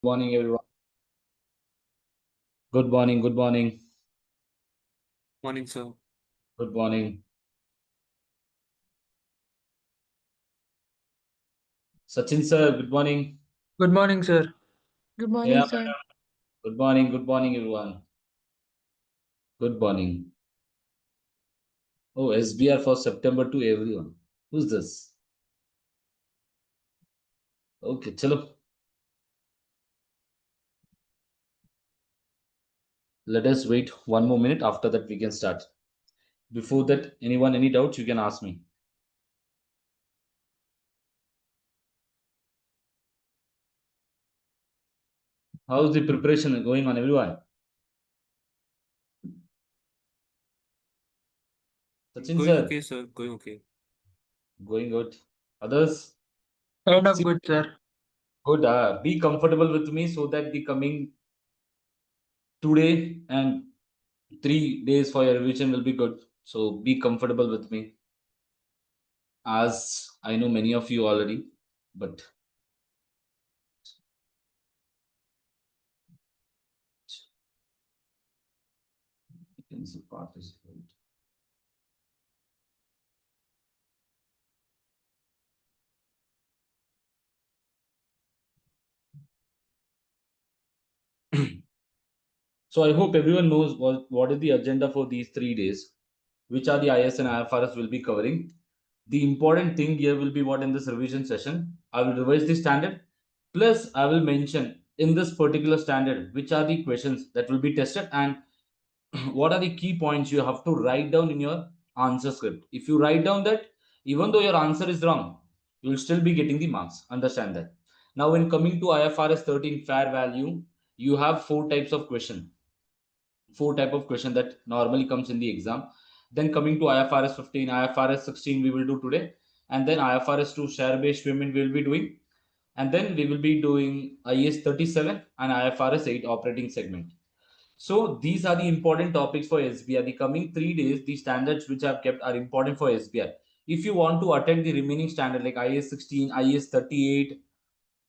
Morning, everyone. Good morning. Good morning. Morning, sir. Good morning. Sachin sir, good morning. Good morning, sir. Good morning, Yeah, sir. good morning. Good morning, everyone. Good morning. Oh, SBR for September to everyone. Who's this? Okay, chalo. Let us wait one more minute. After that, we can start. Before that, anyone, any doubts, you can ask me. How's the preparation going on, everyone? Sachin Going sir, okay, sir. Going okay. going good. Others? Kind of See, good, sir. good. Be comfortable with me so that the coming today and 3 days for your revision will be good. So be comfortable with me, as I know many of you already. But participate. So I hope everyone knows what is the agenda for these 3 days, which are the IS and IFRS will be covering. The important thing here will be what in this revision session, I will revise the standard. Plus, I will mention in this particular standard which are the questions that will be tested and what are the key points you have to write down in your answer script. If you write down that, even though your answer is wrong, you will still be getting the marks. Understand that. Now, when coming to IFRS 13 fair value, you have four types of question. Four type of question that normally comes in the exam. Then coming to IFRS 15, IFRS 16 we will do today, and then IFRS 2 share based payment we will be doing, and then we will be doing IS 37 and IFRS 8 operating segment. So these are the important topics for SBR. The coming 3 days, the standards which I've kept are important for SBR. If you want to attend the remaining standard like IS 16, IS 38,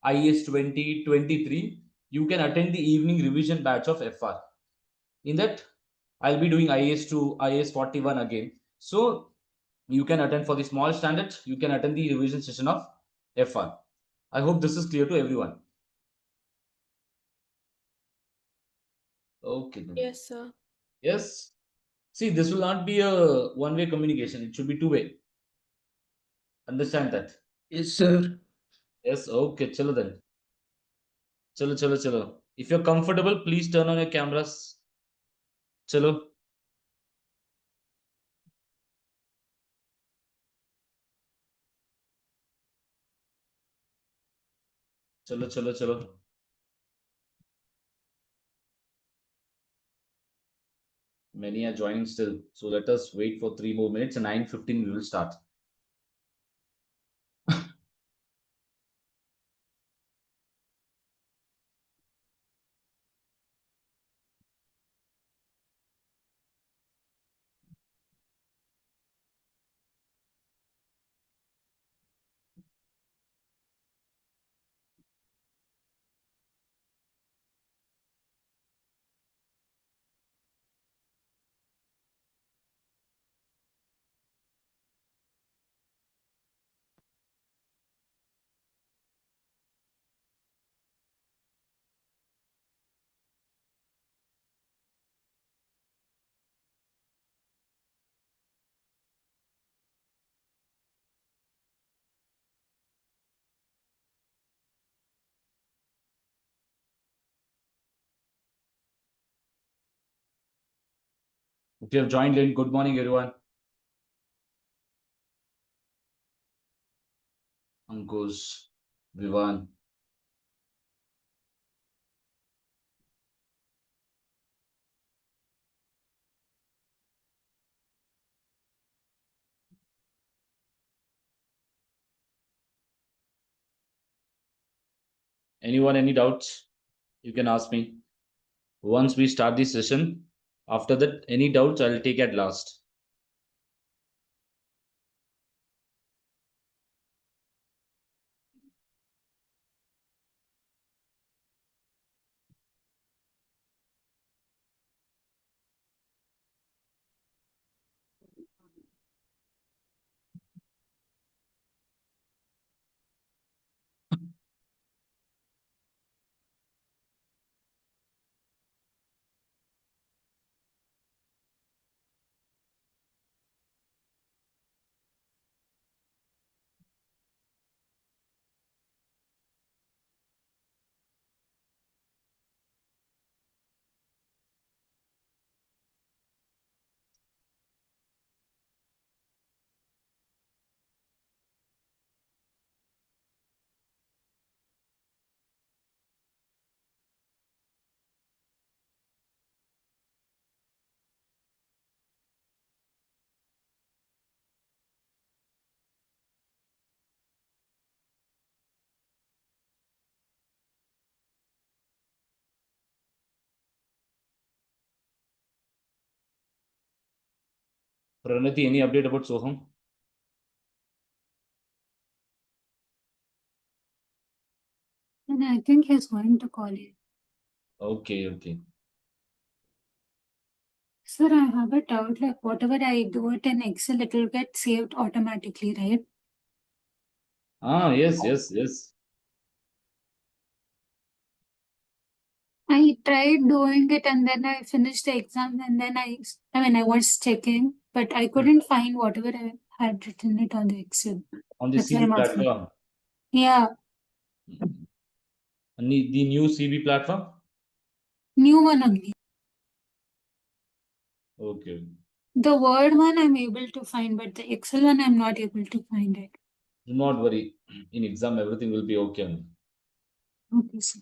IS 20, 23, you can attend the evening revision batch of FR. In that, I'll be doing IS 2, IS 41 again. So you can attend for the small standards, you can attend the revision session of FR. I hope this is clear to everyone. Okay. Yes, sir. Yes. See, this will not be a one-way communication. It should be two-way. Understand that? Yes, sir. Yes. Okay. Chalo then. Chalo, chalo, chalo. If you're comfortable, please turn on your cameras. Chalo. Chalo, chalo, chalo. Many are joining still. So let us wait for 3 more minutes. And 9:15 we will start. If you have joined in, good morning, everyone. Ankush, Vivan. Anyone, any doubts? You can ask me. Once we start the session, after that, any doubts I'll take at last. Pranati, any update about Soham? And I think he's going to call you. Okay. Sir, I have a doubt, like whatever I do it in Excel, it will get saved automatically, right? Yes. I tried doing it and then I finished the exam and then I was checking, but I couldn't find whatever I had written it on the Excel. On the That's why CB I'm asking. platform. Yeah, And the new CB platform? new one only. Okay. The Word one I'm able to find, but the Excel one I'm not able to find it. Do not worry. In exam, everything will be okay. Okay, sir.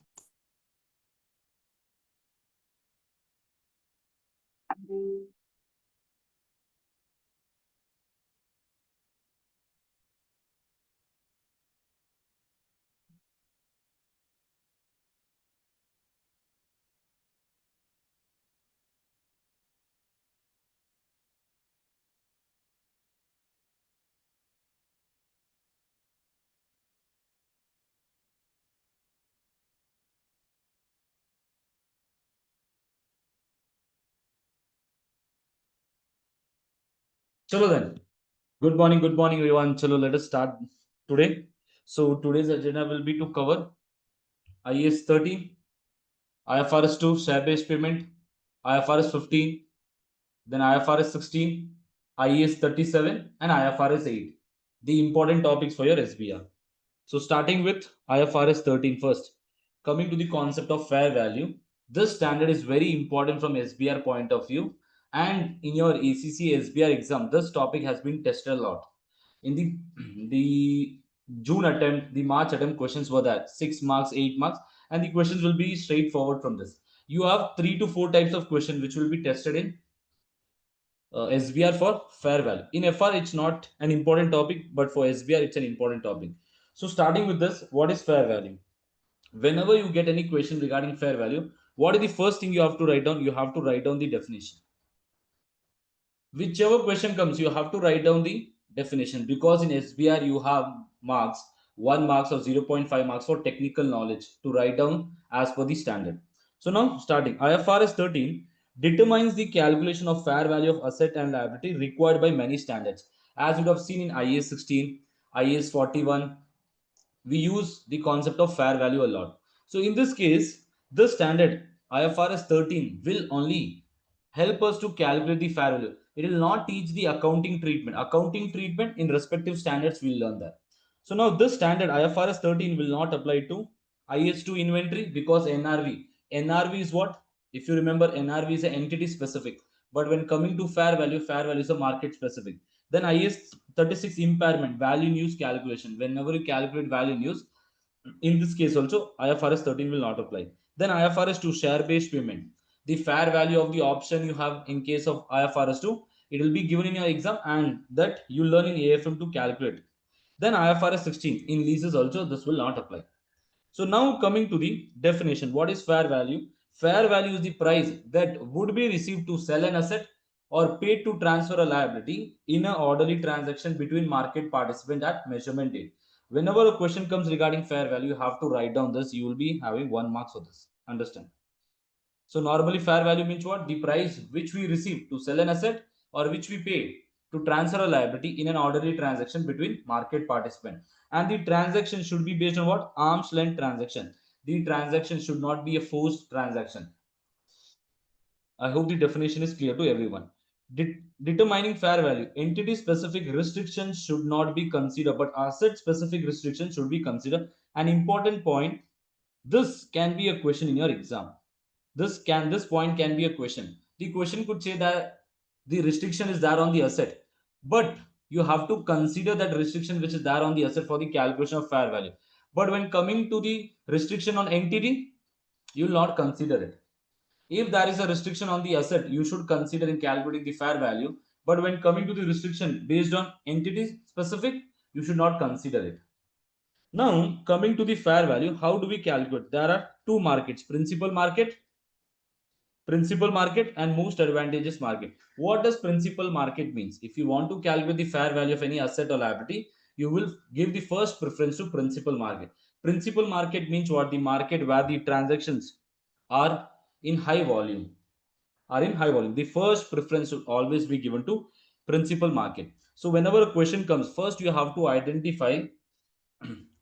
Chalo then. Good morning, everyone. Chalo, let us start today. So today's agenda will be to cover IAS 13, IFRS 2, share-based payment, IFRS 15, then IFRS 16, IAS 37, and IFRS 8. The important topics for your SBR. So starting with IFRS 13 first. Coming to the concept of fair value, this standard is very important from SBR point of view. And in your ACC SBR exam, this topic has been tested a lot. In the June attempt, the March attempt questions were that 6 marks, 8 marks, and the questions will be straightforward from this. You have 3 to 4 types of questions which will be tested in SBR for fair value. In FR, it's not an important topic, but for SBR, it's an important topic. So starting with this, what is fair value? Whenever you get any question regarding fair value, what is the first thing you have to write down? You have to write down the definition. Whichever question comes, you have to write down the definition, because in SBR you have marks, 1 marks or 0.5 marks for technical knowledge to write down as per the standard. So now starting, IFRS 13 determines the calculation of fair value of asset and liability required by many standards. As you have seen in IAS 16, IAS 41, we use the concept of fair value a lot. So in this case, the standard IFRS 13 will only help us to calculate the fair value. It will not teach the accounting treatment. Accounting treatment in respective standards, we'll learn that. So now this standard IFRS 13 will not apply to IS2 inventory, because NRV. NRV is what? If you remember, NRV is an entity specific. But when coming to fair value is a market specific. Then IS 36 impairment, value in use calculation. Whenever you calculate value in use, in this case also IFRS 13 will not apply. Then IFRS 2, share based payment. The fair value of the option you have in case of IFRS 2, it will be given in your exam, and that you learn in AFM to calculate. Then IFRS 16 in leases also, this will not apply. So now coming to the definition, what is fair value? Fair value is the price that would be received to sell an asset or paid to transfer a liability in an orderly transaction between market participant at measurement date. Whenever a question comes regarding fair value, you have to write down this. You will be having 1 mark for this. Understand? So normally fair value means what? The price which we receive to sell an asset or which we pay to transfer a liability in an orderly transaction between market participant. And the transaction should be based on what? Arm's length transaction. The transaction should not be a forced transaction. I hope the definition is clear to everyone. Determining fair value. Entity specific restrictions should not be considered, but asset specific restrictions should be considered. An important point. This can be a question in your exam. This point can be a question. The question could say that the restriction is there on the asset, but you have to consider that restriction which is there on the asset for the calculation of fair value. But when coming to the restriction on entity, you will not consider it. If there is a restriction on the asset, you should consider in calculating the fair value. But when coming to the restriction based on entity specific, you should not consider it. Now, coming to the fair value, how do we calculate? There are two markets, principal market principal market and most advantageous market. What does principal market means? If you want to calculate the fair value of any asset or liability, you will give the first preference to principal market. Principal market means what? The market where the transactions are in high volume. The first preference should always be given to principal market. So whenever a question comes, first you have to identify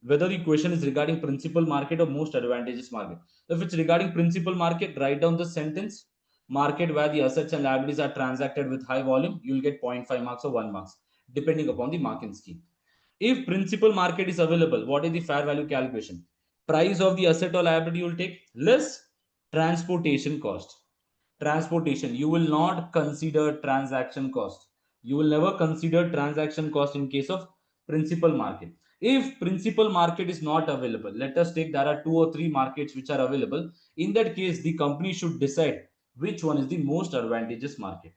whether the question is regarding principal market or most advantageous market. If it's regarding principal market, write down the sentence market where the assets and liabilities are transacted with high volume. You will get 0.5 marks or 1 marks depending upon the marking scheme. If principal market is available, what is the fair value calculation? Price of the asset or liability you will take less transportation cost. Transportation, you will not consider transaction cost. You will never consider transaction cost in case of principal market. If principal market is not available, let us take there are 2 or 3 markets which are available. In that case, the company should decide which one is the most advantageous market.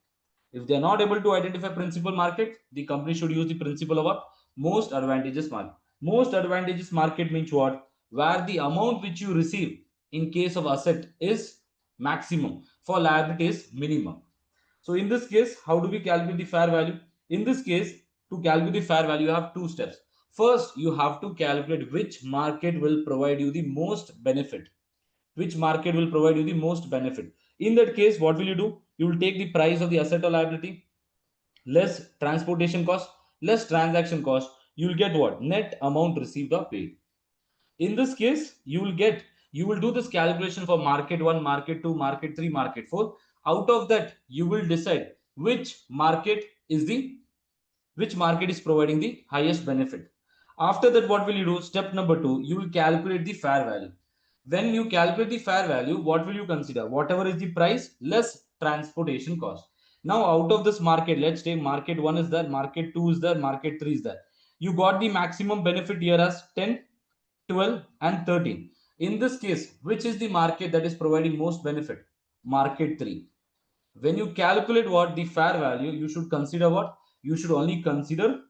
If they are not able to identify principal market, the company should use the principle of a most advantageous market. Most advantageous market means what? Where the amount which you receive in case of asset is maximum, for liability is minimum. So in this case, how do we calculate the fair value? In this case, to calculate the fair value, you have 2 steps. First, you have to calculate which market will provide you the most benefit. Which market will provide you the most benefit. In that case, what will you do? You will take the price of the asset or liability, less transportation cost, less transaction cost. You will get what? Net amount received or paid. In this case, you will do this calculation for market 1, market 2, market 3, market 4. Out of that, you will decide which market is providing the highest benefit. After that, what will you do? Step number 2, you will calculate the fair value. When you calculate the fair value, what will you consider? Whatever is the price less transportation cost. Now, out of this market, let's say market 1 is there, market 2 is there, market 3 is there. You got the maximum benefit here as 10, 12 and 13. In this case, which is the market that is providing most benefit? Market 3. When you calculate what the fair value, you should consider what? You should only consider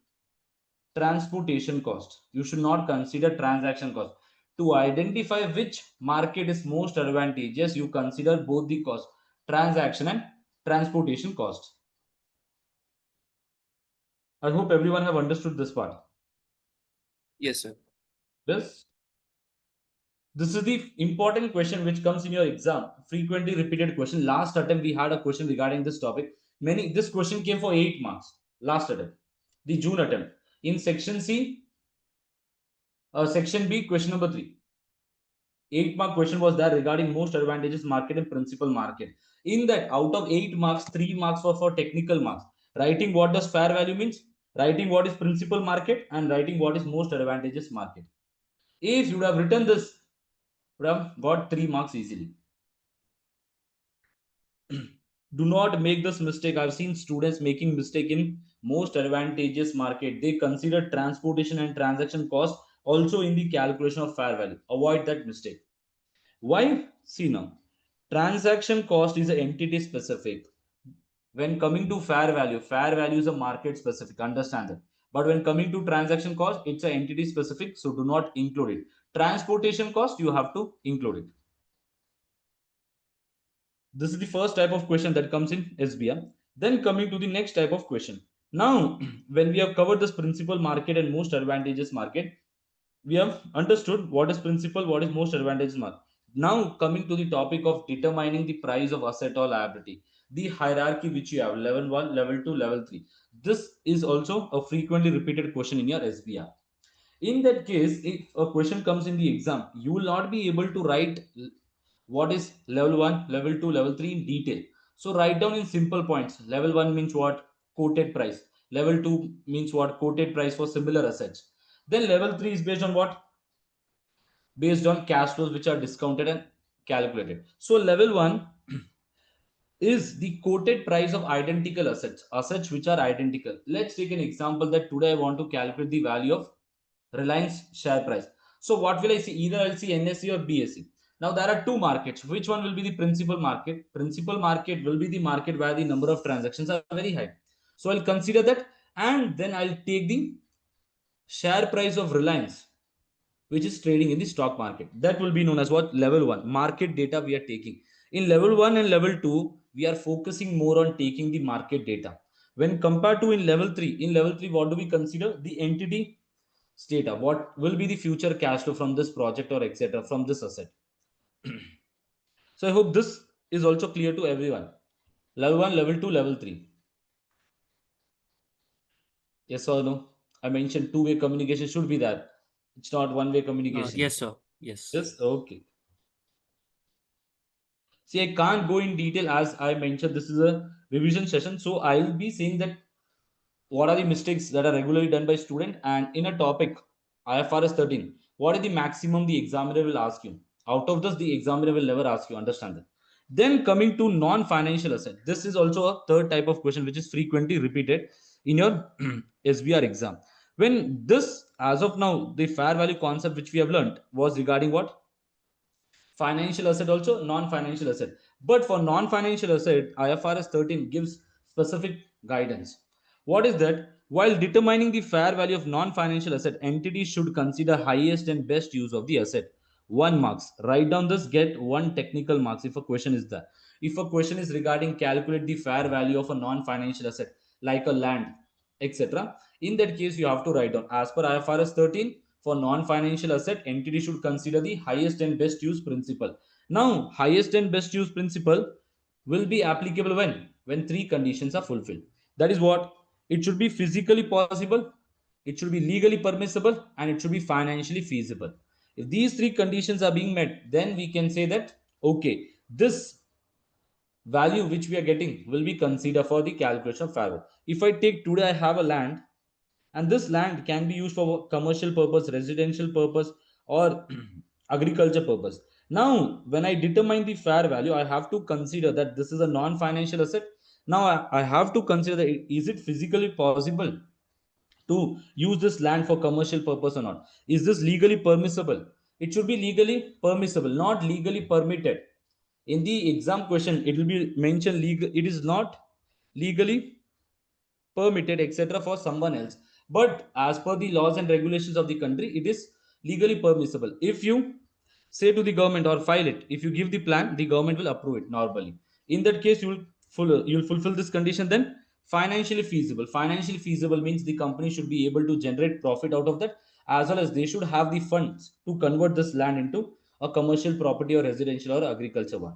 transportation cost. You should not consider transaction cost. To identify which market is most advantageous, you consider both the cost, transaction and transportation cost. I hope everyone have understood this part. Yes, sir. This is the important question which comes in your exam. Frequently repeated question. Last attempt we had a question regarding this topic. This question came for 8 marks. Last attempt, the June attempt. In section C, section B, question number 3. 8-mark question was there regarding most advantageous market and principal market. In that, out of 8 marks, 3 marks were for technical marks. Writing what does fair value means, writing what is principal market, and writing what is most advantageous market. If you would have written this, would have got 3 marks easily. Do not make this mistake. I've seen students making mistake in most advantageous market. They consider transportation and transaction cost also in the calculation of fair value. Avoid that mistake. Why? See now, transaction cost is an entity specific. When coming to fair value is a market specific. Understand that. But when coming to transaction cost, it's an entity specific. So do not include it. Transportation cost, you have to include it. This is the first type of question that comes in SBR. Then coming to the next type of question. Now, when we have covered this principal market and most advantageous market, we have understood what is principal, what is most advantageous market. Now, coming to the topic of determining the price of asset or liability, the hierarchy which you have, level 1, level 2, level 3. This is also a frequently repeated question in your SBR. In that case, if a question comes in the exam, you will not be able to write what is level 1, level 2, level 3 in detail. So write down in simple points. Level 1 means what? Quoted price. Level 2 means what? Quoted price for similar assets. Then level 3 is based on what? Based on cash flows which are discounted and calculated. So level 1 is the quoted price of identical assets which are identical. Let's take an example that today I want to calculate the value of Reliance share price. So what will I see? Either I'll see NSE or BSE. Now there are 2 markets. Which one will be the principal market? Principal market will be the market where the number of transactions are very high. So I'll consider that, and then I'll take the share price of Reliance which is trading in the stock market. That will be known as what? Level 1. Market data we are taking. In level 1 and level 2, we are focusing more on taking the market data. When compared to in level 3, what do we consider? The entity data. What will be the future cash flow from this project or etc. from this asset? So I hope this is also clear to everyone. Level 1, level 2, level 3. Yes or no? I mentioned two-way communication should be there. It's not one-way communication. Yes, sir. Yes. Yes, okay. See, I can't go in detail as I mentioned. This is a revision session, so I'll be saying that what are the mistakes that are regularly done by student, and in a topic IFRS 13, what is the maximum the examiner will ask you? Out of this, the examiner will never ask you. Understand that. Then coming to non-financial asset, this is also a third type of question which is frequently repeated in your SBR exam. When this, as of now, the fair value concept which we have learned was regarding what? Financial asset, also non-financial asset. But for non-financial asset, IFRS 13 gives specific guidance. What is that? While determining the fair value of non-financial asset, entities should consider highest and best use of the asset. 1 marks. Write down this, get 1 technical marks if a question is there. If a question is regarding calculate the fair value of a non-financial asset like a land, etc., in that case you have to write down, as per IFRS 13, for non-financial asset, entity should consider the highest and best use principle. Now highest and best use principle will be applicable when three conditions are fulfilled. That is what? It should be physically possible, it should be legally permissible, and it should be financially feasible. If these three conditions are being met, then we can say that okay, this value which we are getting will be considered for the calculation of fair value. If I take today, I have a land, and this land can be used for commercial purpose, residential purpose, or agriculture purpose. Now when I determine the fair value, I have to consider that this is a non-financial asset. Now I have to consider that is it physically possible to use this land for commercial purpose or not? Is this legally permissible? It should be legally permissible, not legally permitted. In the exam question it will be mentioned legal, it is not legally permitted etc for someone else, but as per the laws and regulations of the country it is legally permissible. If you say to the government or file it, if you give the plan, the government will approve it normally. In that case you'll fulfill this condition. Then financially feasible. Financially feasible means the company should be able to generate profit out of that, as well as they should have the funds to convert this land into a commercial property or residential or agriculture one.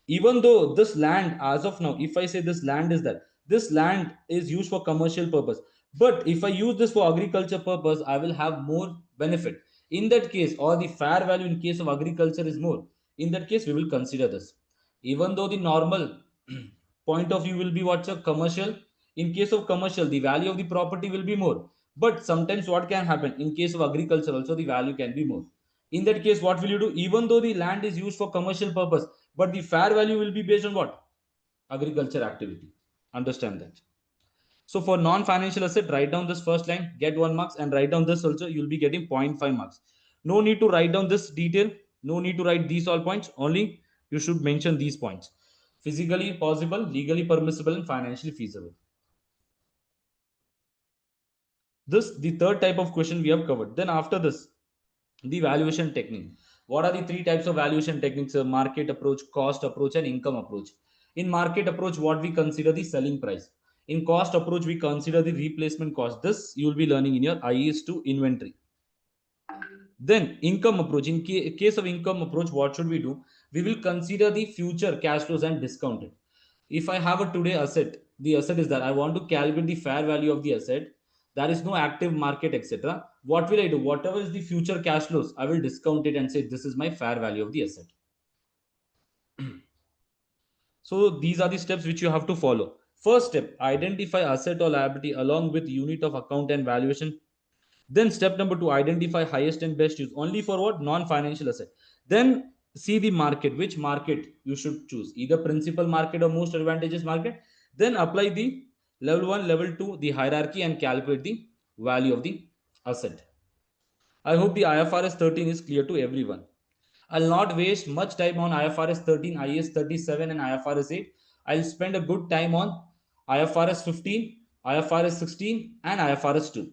Even though this land, as of now, if I say this land is that this land is used for commercial purpose, but if I use this for agriculture purpose, I will have more benefit. In that case, or the fair value in case of agriculture is more, in that case we will consider this. Even though the normal point of view will be what's a commercial, in case of commercial the value of the property will be more, but sometimes what can happen in case of agriculture also the value can be more. In that case what will you do? Even though the land is used for commercial purpose, but the fair value will be based on what? Agriculture activity. Understand that. So for non-financial asset, write down this first line, get 1 marks, and write down this also, you'll be getting 0.5 marks. No need to write down this detail, no need to write these all points, only you should mention these points: physically possible, legally permissible, and financially feasible. This the third type of question we have covered. Then after this, the valuation technique. What are the three types of valuation techniques? Market approach, cost approach, and income approach. In market approach, what we consider the selling price. In cost approach, we consider the replacement cost. This you will be learning in your IES2 inventory. Then income approach. In case of income approach, what should we do? We will consider the future cash flows and discount it. If I have a today asset, the asset is that I want to calculate the fair value of the asset. There is no active market, etc. What will I do? Whatever is the future cash flows, I will discount it and say this is my fair value of the asset. So these are the steps which you have to follow. First step, identify asset or liability along with unit of account and valuation. Then step number 2, identify highest and best use only for what? Non-financial asset. Then see the market, which market you should choose, either principal market or most advantageous market. Then apply the level 1, level 2, the hierarchy, and calculate the value of the asset. I hope the IFRS 13 is clear to everyone. I'll not waste much time on IFRS 13, IAS 37, and IFRS 8. I'll spend a good time on IFRS 15, IFRS 16, and IFRS 2.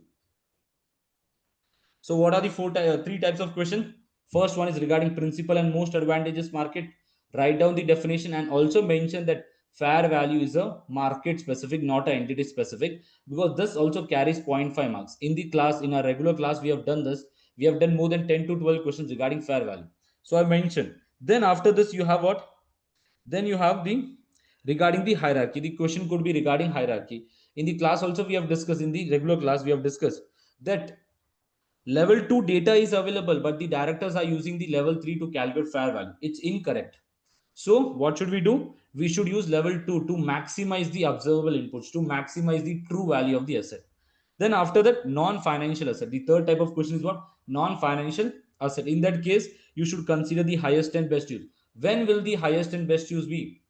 So what are the three types of question? First one is regarding principal and most advantageous market. write down the definition and also mention that fair value is a market specific, not an entity specific, because this also carries 0.5 marks. In the class, in our regular class, we have done this. We have done more than 10 to 12 questions regarding fair value. So I mentioned. Then after this, you have what? Then you have the regarding the hierarchy. The question could be regarding hierarchy. In the class also we have discussed, in the regular class we have discussed that level 2 data is available, but the directors are using the level 3 to calculate fair value. It's incorrect. So what should we do? We should use level 2 to maximize the observable inputs, to maximize the true value of the asset. Then after that, non-financial asset. The third type of question is what? Non-financial asset. In that case, you should consider the highest and best use. When will the highest and best use be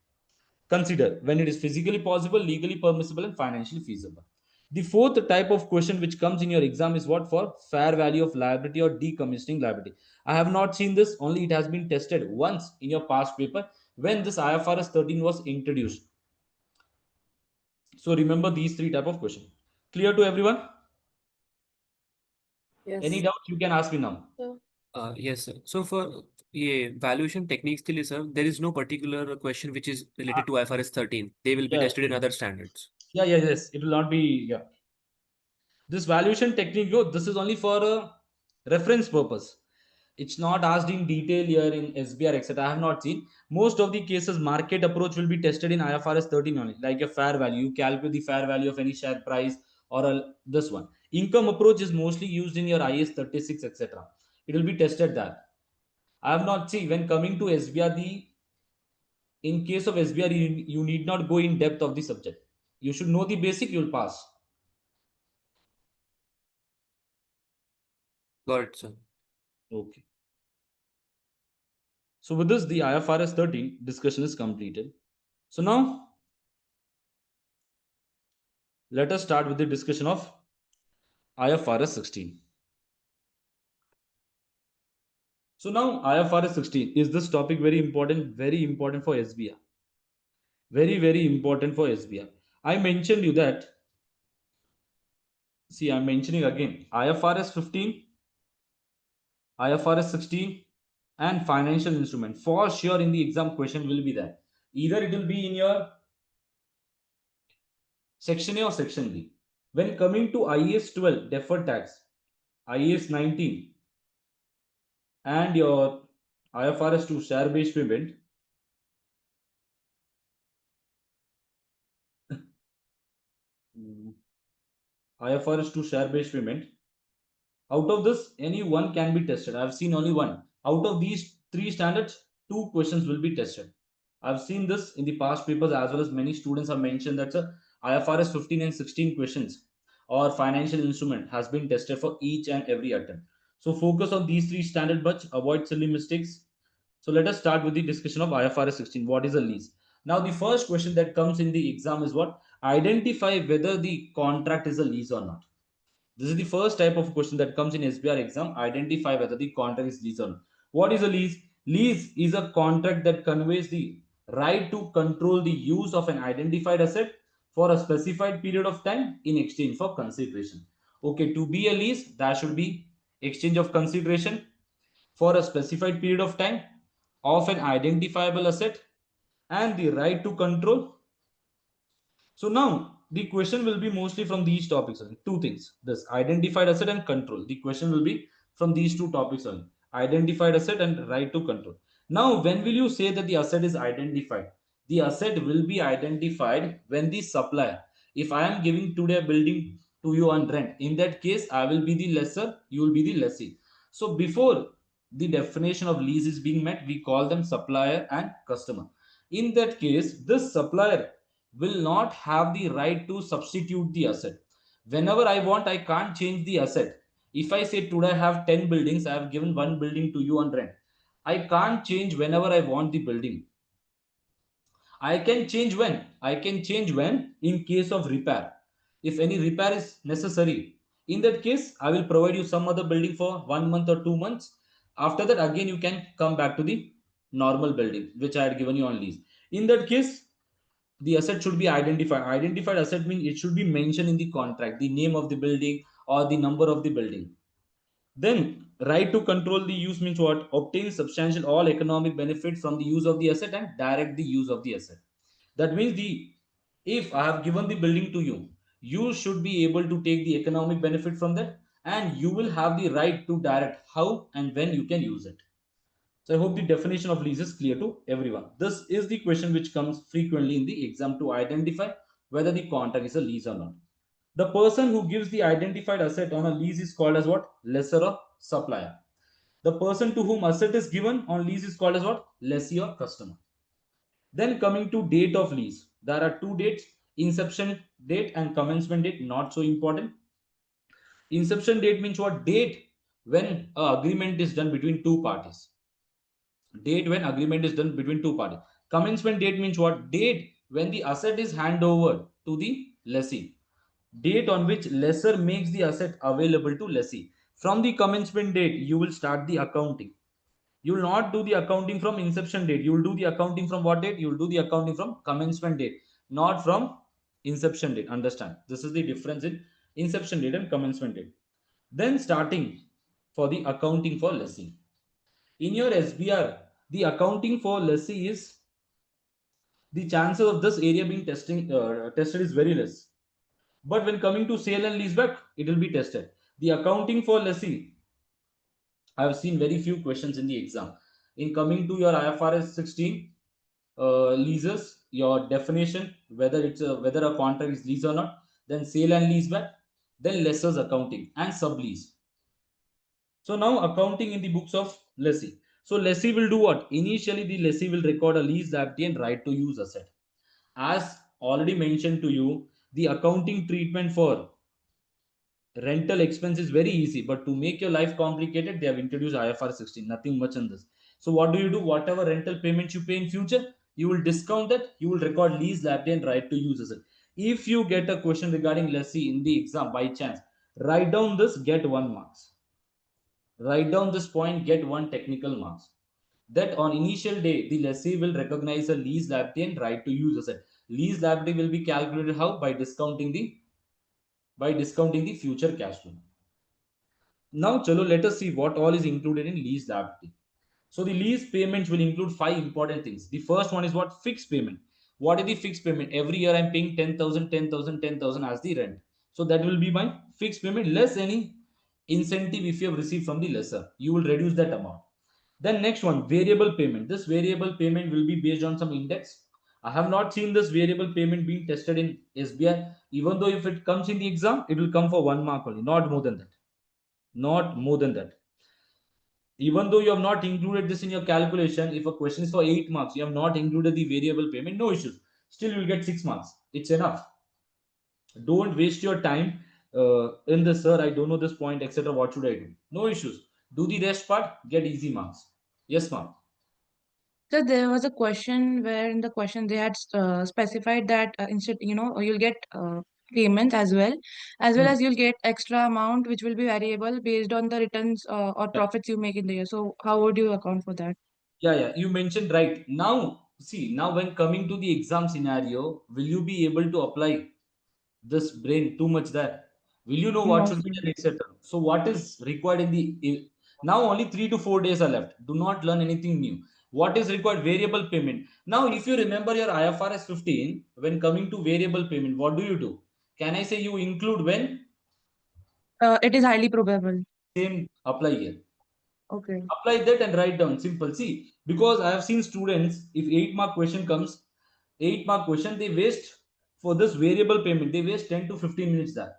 considered? When it is physically possible, legally permissible, and financially feasible. The fourth type of question which comes in your exam is what? For fair value of liability or decommissioning liability. I have not seen this, only it has been tested once in your past paper when this IFRS 13 was introduced. So remember these three type of question. Clear to everyone? Yes. Any doubts you can ask me now. Yes, sir. So for valuation techniques, still, sir, there is no particular question which is related to IFRS 13. They will be Yeah. tested in other standards. Yes, it will not be. Yeah, this valuation technique, this is only for a reference purpose. It's not asked in detail here in SBR, etc. I have not seen. Most of the cases, market approach will be tested in IFRS 13 only, like a fair value. You calculate the fair value of any share price, or this one. Income approach is mostly used in your IS 36, etc. It will be tested there. I have not seen when coming to SBR. In case of SBR, you need not go in depth of the subject. You should know the basic, you'll pass. Got it, sir. Okay. So with this, the IFRS 13 discussion is completed. So now, let us start with the discussion of IFRS 16. So now, IFRS 16, is this topic very important for SBR. Very important for SBR. I mentioned you that, see, I'm mentioning again, IFRS 15, IFRS 16, and financial instrument. For sure, in the exam question will be there. Either it will be in your section A or section B. When coming to IAS 12, deferred tax, IAS 19, and your IFRS 2, share based payment, IFRS 2, share based payment, out of this, any one can be tested. I've seen only one. Out of these three standards, two questions will be tested. I've seen this in the past papers, as well as many students have mentioned that IFRS 15 and 16 questions or financial instrument has been tested for each and every attempt. So focus on these three standard batch, avoid silly mistakes. So let us start with the discussion of IFRS 16. What is a lease? Now the first question that comes in the exam is what? Identify whether the contract is a lease or not. This is the first type of question that comes in SBR exam. Identify whether the contract is lease or not. What is a lease? Lease is a contract that conveys the right to control the use of an identified asset for a specified period of time in exchange for consideration. Okay, to be a lease, there should be exchange of consideration for a specified period of time of an identifiable asset and the right to control. So now the question will be mostly from these topics only. Two things: this identified asset and control. The question will be from these two topics only: identified asset and right to control. Now, when will you say that the asset is identified? The asset will be identified when the supplier, if I am giving today a building to you on rent, in that case, I will be the lessor, you will be the lessee. So before the definition of lease is being met, we call them supplier and customer. In that case, this supplier will not have the right to substitute the asset. Whenever I want, I can't change the asset. If I say today I have 10 buildings, I have given one building to you on rent. I can't change whenever I want the building. I can change when? I can change when in case of repair. If any repair is necessary, in that case, I will provide you some other building for 1 month or 2 months. After that, again, you can come back to the normal building, which I had given you on lease. In that case, the asset should be identified. Identified asset means it should be mentioned in the contract, the name of the building or the number of the building. Then right to control the use means what? Obtain substantial all economic benefit from the use of the asset and direct the use of the asset. That means if I have given the building to you, you should be able to take the economic benefit from that, and you will have the right to direct how and when you can use it. So I hope the definition of lease is clear to everyone. This is the question which comes frequently in the exam to identify whether the contract is a lease or not. The person who gives the identified asset on a lease is called as what? Lessor or supplier. The person to whom asset is given on lease is called as what? Lessee or customer. Then coming to date of lease, there are two dates: inception date and commencement date. Not so important. Inception date means what? Date when agreement is done between two parties. Date when agreement is done between two parties. Commencement date means what? Date when the asset is handed over to the lessee. Date on which lessor makes the asset available to lessee. From the commencement date, you will start the accounting. You will not do the accounting from inception date. You will do the accounting from what date? You will do the accounting from commencement date, not from inception date. Understand? This is the difference in inception date and commencement date. Then starting for the accounting for lessee. In your SBR, the accounting for lessee is, the chances of this area being tested is very less. But when coming to sale and leaseback, it will be tested. The accounting for lessee, I have seen very few questions in the exam. In coming to your IFRS 16 leases, your definition, whether a contract is lease or not, then sale and leaseback, then lessors accounting and sublease. So now accounting in the books of lessee. So lessee will do what? Initially, the lessee will record a lease liability and right to use asset. As already mentioned to you, the accounting treatment for rental expense is very easy, but to make your life complicated, they have introduced IFRS 16. Nothing much in this. So what do? Whatever rental payments you pay in future, you will discount that. You will record lease liability and right to use asset. If you get a question regarding lessee in the exam by chance, write down this, get 1 marks. Write down this point, get 1 technical marks. That on initial day, the lessee will recognize a lease liability and right to use asset. Lease liability will be calculated how? By discounting the future cash flow. Now, chalo, let us see what all is included in lease liability. So the lease payments will include 5 important things. The first one is what? Fixed payment. What is the fixed payment? Every year I'm paying 10,000, 10,000, 10,000 as the rent. So that will be my fixed payment less any incentive if you have received from the lessor. You will reduce that amount. Then next one, variable payment. This variable payment will be based on some index. I have not seen this variable payment being tested in SBI. Even though if it comes in the exam, it will come for 1 mark only, not more than that. Not more than that. Even though you have not included this in your calculation, if a question is for 8 marks, you have not included the variable payment, no issues. Still, you will get 6 marks. It's enough. Don't waste your time in this, sir. I don't know this point, etc. What should I do? No issues. Do the rest part, get easy marks. Yes, ma'am. So there was a question where in the question they had specified that instead, you'll get payments as well as you'll get extra amount which will be variable based on the returns or Yeah. profits you make in the year. So how would you account for that? Yeah, you mentioned right. Now, see, now when coming to the exam scenario, will you be able to apply this brain too much there? Will you know what No, should be sir. done, etc.? So, what is required in now only 3 to 4 days are left. Do not learn anything new. What is required? Variable payment. Now, if you remember your IFRS 15, when coming to variable payment, what do? Can I say you include when? It is highly probable. Same apply here. Okay. Apply that and write down. Simple. See, because I have seen students, if 8 mark question comes, 8 mark question, they waste for this variable payment, they waste 10 to 15 minutes there.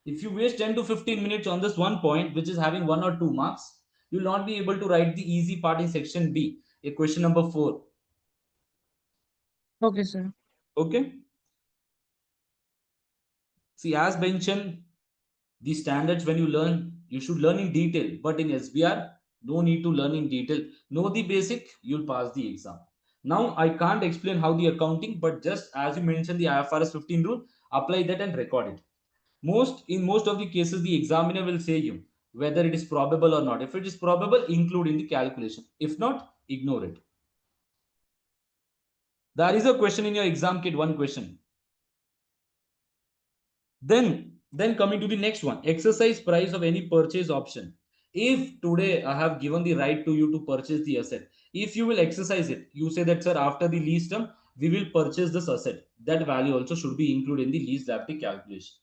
If you waste 10 to 15 minutes on this one point, which is having 1 or 2 marks, you will not be able to write the easy part in section B, a question number 4. Okay, sir. Okay. See, as mentioned, the standards when you learn, you should learn in detail. But in SBR, no need to learn in detail. Know the basic, you'll pass the exam. Now, I can't explain how the accounting, but just as you mentioned the IFRS 15 rule, apply that and record it. In most of the cases, the examiner will say you whether it is probable or not. If it is probable, include in the calculation. If not, ignore it. There is a question in your exam kit, one question. Then coming to the next one, exercise price of any purchase option. If today I have given the right to you to purchase the asset, if you will exercise it, you say that, sir, after the lease term, we will purchase this asset. That value also should be included in the lease liability calculation.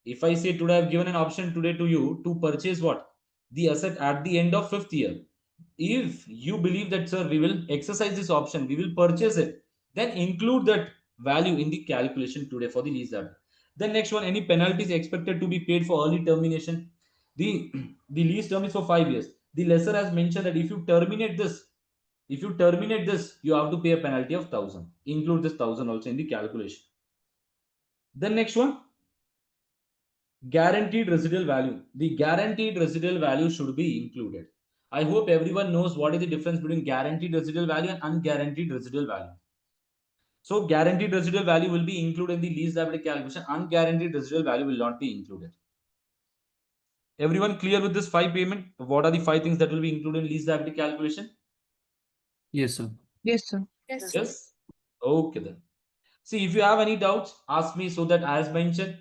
If I say today I've given an option today to you to purchase what? The asset at the end of 5th year. If you believe that, sir, we will exercise this option, we will purchase it, then include that value in the calculation today for the lease liability. Then next one, any penalties expected to be paid for early termination. The, the lease term is for 5 years. The lessor has mentioned that if you terminate this, you have to pay a penalty of 1000. Include this 1000 also in the calculation. Then next one, guaranteed residual value. The guaranteed residual value should be included. I hope everyone knows what is the difference between guaranteed residual value and unguaranteed residual value. So guaranteed residual value will be included in the lease liability calculation. Unguaranteed residual value will not be included. Everyone clear with this 5 payment? What are the 5 things that will be included in lease liability calculation? Yes, sir. Yes, sir. Yes? Okay then. See, if you have any doubts, ask me, so that as mentioned,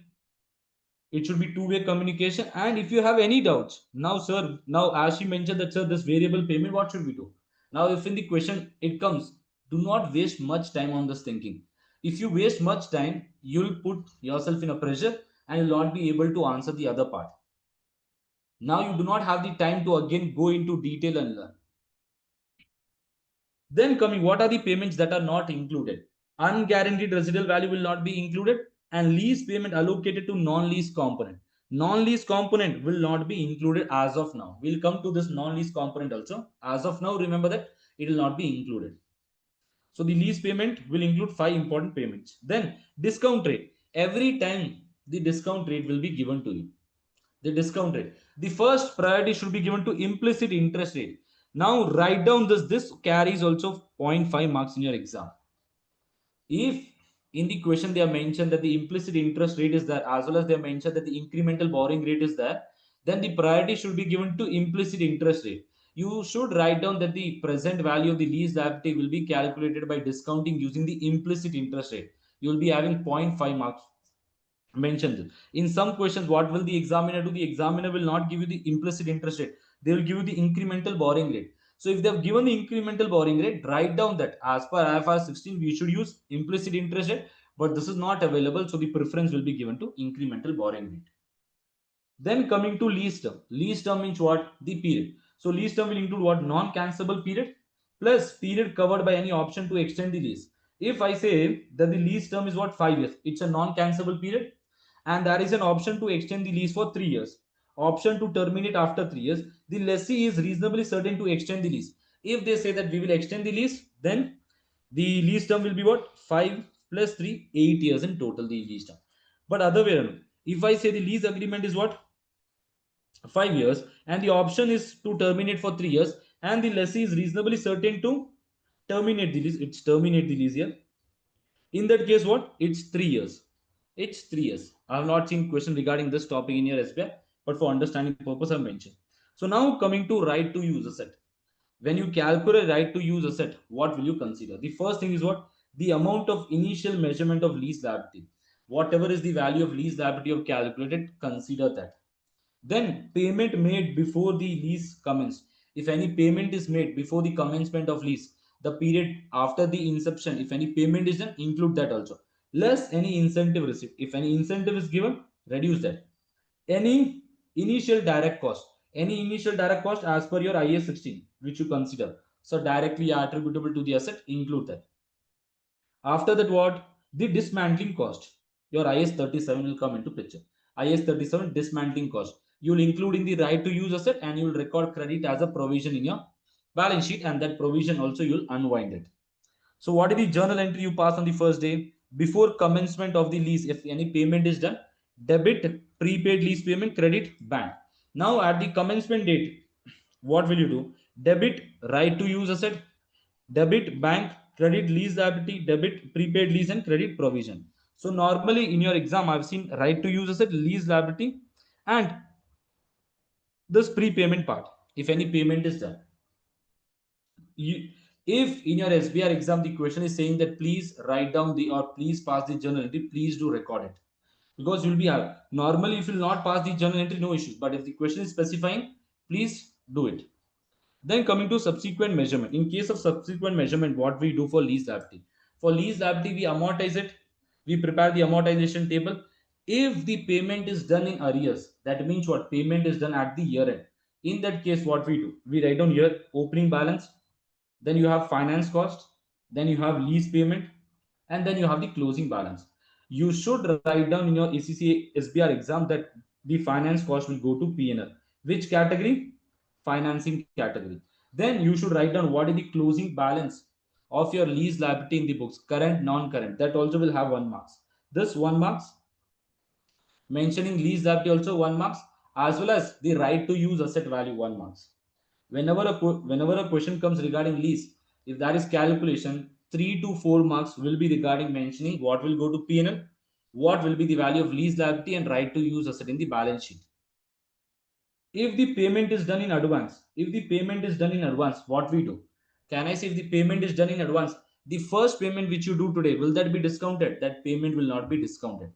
it should be two-way communication. And if you have any doubts, now sir, now as she mentioned that, sir, this variable payment, what should we do? Now if in the question it comes, do not waste much time on this thinking. If you waste much time, you'll put yourself in a pressure and you'll not be able to answer the other part. Now you do not have the time to again go into detail and learn. Then coming, what are the payments that are not included? Unguaranteed residual value will not be included, and lease payment allocated to non-lease component. Non-lease component will not be included as of now. We'll come to this non-lease component also. As of now, remember that it will not be included. So the lease payment will include 5 important payments. Then discount rate. Every time the discount rate will be given to you. The discount rate. The first priority should be given to implicit interest rate. Now write down this. This carries also 0.5 marks in your exam. If in the question they have mentioned that the implicit interest rate is there, as well as they have mentioned that the incremental borrowing rate is there, then the priority should be given to implicit interest rate. You should write down that the present value of the lease liability will be calculated by discounting using the implicit interest rate. You will be having 0.5 marks mentioned. In some questions, what will the examiner do? The examiner will not give you the implicit interest rate. They will give you the incremental borrowing rate. So if they have given the incremental borrowing rate, write down that as per IFRS 16, we should use implicit interest rate, but this is not available. So the preference will be given to incremental borrowing rate. Then coming to lease term. Lease term means what? The period. So lease term will include what? Non-cancelable period plus period covered by any option to extend the lease. If I say that the lease term is what? 5 years. It's a non-cancelable period, and there is an option to extend the lease for 3 years. Option to terminate after 3 years. The lessee is reasonably certain to extend the lease. If they say that we will extend the lease, then the lease term will be what? 5 plus 3, 8 years in total, the lease term. But other way around, if I say the lease agreement is what? 5 years, and the option is to terminate for 3 years, and the lessee is reasonably certain to terminate the lease. It's terminate the lease here. In that case, what? It's 3 years. It's 3 years. I have not seen question regarding this topic in your SBI, but for understanding purpose, I've mentioned. So now coming to right to use asset. When you calculate right to use asset, what will you consider? The first thing is what? The amount of initial measurement of lease liability. Whatever is the value of lease liability you have calculated, consider that. Then payment made before the lease commenced. If any payment is made before the commencement of lease, the period after the inception, if any payment is done, include that also. Less any incentive received. If any incentive is given, reduce that. Any initial direct cost. Any initial direct cost as per your IAS 16, which you consider. So directly attributable to the asset, include that. After that, what? The dismantling cost. Your IS 37 will come into picture. IS 37 dismantling cost. You will include in the right to use asset, and you will record credit as a provision in your balance sheet, and that provision also you will unwind it. So what is the journal entry you pass on the first day? Before commencement of the lease, if any payment is done, debit prepaid lease payment, credit bank. Now at the commencement date, what will you do? Debit right to use asset, debit bank, credit lease liability, debit prepaid lease, and credit provision. So normally in your exam, I've seen right to use asset, lease liability, and this prepayment part. If any payment is done, you, if in your SBR exam the question is saying that please write down the or please pass the journal entry, please do record it. because you'll be normally if you will not pass the journal entry, no issues. But if the question is specifying, please do it. Then coming to subsequent measurement. In case of subsequent measurement, what we do for lease liability? For lease liability, we amortize it. We prepare the amortization table. If the payment is done in arrears, that means what? Payment is done at the year end. In that case, what we do? We write down here opening balance. Then you have finance cost. Then you have lease payment. And then you have the closing balance. You should write down in your ACC SBR exam that the finance cost will go to P&L. Which category? Financing category. Then you should write down what is the closing balance of your lease liability in the books, current, non-current. That also will have 1 marks. This 1 marks. Mentioning lease liability also 1 marks, as well as the right to use asset value 1 marks. Whenever a question comes regarding lease, if that is calculation, 3 to 4 marks will be regarding mentioning what will go to P&L, what will be the value of lease liability, and right to use asset in the balance sheet. If the payment is done in advance, what we do? Can I say if the payment is done in advance, the first payment which you do today, will that be discounted? That payment will not be discounted.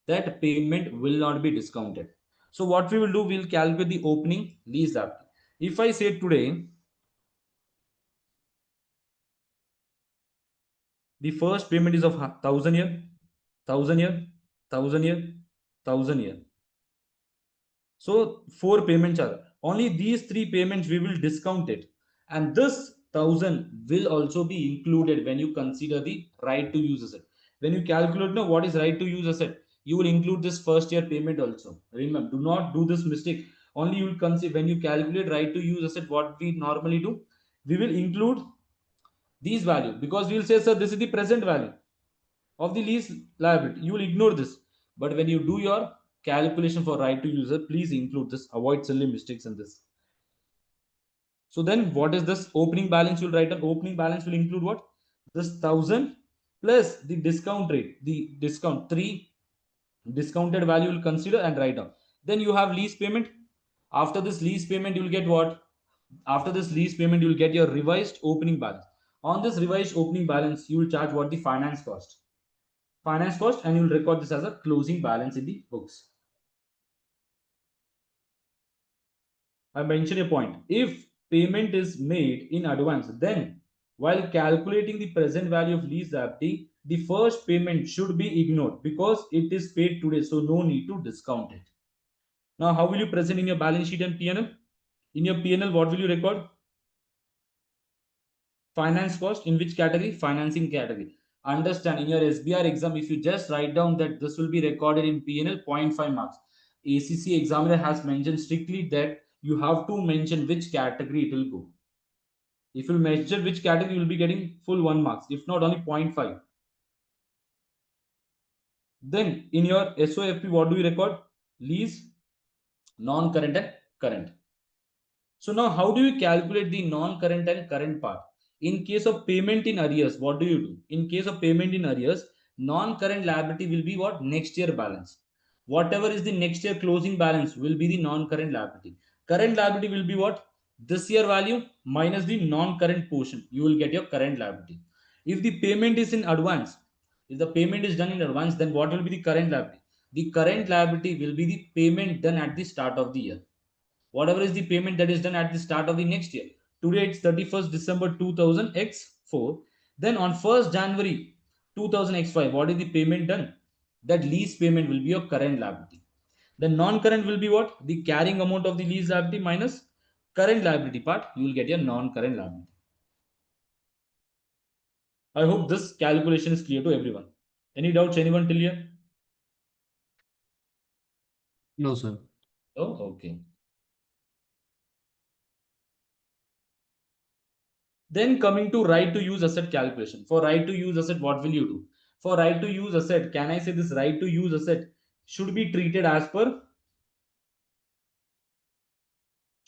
That payment will not be discounted. So what we will do, we'll calculate the opening lease liability. If I say today, the first payment is of 1,000 year, 1,000 year, 1,000 year, 1,000 year. So 4 payments are only these 3 payments we will discount it, and this 1,000 will also be included when you consider the right to use asset. When you calculate now what is right to use asset, you will include this first year payment also. Remember, do not do this mistake. Only you will consider when you calculate right to use asset. What we normally do, we will include these value, because we will say, sir, this is the present value of the lease liability. You will ignore this, but when you do your calculation for right to user, please include this. Avoid silly mistakes in this. So then what is this opening balance? You'll write an opening balance will include what? This 1,000 plus the discount rate, the discount 3 discounted value will consider and write down. Then you have lease payment. After this lease payment, you will get what? After this lease payment, you will get your revised opening balance. On this revised opening balance, you will charge what? The finance cost. Finance cost, and you will record this as a closing balance in the books. I mentioned a point. If payment is made in advance, then while calculating the present value of lease liability, the first payment should be ignored because it is paid today, so no need to discount it. Now, how will you present in your balance sheet and P&L? In your P&L, what will you record? Finance cost. In which category? Financing category. Understand, in your SBR exam, if you just write down that this will be recorded in P&L, 0.5 marks. ACC examiner has mentioned strictly that you have to mention which category it will go. If you mention which category, you will be getting full 1 marks. If not, only 0.5. Then in your SOFP, what do you record? Lease, non-current and current. So now how do you calculate the non-current and current part? In case of payment in arrears, what do you do? In case of payment in arrears, non-current liability will be what? Next year balance. Whatever is the next year closing balance will be the non-current liability. Current liability will be what? This year value minus the non-current portion. You will get your current liability. If the payment is in advance, if the payment is done in advance, then what will be the current liability? The current liability will be the payment done at the start of the year. Whatever is the payment that is done at the start of the next year. Today it's 31st December 2000 x4. Then on 1st January 2000 x5, what is the payment done? That lease payment will be your current liability. The non-current will be what? The carrying amount of the lease liability minus current liability part. You will get your non-current liability. I hope this calculation is clear to everyone. Any doubts, anyone till here? No, sir. Oh, okay. Then coming to right to use asset calculation. For right to use asset, what will you do? For right to use asset, can I say this right to use asset should be treated as per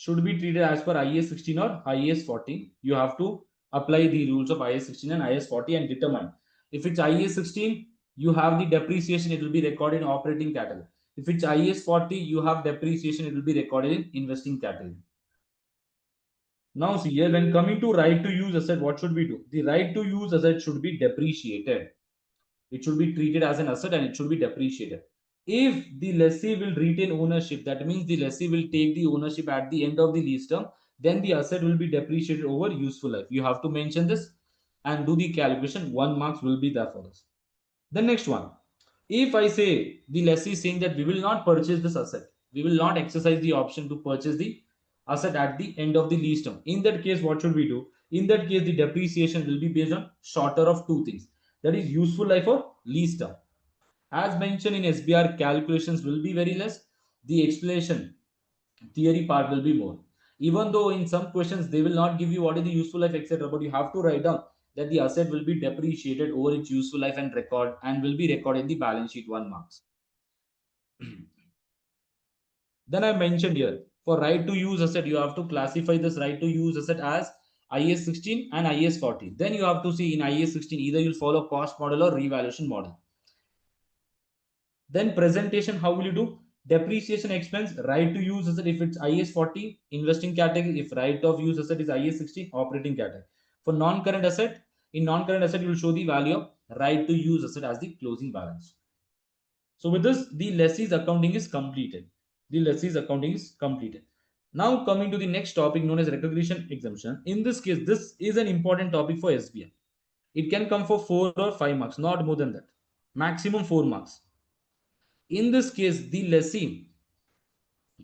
IAS 16 or IAS 14. You have to apply the rules of IAS 16 and IAS 40 and determine. If it's IAS 16, you have the depreciation, it will be recorded in operating category. If it's IAS 40, you have depreciation, it will be recorded in investing category. Now see here, when coming to right to use asset, what should we do? The right to use asset should be depreciated. It should be treated as an asset and it should be depreciated. If the lessee will retain ownership, that means the lessee will take the ownership at the end of the lease term, then the asset will be depreciated over useful life. You have to mention this and do the calculation. 1 marks will be there for us. The next one, if I say the lessee is saying that we will not purchase this asset, we will not exercise the option to purchase the asset at the end of the lease term. In that case, what should we do? In that case, the depreciation will be based on shorter of two things, that is useful life or lease term. As mentioned in SBR, calculations will be very less. The explanation theory part will be more. Even though in some questions they will not give you what is the useful life, etc., but you have to write down that the asset will be depreciated over its useful life and will be recorded in the balance sheet 1 marks. Then I mentioned here, for right to use asset, you have to classify this right to use asset as IS 16 and IS 40. Then you have to see in IS 16 either you'll follow cost model or revaluation model. Then presentation, how will you do? Depreciation expense, right to use asset if it's IS 40, investing category. If right of use asset is IS 16, operating category. For non-current asset, in non-current asset, you will show the value of right to use asset as the closing balance. So with this, the lessee's accounting is completed. The lessee's accounting is completed. Now coming to the next topic known as recognition exemption. In this case, this is an important topic for SBI. It can come for 4 or 5 marks, not more than that. Maximum 4 marks. In this case, the lessee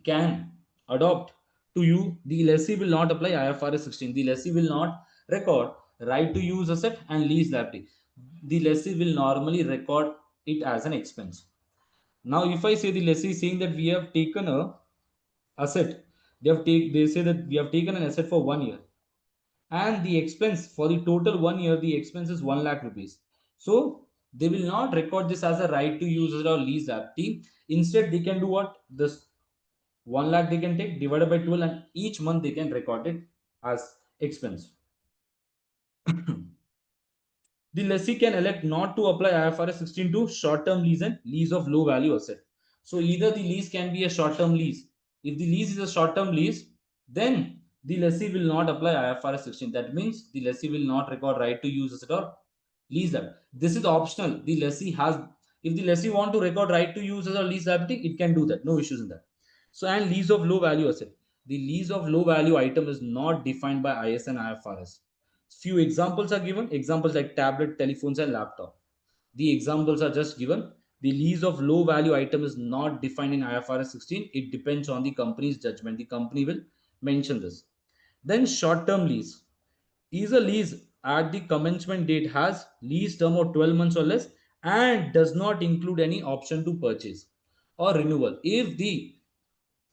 can adopt to you, the lessee will not apply IFRS 16. The lessee will not record right to use asset and lease liability. The lessee will normally record it as an expense. Now, if I say the lessee is saying that we have taken a asset, they say that we have taken an asset for 1 year, and the expense for the total 1 year, the expense is 1 lakh rupees. So they will not record this as a right to use or lease liability. Instead, they can do what? This 1 lakh they can take divided by 12, and each month they can record it as expense. The lessee can elect not to apply IFRS 16 to short-term lease and lease of low value asset. So either the lease can be a short-term lease. If the lease is a short-term lease, then the lessee will not apply IFRS 16. That means the lessee will not record right to use asset or lease that. This is optional. The lessee has, if the lessee want to record right to use as a lease liability, it can do that. No issues in that. So, and lease of low value asset. The lease of low value item is not defined by IS and IFRS. Few examples are given. Examples like tablet, telephones, and laptop. The examples are just given. The lease of low value item is not defined in IFRS 16. It depends on the company's judgment. The company will mention this. Then short term lease is a lease at the commencement date, has lease term of 12 months or less, and does not include any option to purchase or renewal. If the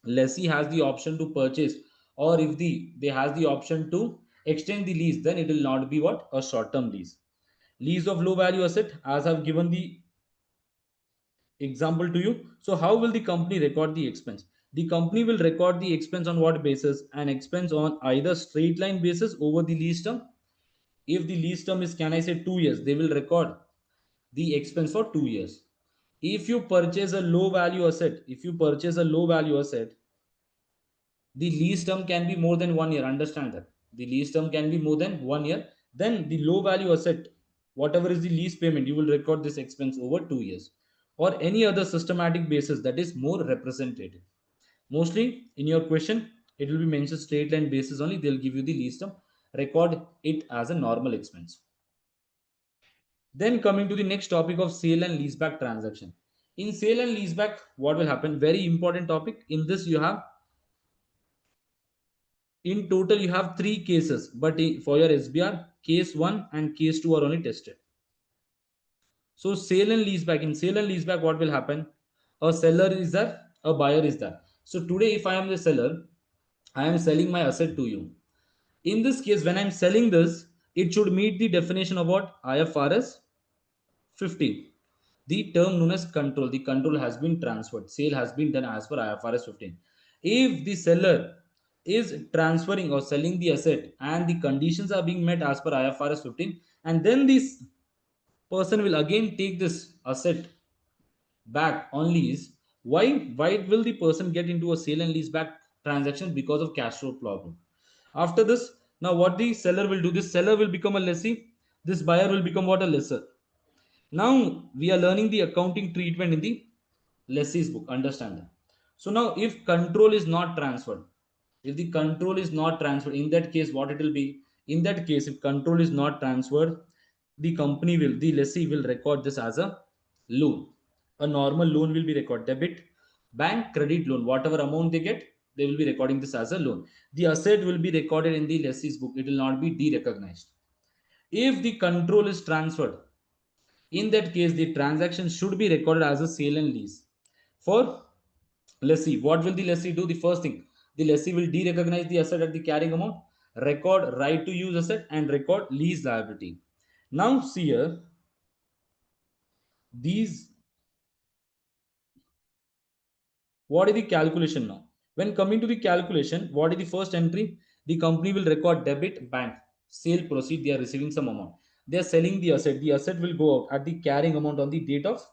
lessee has the option to purchase, or if they has the option to extend the lease, then it will not be what? A short term lease. Lease of low value asset, as I've given the example to you. So how will the company record the expense? The company will record the expense on what basis? An expense on either straight line basis over the lease term. If the lease term is, can I say, 2 years, they will record the expense for 2 years. If you purchase a low value asset, the lease term can be more than 1 year. Understand that the lease term can be more than 1 year. Then the low value asset, whatever is the lease payment, you will record this expense over 2 years, or any other systematic basis that is more representative. Mostly in your question, it will be mentioned straight line basis only. They'll give you the lease term. Record it as a normal expense. Then coming to the next topic of sale and leaseback transaction. In sale and leaseback, what will happen? Very important topic. In this, you have, in total you have 3 cases, but for your SBR, case 1 and case 2 are only tested. So sale and leaseback, in sale and leaseback, what will happen? A seller is there, a buyer is there. So today, if I am the seller, I am selling my asset to you. In this case, when I'm selling this, it should meet the definition of what? IFRS 15. The term known as control. The control has been transferred. Sale has been done as per IFRS 15. If the seller is transferring or selling the asset and the conditions are being met as per IFRS 15, and then this person will again take this asset back on lease, why will the person get into a sale and lease back transaction? Because of cash flow problem. After this, now what the seller will do, this seller will become a lessee, this buyer will become what? A lessor. Now we are learning the accounting treatment in the lessee's book. Understand that. So now if control is not transferred, if the control is not transferred, in that case what it will be? In that case, if control is not transferred, the lessee will record this as a loan. A normal loan will be recorded debit, bank credit loan, whatever amount they get, they will be recording this as a loan. The asset will be recorded in the lessee's book, it will not be de-recognized. If the control is transferred, in that case the transaction should be recorded as a sale and lease. For lessee, what will the lessee do? The first thing, the lessee will de-recognize the asset at the carrying amount, record right to use asset, and record lease liability. Now see here, these, what is the calculation now? When coming to the calculation, what is the first entry? The company will record debit, bank, sale proceed, they are receiving some amount. They are selling the asset. The asset will go out at the carrying amount on the date of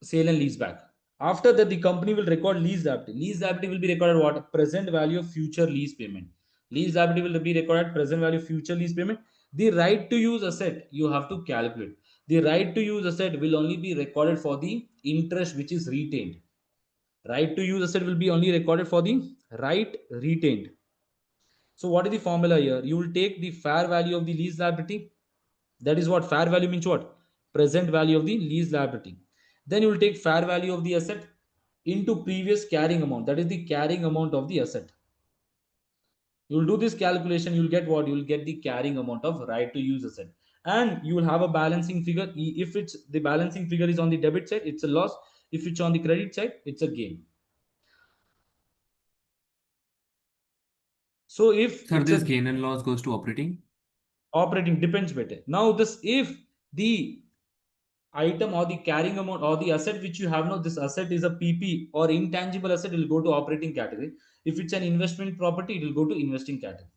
sale and lease back. After that, the company will record lease liability. Lease liability will be recorded what? Present value of future lease payment. Lease liability will be recorded present value of future lease payment. The right to use asset, you have to calculate. The right to use asset will only be recorded for the interest which is retained. Right to use asset will be only recorded for the right retained. So what is the formula here? You will take the fair value of the lease liability. That is what fair value means, what? Present value of the lease liability. Then you will take fair value of the asset into previous carrying amount. That is the carrying amount of the asset. You will do this calculation. You will get what? You will get the carrying amount of right to use asset. And you will have a balancing figure. If it's the balancing figure is on the debit side, it's a loss. If it's on the credit side, it's a gain. So if Sir, it's this a gain and loss goes to operating? operating, depends better. Now this, if the item or the carrying amount or the asset which you have now, this asset is a PP or intangible asset, it will go to operating category. If it's an investment property, it will go to investing category.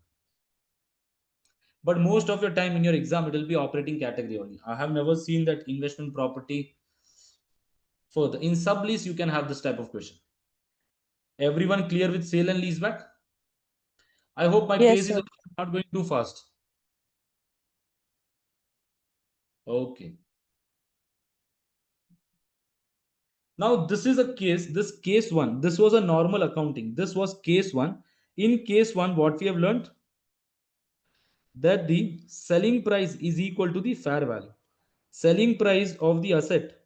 But most of your time in your exam, it will be operating category only. I have never seen that investment property. Further, in sublease, you can have this type of question. Everyone clear with sale and lease back? I hope my Yes, pace is sir. not going too fast. Okay. Now this is a case, this case one, this was a normal accounting. This was case one. In case one, what we have learned? That the selling price is equal to the fair value. Selling price of the asset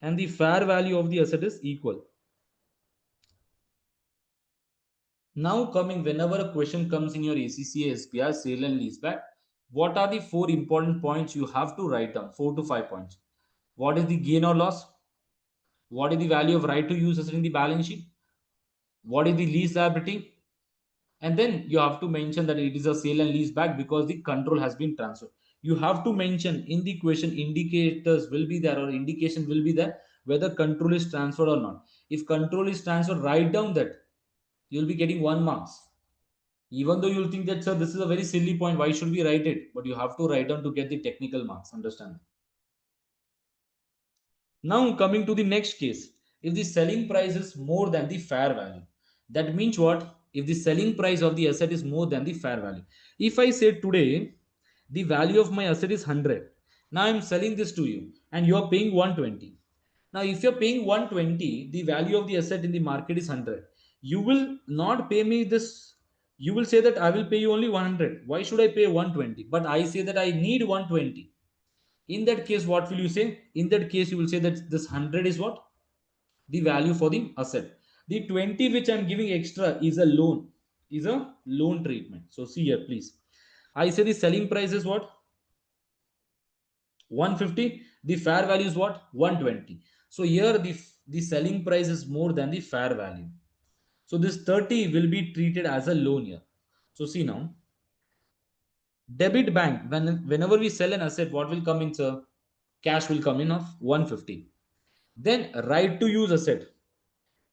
and the fair value of the asset is equal. Now coming, whenever a question comes in your ACCA SBR sale and leaseback, what are the 4 important points you have to write down? 4 to 5 points. What is the gain or loss? What is the value of right to use asset in the balance sheet? What is the lease liability? And then you have to mention that it is a sale and lease back because the control has been transferred. You have to mention in the question indicators will be there or indication will be there whether control is transferred or not. If control is transferred, write down that. You'll be getting 1 marks. Even though you'll think that, sir, this is a very silly point, why should we write it? But you have to write down to get the technical marks. Understand? Now coming to the next case, if the selling price is more than the fair value, that means what? If the selling price of the asset is more than the fair value. If I say today the value of my asset is 100, now I'm selling this to you and you are paying 120. Now if you're paying 120, the value of the asset in the market is 100. You will not pay me this. You will say that I will pay you only 100. Why should I pay 120? But I say that I need 120. In that case, what will you say? In that case, you will say that this 100 is what? The value for the asset. The 20 which I'm giving extra is a loan, is a loan treatment. So see here, please. I say the selling price is what? 150. The fair value is what? 120. So here the selling price is more than the fair value. So this 30 will be treated as a loan here. So see now, debit bank, whenever we sell an asset, what will come in, sir? Cash will come in of 150. Then right to use asset.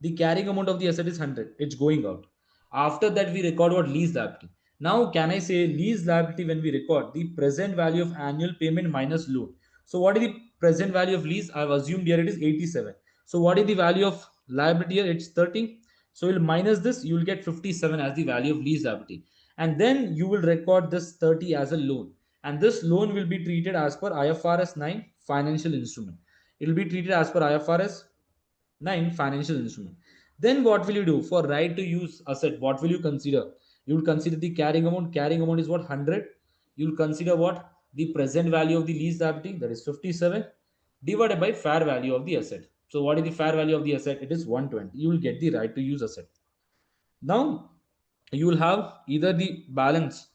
The carrying amount of the asset is 100. It's going out. After that, we record what? Lease liability. Now, can I say lease liability when we record the present value of annual payment minus loan? So, what is the present value of lease? I've assumed here it is 87. So, what is the value of liability here? It's 30. So, you'll minus this, you will get 57 as the value of lease liability. And then you will record this 30 as a loan. And this loan will be treated as per IFRS 9 financial instrument. It will be treated as per IFRS 9 financial instrument. Then what will you do for right to use asset? What will you consider? You will consider the carrying amount. Carrying amount is what? 100. You will consider what? The present value of the lease liability, that is 57, divided by fair value of the asset. So what is the fair value of the asset? It is 120. You will get the right to use asset. Now you will have either the balance.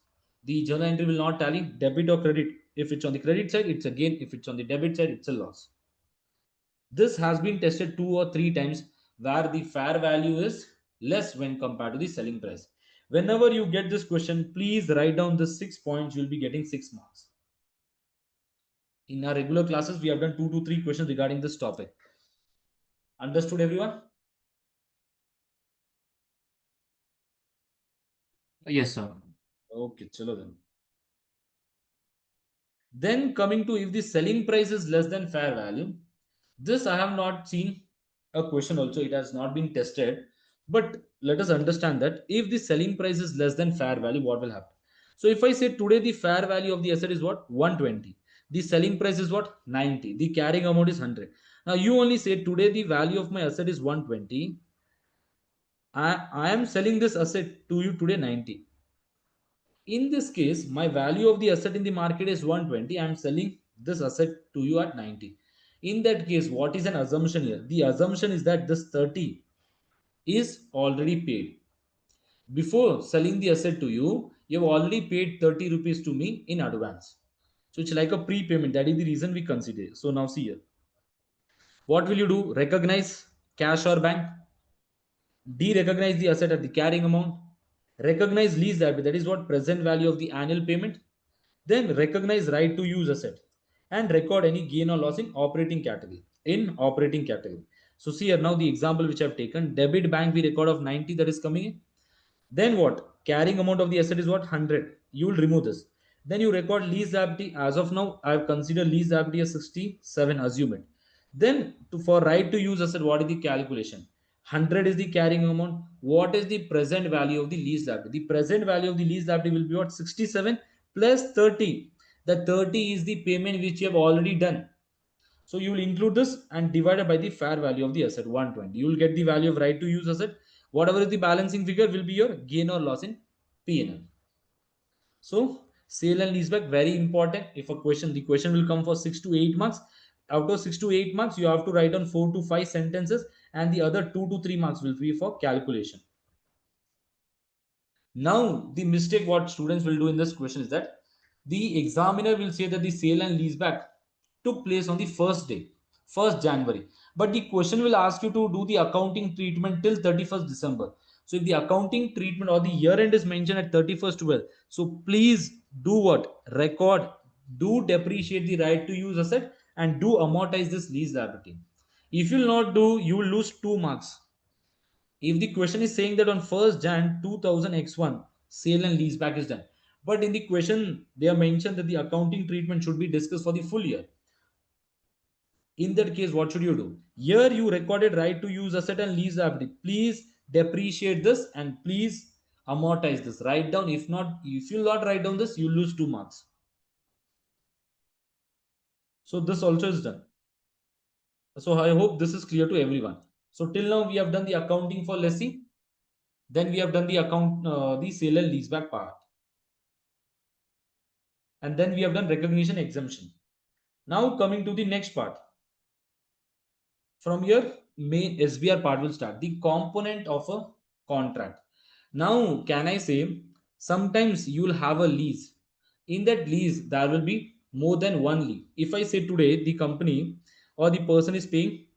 The journal entry will not tally debit or credit. If it's on the credit side, it's a gain. If it's on the debit side, it's a loss. This has been tested 2 or 3 times where the fair value is less when compared to the selling price. Whenever you get this question, please write down the 6 points. You'll be getting 6 marks. In our regular classes, we have done 2 to 3 questions regarding this topic. Understood, everyone? Yes, sir. Okay, chalo then. Then coming to if the selling price is less than fair value, this I have not seen a question also. It has not been tested. But let us understand that if the selling price is less than fair value, what will happen? So if I say today the fair value of the asset is what? 120. The selling price is what? 90. The carrying amount is 100. Now you only say today the value of my asset is 120. I am selling this asset to you today 90. In this case, my value of the asset in the market is 120. I am selling this asset to you at 90. In that case, what is an assumption here? The assumption is that this 30 is already paid. Before selling the asset to you, you have already paid 30 rupees to me in advance. So it's like a prepayment. That is the reason we consider. So now see here. What will you do? Recognize cash or bank? De-recognize the asset at the carrying amount. Recognize lease liability. That is what present value of the annual payment. Then recognize right to use asset and record any gain or loss in operating category. So see here now the example which I have taken, debit bank we record of 90, that is coming in. Then what? Carrying amount of the asset is what? 100. You will remove this. Then you record lease liability. As of now, I have considered lease liability as 67. Assume it. Then for right to use asset, what is the calculation? 100 is the carrying amount. What is the present value of the lease liability? The present value of the lease liability will be what? 67 plus 30. The 30 is the payment which you have already done. So you will include this and divide it by the fair value of the asset 120. You will get the value of right to use asset. Whatever is the balancing figure will be your gain or loss in P&L. So sale and leaseback, very important. If a question, the question will come for 6 to 8 marks. Out of 6 to 8 marks, you have to write on 4 to 5 sentences, and the other 2 to 3 marks will be for calculation. Now the mistake what students will do in this question is that the examiner will say that the sale and leaseback took place on the first day, 1st January. But the question will ask you to do the accounting treatment till 31st December. So if the accounting treatment or the year end is mentioned at 31st 12, so please do what? Record, do depreciate the right to use asset and do amortize this lease liability. If you will not do, you will lose 2 marks. If the question is saying that on 1st Jan 2000x1 sale and leaseback is done, but in the question they are mentioned that the accounting treatment should be discussed for the full year. In that case, what should you do? Here you recorded right to use asset and lease liability. Please depreciate this and please amortize this. Write down. If not, if you not write down this, you lose 2 marks. So this also is done. So I hope this is clear to everyone. So till now we have done the accounting for lessee. Then we have done the sale and leaseback part. And then we have done recognition exemption. Now coming to the next part. From here, main SBR part will start. The component of a contract. Now, can I say sometimes you will have a lease. In that lease, there will be more than one lease. If I say today the company or the person is paying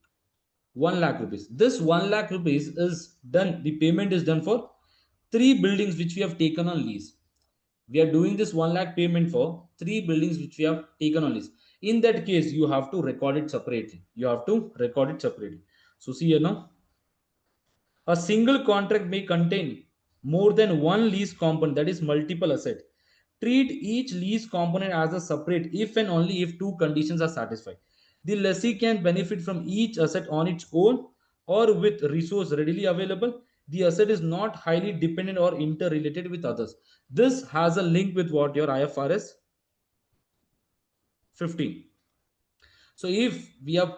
1 lakh rupees. This 1 lakh rupees is done. The payment is done for 3 buildings which we have taken on lease. We are doing this 1 lakh payment for 3 buildings which we have taken on lease. In that case, you have to record it separately. So see here now, a single contract may contain more than one lease component, that is multiple asset. Treat each lease component as a separate if and only if 2 conditions are satisfied. The lessee can benefit from each asset on its own or with resource readily available. The asset is not highly dependent or interrelated with others. This has a link with what? Your IFRS 15. So if we have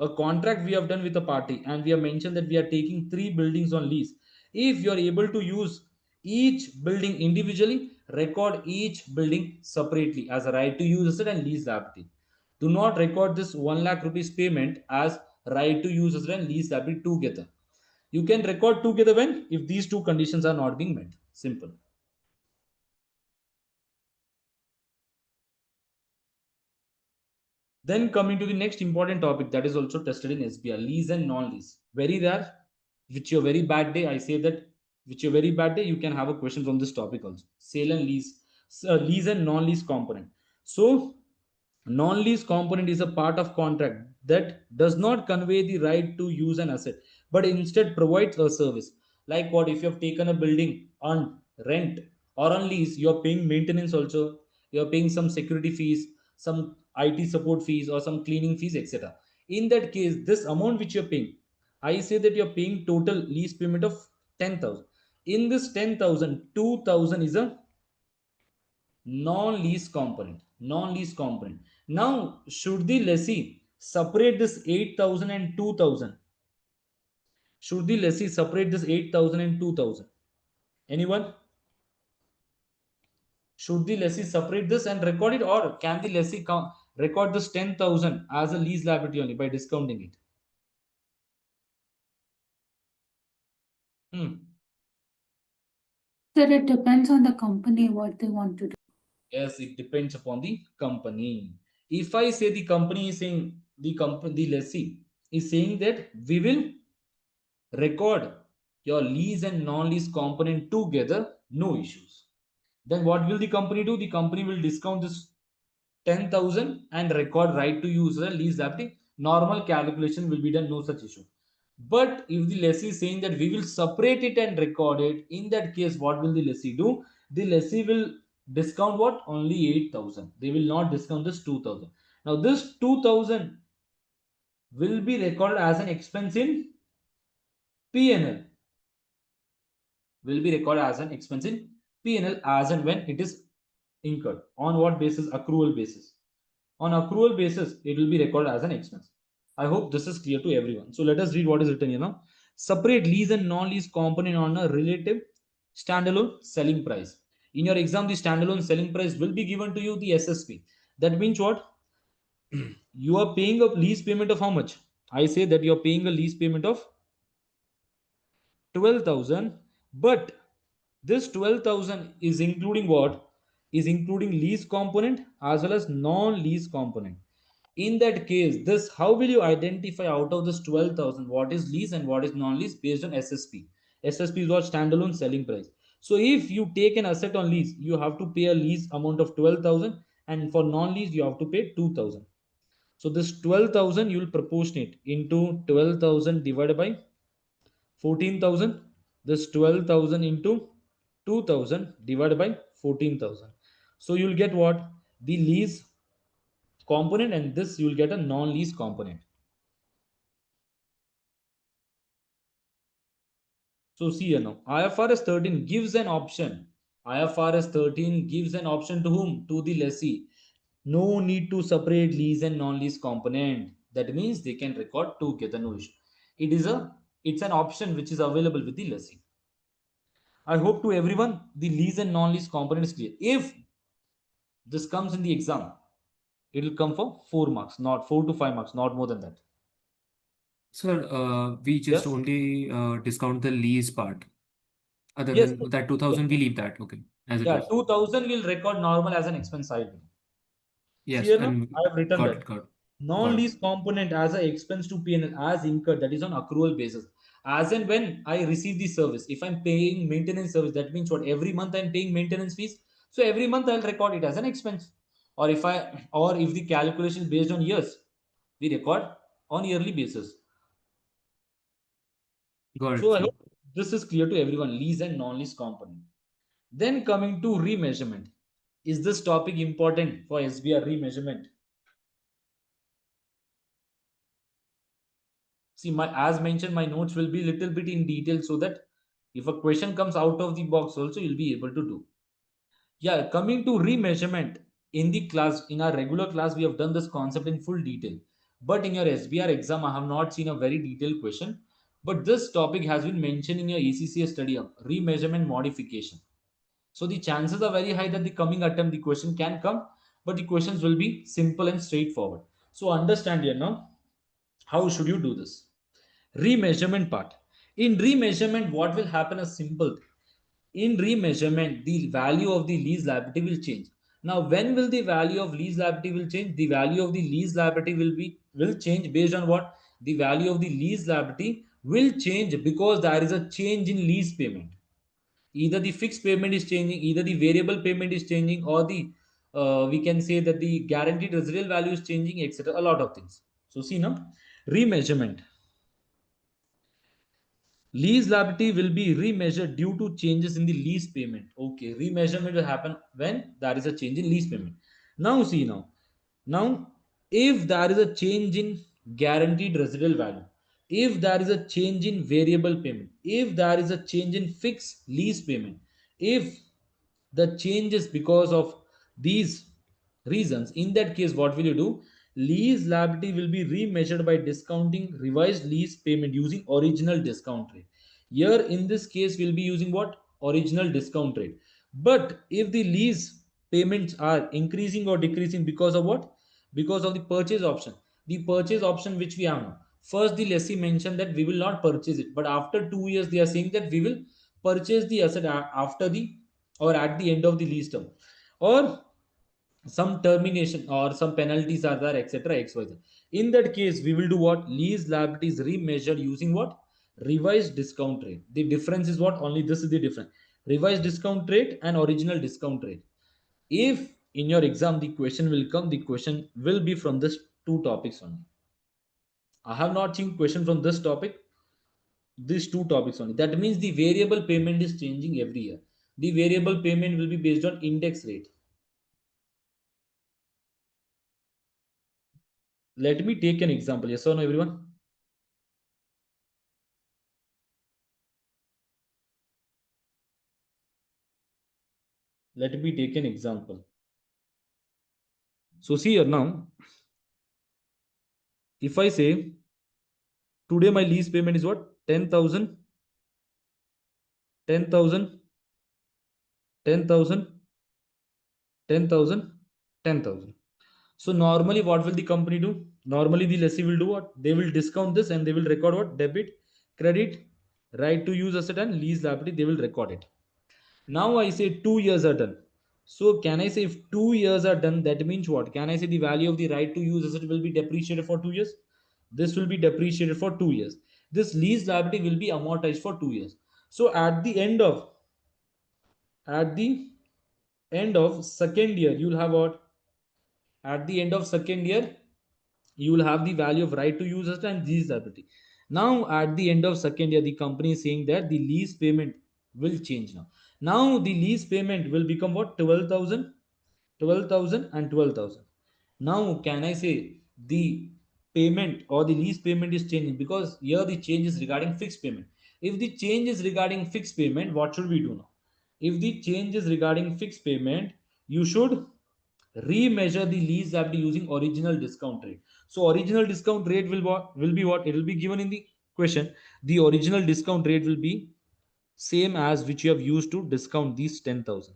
a contract we have done with a party and we have mentioned that we are taking 3 buildings on lease. If you are able to use each building individually, record each building separately as a right to use asset and lease liability. Do not record this 1 lakh rupees payment as right to use asset and lease liability together. You can record together when if these two conditions are not being met. Simple. Then coming to the next important topic that is also tested in SBR, lease and non-lease. Very rare, which your very bad day, I say that, which your very bad day, you can have a question from this topic also. Sale and lease, lease and non-lease component. So non-lease component is a part of contract that does not convey the right to use an asset, but instead provides a service. Like what if you have taken a building on rent or on lease, you are paying maintenance also, you are paying some security fees, some IT support fees or some cleaning fees, etc. In that case, this amount which you're paying, I say that you're paying total lease payment of 10,000. In this 10,000, 2,000 is a non-lease component. Non-lease component. Now, should the lessee separate this 8,000 and 2,000? Should the lessee separate this 8,000 and 2,000? Anyone? Should the lessee separate this and record it, or can the lessee record this 10,000 as a lease liability only by discounting it? Sir, it depends on the company what they want to do. Yes, it depends upon the company. If I say the company is saying the lessee is saying that we will record your lease and non-lease component together, no issues. Then what will the company do? The company will discount this 10,000 and record right to use a lease liability. Normal calculation will be done, no such issue. But if the lessee is saying that we will separate it and record it, in that case, what will the lessee do? The lessee will discount what? Only 8,000. They will not discount this 2,000. Now, this 2,000 will be recorded as an expense in P&L. Will be recorded as an expense in P&L as and when it is incurred. On what basis? Accrual basis. On accrual basis, it will be recorded as an expense. I hope this is clear to everyone. So let us read what is written here now. Separate lease and non-lease component on a relative standalone selling price. In your exam, the standalone selling price will be given to you the SSP. That means what? You are paying a lease payment of how much? I say that you are paying a lease payment of 12,000, but this 12,000 is including what? Is including lease component as well as non-lease component. In that case, this how will you identify out of this 12,000 what is lease and what is non-lease based on SSP? SSP is what? Standalone selling price. So if you take an asset on lease, you have to pay a lease amount of 12,000, and for non-lease you have to pay 2,000. So this 12,000 you will proportionate into 12,000 divided by 14,000. This 12,000 into 2,000 divided by 14,000. So you will get what? The lease component, and this you will get a non-lease component. So see here now, IFRS 13 gives an option. IFRS 13 gives an option to whom? To the lessee. No need to separate lease and non-lease component. That means they can record together, no issue. It's an option which is available with the lessee. I hope to everyone the lease and non-lease component is clear. If this comes in the exam, it will come for 4 marks, not 4 to 5 marks, not more than that. Sir, we just Yes. only discount the lease part. Other Yes. than that 2,000, we leave that. Okay, as it Yeah, is. 2,000 will record normal as an expense side. Yes, Here now, and I have written got that it, got it. non-lease component as an expense to P&L as incurred, that is on accrual basis. As and when I receive the service, if I'm paying maintenance service, that means what? Every month I'm paying maintenance fees. So every month I'll record it as an expense. Or if the calculation is based on years, we record on yearly basis. Got So it, I sir. hope this is clear to everyone, lease and non-lease component. Then coming to remeasurement. Is this topic important for SBR remeasurement? See, as mentioned, my notes will be little bit in detail so that if a question comes out of the box also, you'll be able to do. Yeah, coming to remeasurement, in our regular class, we have done this concept in full detail. But in your SBR exam, I have not seen a very detailed question. But this topic has been mentioned in your ACCA study of remeasurement modification. So the chances are very high that the coming attempt, the question can come, but the questions will be simple and straightforward. So understand here now, how should you do this? Remeasurement part. In remeasurement, what will happen is simple. In remeasurement, the value of the lease liability will change. Now, when will the value of lease liability will change? The value of the lease liability will change based on what? The value of the lease liability will change because there is a change in lease payment. Either the fixed payment is changing, either the variable payment is changing, or the we can say that the guaranteed residual value is changing, etc. A lot of things. So see now, remeasurement. Lease liability will be remeasured due to changes in the lease payment. Okay, remeasurement will happen when there is a change in lease payment. Now see now. Now, if there is a change in guaranteed residual value, if there is a change in variable payment, if there is a change in fixed lease payment, if the change is because of these reasons, in that case, what will you do? Lease liability will be remeasured by discounting revised lease payment using original discount rate. Here, in this case, we'll be using what? Original discount rate. But if the lease payments are increasing or decreasing because of what? Because of the purchase option. The purchase option which we have now. First, the lessee mentioned that we will not purchase it, but after 2 years, they are saying that we will purchase the asset after the or at the end of the lease term, or some termination or some penalties are there, etc. XYZ. In that case, we will do what? Lease liabilities remeasured using what? Revised discount rate. The difference is what? Only this is the difference. Revised discount rate and original discount rate. If in your exam the question will come, the question will be from this two topics only. I have not seen question from this topic, these two topics only. That means the variable payment is changing every year. The variable payment will be based on index rate. Let me take an example. Yes or no, everyone? Let me take an example. So see here now, if I say today my lease payment is what? 10,000, 10,000, 10,000, 10,000, 10,000. So normally what will the company do? Normally the lessee will do what? They will discount this and they will record what? Debit, credit, right to use asset and lease liability. They will record it. Now I say 2 years are done. So can I say if 2 years are done, that means what? Can I say the value of the right to use asset will be depreciated for 2 years? This will be depreciated for 2 years. This lease liability will be amortized for 2 years. So at the end of second year, you'll have what? At the end of second year, you will have the value of right to use asset and lease liability. Now at the end of second year, the company is saying that the lease payment will change now. Now the lease payment will become what? 12,000, 12,000 and 12,000. Now can I say the payment or the lease payment is changing because here the change is regarding fixed payment. If the change is regarding fixed payment, what should we do now? If the change is regarding fixed payment, you should remeasure the lease liability using original discount rate. So original discount rate will be what? It will be given in the question. The original discount rate will be same as which you have used to discount these 10,000.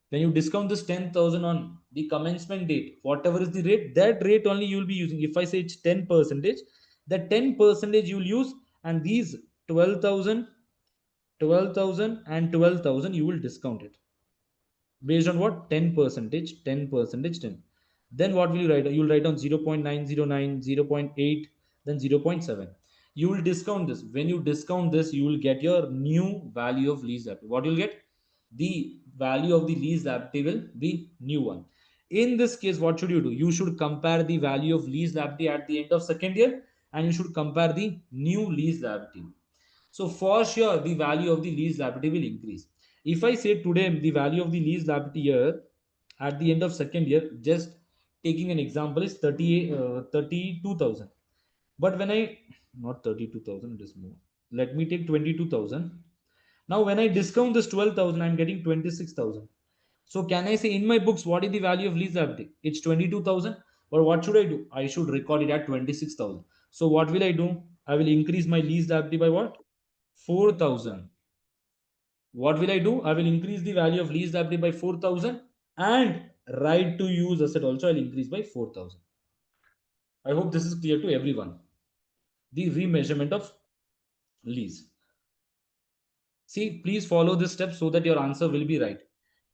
When you discount this 10,000 on the commencement date, whatever is the rate, that rate only you will be using. If I say it's 10%, that 10% you will use, and these 12,000, 12,000 and 12,000 you will discount it based on what? 10 percentage, 10 percentage, 10. Then what will you write? You will write on 0.909, 0.8, then 0.7. You will discount this. When you discount this, you will get your new value of lease liability. What you'll get? The value of the lease liability will be new one. In this case, what should you do? You should compare the value of lease liability at the end of second year, and you should compare the new lease liability. So for sure, the value of the lease liability will increase. If I say today the value of the lease liability here at the end of second year, just taking an example, is 32,000. But when I, not 32,000, it is more. Let me take 22,000. Now when I discount this 12,000, I'm getting 26,000. So can I say in my books, what is the value of lease liability? It's 22,000. But what should I do? I should record it at 26,000. So what will I do? I will increase my lease liability by what? 4,000. What will I do? I will increase the value of lease liability by 4,000 and right to use asset also I'll increase by 4,000. I hope this is clear to everyone. The remeasurement of lease. See, please follow this step so that your answer will be right.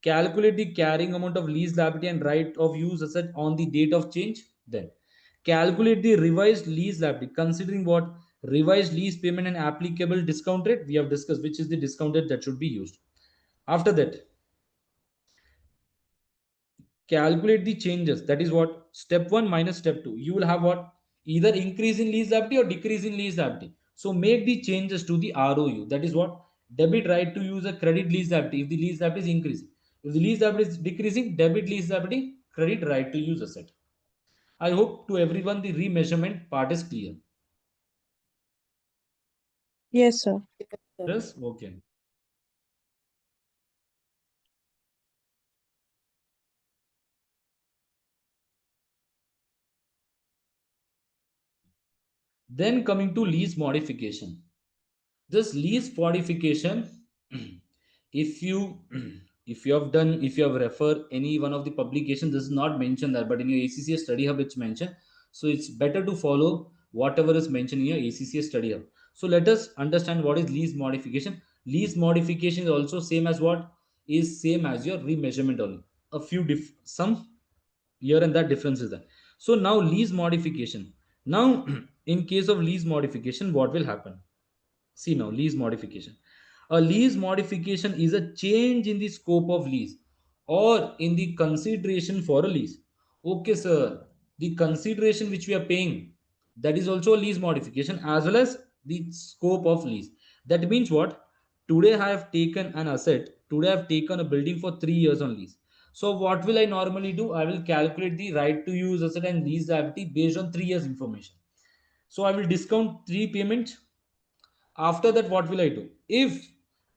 Calculate the carrying amount of lease liability and right of use asset on the date of change. Then calculate the revised lease liability considering what? Revised lease payment and applicable discount rate we have discussed, which is the discount rate that should be used. After that, calculate the changes. That is what? Step 1 minus step 2. You will have what? Either increase in lease liability or decrease in lease liability. So make the changes to the ROU. That is what? Debit right to use a credit lease liability if the lease liability is increasing. If the lease liability is decreasing, debit lease liability, credit right to use asset. I hope to everyone the remeasurement part is clear. Yes, sir. Yes? Okay. Then coming to lease modification. This lease modification, if you if you have done, if you have referred any one of the publications, this is not mentioned there, but in your ACCA study hub it's mentioned. So it's better to follow whatever is mentioned in your ACCA study hub. So let us understand what is lease modification. Lease modification is also same as what? Is same as your remeasurement only. A few some here and that difference is there. So now lease modification. Now in case of lease modification, what will happen? See now, lease modification. A lease modification is a change in the scope of lease or in the consideration for a lease. Okay, sir. The consideration which we are paying, that is also a lease modification as well as the scope of lease. That means what? Today I have taken an asset. Today I have taken a building for 3 years on lease. So what will I normally do? I will calculate the right to use asset and lease liability based on 3 years information. So I will discount 3 payments. After that, what will I do? If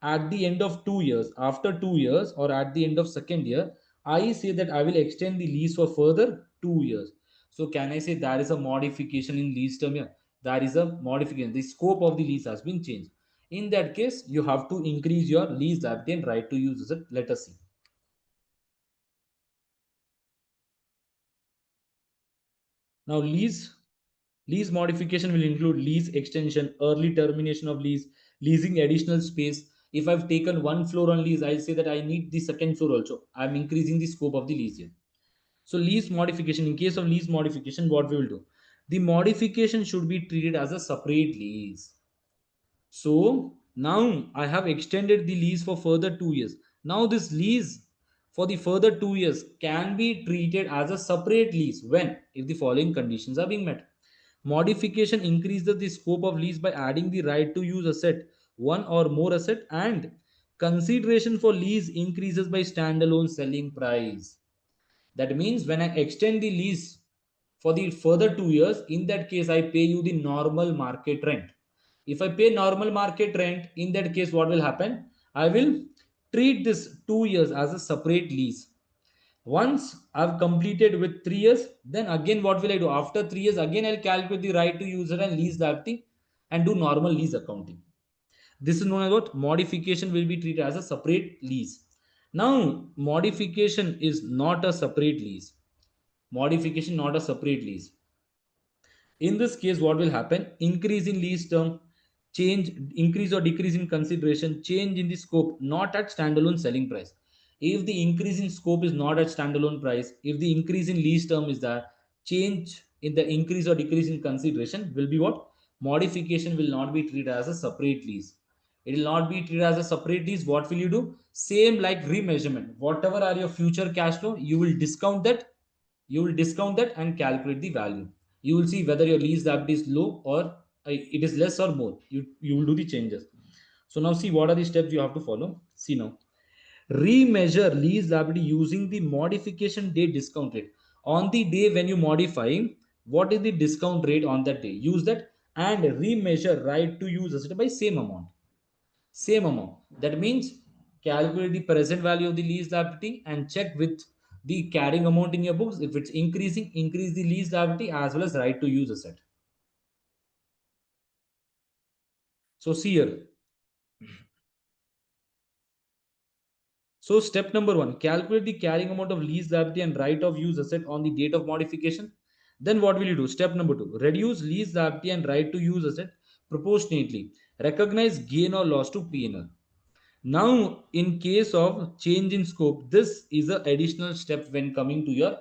at the end of 2 years, after 2 years, or at the end of second year, I say that I will extend the lease for further 2 years. So can I say there is a modification in lease term here? There is a modification. The scope of the lease has been changed. In that case, you have to increase your lease liability and right to use it. Let us see. Now, lease modification will include lease extension, early termination of lease, leasing additional space. If I've taken one floor on lease, I'll say that I need the second floor also. I'm increasing the scope of the lease here. So lease modification, in case of lease modification, what we will do? The modification should be treated as a separate lease. So now I have extended the lease for further 2 years. Now this lease for the further 2 years can be treated as a separate lease when if the following conditions are being met. Modification increases the scope of lease by adding the right to use asset, one or more asset, and consideration for lease increases by standalone selling price. That means when I extend the lease for the further 2 years, in that case, I pay you the normal market rent. If I pay normal market rent, in that case, what will happen? I will treat this 2 years as a separate lease. Once I've completed with 3 years, then again what will I do? After 3 years, again I'll calculate the right to user and lease liability and do normal lease accounting. This is known as what? Modification will be treated as a separate lease. Now, modification is not a separate lease. Modification not a separate lease. In this case, what will happen? Increase in lease term, change, increase or decrease in consideration, change in the scope, not at standalone selling price. If the increase in scope is not at standalone price, if the increase in lease term is there, change in the increase or decrease in consideration will be what? Modification will not be treated as a separate lease. It will not be treated as a separate lease. What will you do? Same like remeasurement. Whatever are your future cash flow, you will discount that. You will discount that and calculate the value. You will see whether your lease liability is low or it is less or more. You will do the changes. So now see what are the steps you have to follow. See now, remeasure lease liability using the modification date discount rate. On the day when you modify, what is the discount rate on that day? Use that and remeasure right to use asset by same amount. Same amount. That means calculate the present value of the lease liability and check with the carrying amount in your books. If it's increasing, increase the lease liability as well as right to use asset. So see here. So step number 1, calculate the carrying amount of lease liability and right of use asset on the date of modification. Then what will you do? Step number 2, reduce lease liability and right to use asset proportionately. Recognize gain or loss to P&L. Now, in case of change in scope, this is an additional step when coming to your,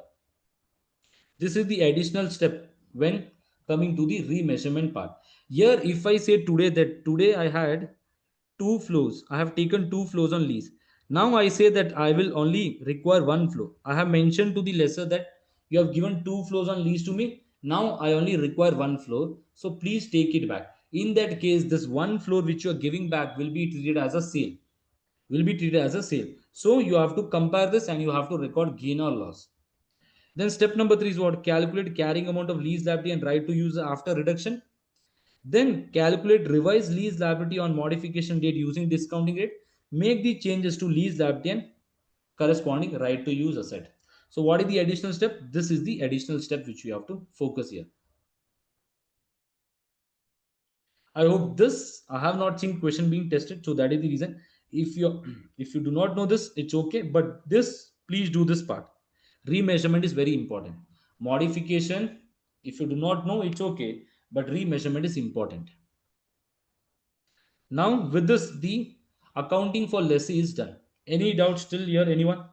this is the additional step when coming to the remeasurement part. Here, if I say today that today I had 2 floors, I have taken 2 floors on lease. Now I say that I will only require 1 floor. I have mentioned to the lessor that you have given 2 floors on lease to me. Now I only require 1 floor. So please take it back. In that case, this 1 floor which you are giving back will be treated as a sale. Will be treated as a sale. So you have to compare this and you have to record gain or loss. Then step number 3 is what? Calculate carrying amount of lease liability and right to use after reduction. Then calculate revised lease liability on modification date using discounting rate. Make the changes to lease liability and corresponding right to use asset. So what is the additional step? This is the additional step which we have to focus here. I hope this, I have not seen question being tested, so that is the reason. If you if you do not know this, it's okay, but this, please do this part. Remeasurement is very important. Modification, if you do not know, it's okay, but remeasurement is important. Now with this, the accounting for lessee is done. Any doubts still here, anyone?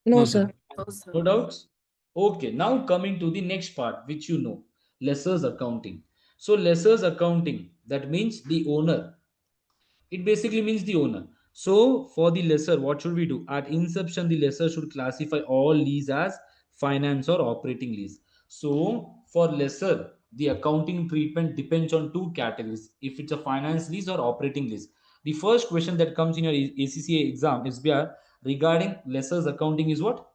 No, No, sir. sir. No doubts? Okay, now coming to the next part, which you know, lessor's accounting. So lessor's accounting, that means the owner. It basically means the owner. So for the lessor, what should we do? At inception, the lessor should classify all lease as finance or operating lease. So for lessor, the accounting treatment depends on 2 categories. If it's a finance lease or operating lease. The first question that comes in your ACCA exam, SBR, regarding lessor's accounting is what?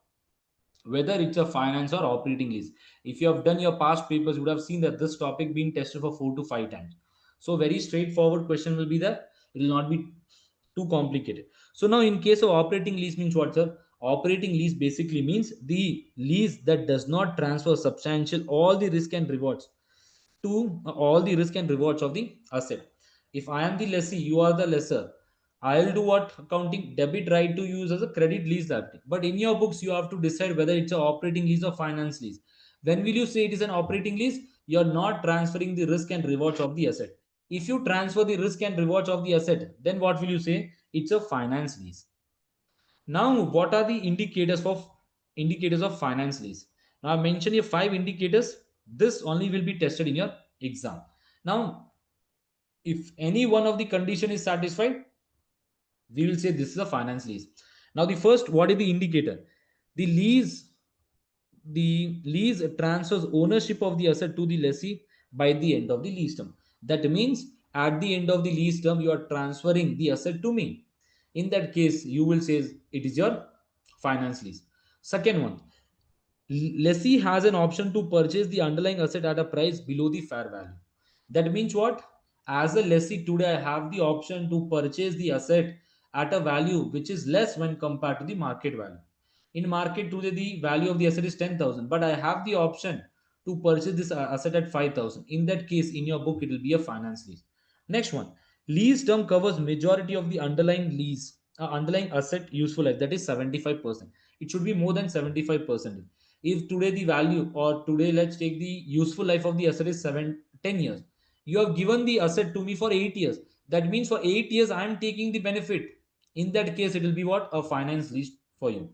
Whether it's a finance or operating lease. If you have done your past papers, you would have seen that this topic being tested for 4 to 5 times. So very straightforward question will be there. It will not be too complicated. So now in case of operating lease means what, sir? Operating lease basically means the lease that does not transfer substantial all the risk and rewards to all the risk and rewards of the asset. If I am the lessee, you are the lessor, I'll do what? Accounting debit right to use as a credit lease liability. But in your books, you have to decide whether it's an operating lease or finance lease. When will you say it is an operating lease? You're not transferring the risk and rewards of the asset. If you transfer the risk and rewards of the asset, then what will you say? It's a finance lease. Now, what are the indicators of finance lease? Now, I mentioned here 5 indicators. This only will be tested in your exam. Now, if any one of the condition is satisfied, we will say this is a finance lease. Now, the first, what is the indicator? The lease transfers ownership of the asset to the lessee by the end of the lease term. That means at the end of the lease term, you are transferring the asset to me. In that case, you will say it is your finance lease. Second one, lessee has an option to purchase the underlying asset at a price below the fair value. That means what? As a lessee today, I have the option to purchase the asset at a value which is less when compared to the market value. In market today, the value of the asset is 10,000, but I have the option to purchase this asset at 5,000. In that case, in your book, it will be a finance lease. Next one, lease term covers majority of the underlying asset useful life, that is 75%. It should be more than 75%. If today the value, or today let's take the useful life of the asset is 10 years, you have given the asset to me for 8 years. That means for 8 years I am taking the benefit. In that case, it will be what? A finance lease for you.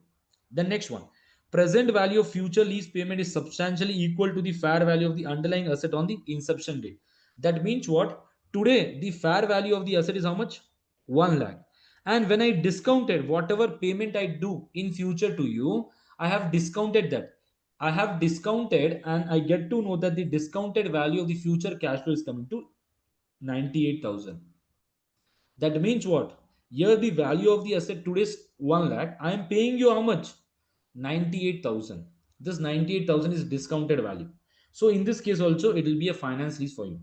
The next one, present value of future lease payment is substantially equal to the fair value of the underlying asset on the inception date. That means what? Today the fair value of the asset is how much? 1 lakh. And when I discounted whatever payment I do in future to you, I have discounted that. I have discounted and I get to know that the discounted value of the future cash flow is coming to 98,000. That means what? Here the value of the asset today is 1 lakh. I am paying you how much? 98,000. This 98,000 is discounted value. So in this case also, it will be a finance lease for you.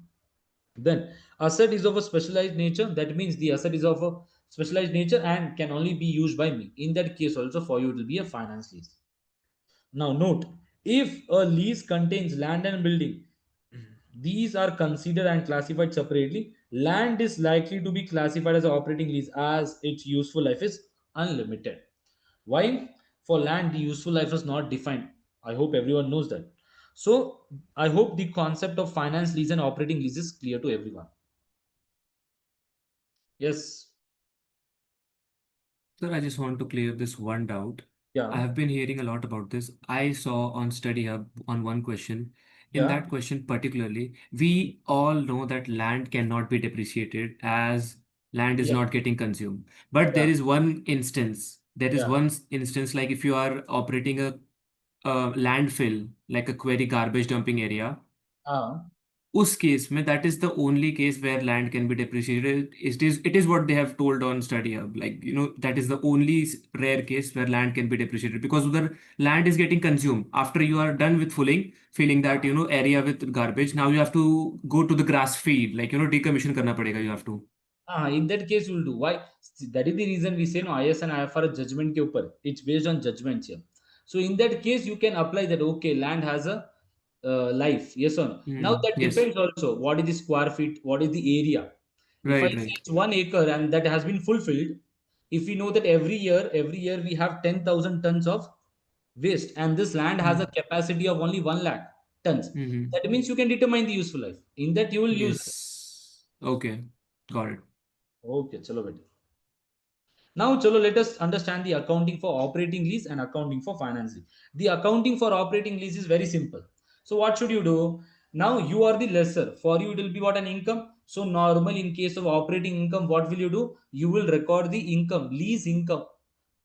Then asset is of a specialized nature. That means the asset is of a specialized nature and can only be used by me. In that case also for you it will be a finance lease. Now note, if a lease contains land and building, these are considered and classified separately. Land is likely to be classified as an operating lease as its useful life is unlimited. Why? For land, the useful life is not defined. I hope everyone knows that. So, I hope the concept of finance lease and operating lease is clear to everyone. Yes. Sir, I just want to clear this one doubt. I Yeah. have been hearing a lot about this. I saw on Study Hub on one question. In Yeah. that question particularly, we all know that land cannot be depreciated as land is Yeah. not getting consumed. But Yeah. there is one instance. There is Yeah. one instance like if you are operating a landfill, like a quarry garbage dumping area, Ah. उस case में that is the only case where land can be depreciated. It is what they have told on Study Hub. Like, that is the only rare case where land can be depreciated because the land is getting consumed after you are done with filling that area with garbage. Now you have to go to the grass field, like decommission करना पड़ेगा. You have to. In that case, we'll do. Why? See, that is the reason we say no IS and IFRS judgment ke upar. It's based on judgments here. So in that case, you can apply that. Okay, land has a life. Yes or no? Now that Yes. depends also. What is the square feet? What is the area? If I Right. say Right. it's 1 acre and that has been fulfilled, if we know that every year we have 10,000 tons of waste, and this land has a capacity of only 1 lakh tons, Mm-hmm. that means you can determine the useful life. In that you will use. Yes. Okay. Got it. Okay, chalo beta. Now, chalo, let us understand the accounting for operating lease and accounting for finance lease. The accounting for operating lease is very simple. So, what should you do? Now, you are the lessor. For you, it will be what an income. So, normal in case of operating income, what will you do? You will record the income, lease income.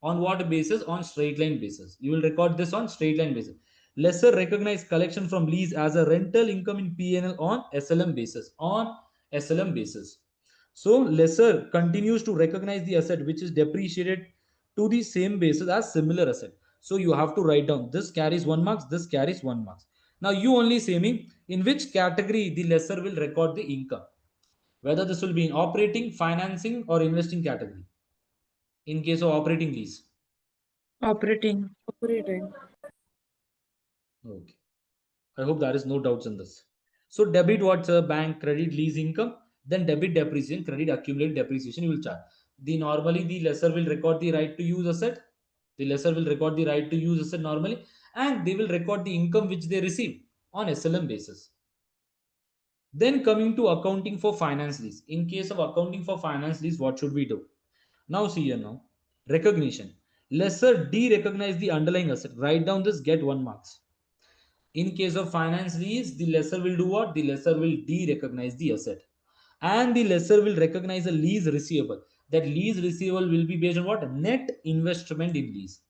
On what basis? On straight line basis. You will record this on straight line basis. Lessor recognize collection from lease as a rental income in P&L on SLM basis. On SLM basis. So lessor continues to recognize the asset which is depreciated to the same basis as similar asset. So you have to write down this carries 1 marks, this carries 1 marks. Now you only say me in which category the lessor will record the income. Whether this will be in operating, financing, or investing category. In case of operating lease. Operating. Okay. I hope there is no doubts in this. So debit what's a bank, credit lease income, then debit depreciation, credit accumulate depreciation you will charge. The normally the lessor will record the right to use asset. The lessor will record the right to use asset normally, and they will record the income which they receive on SLM basis. Then coming to accounting for finance lease. In case of accounting for finance lease, what should we do? Now see here now. Recognition. Lessor de-recognize the underlying asset. Write down this, get 1 marks. In case of finance lease, the lessor will do what? The lessor will de-recognize the asset. And the lessor will recognize a lease receivable. That lease receivable will be based on what? Net investment in lease.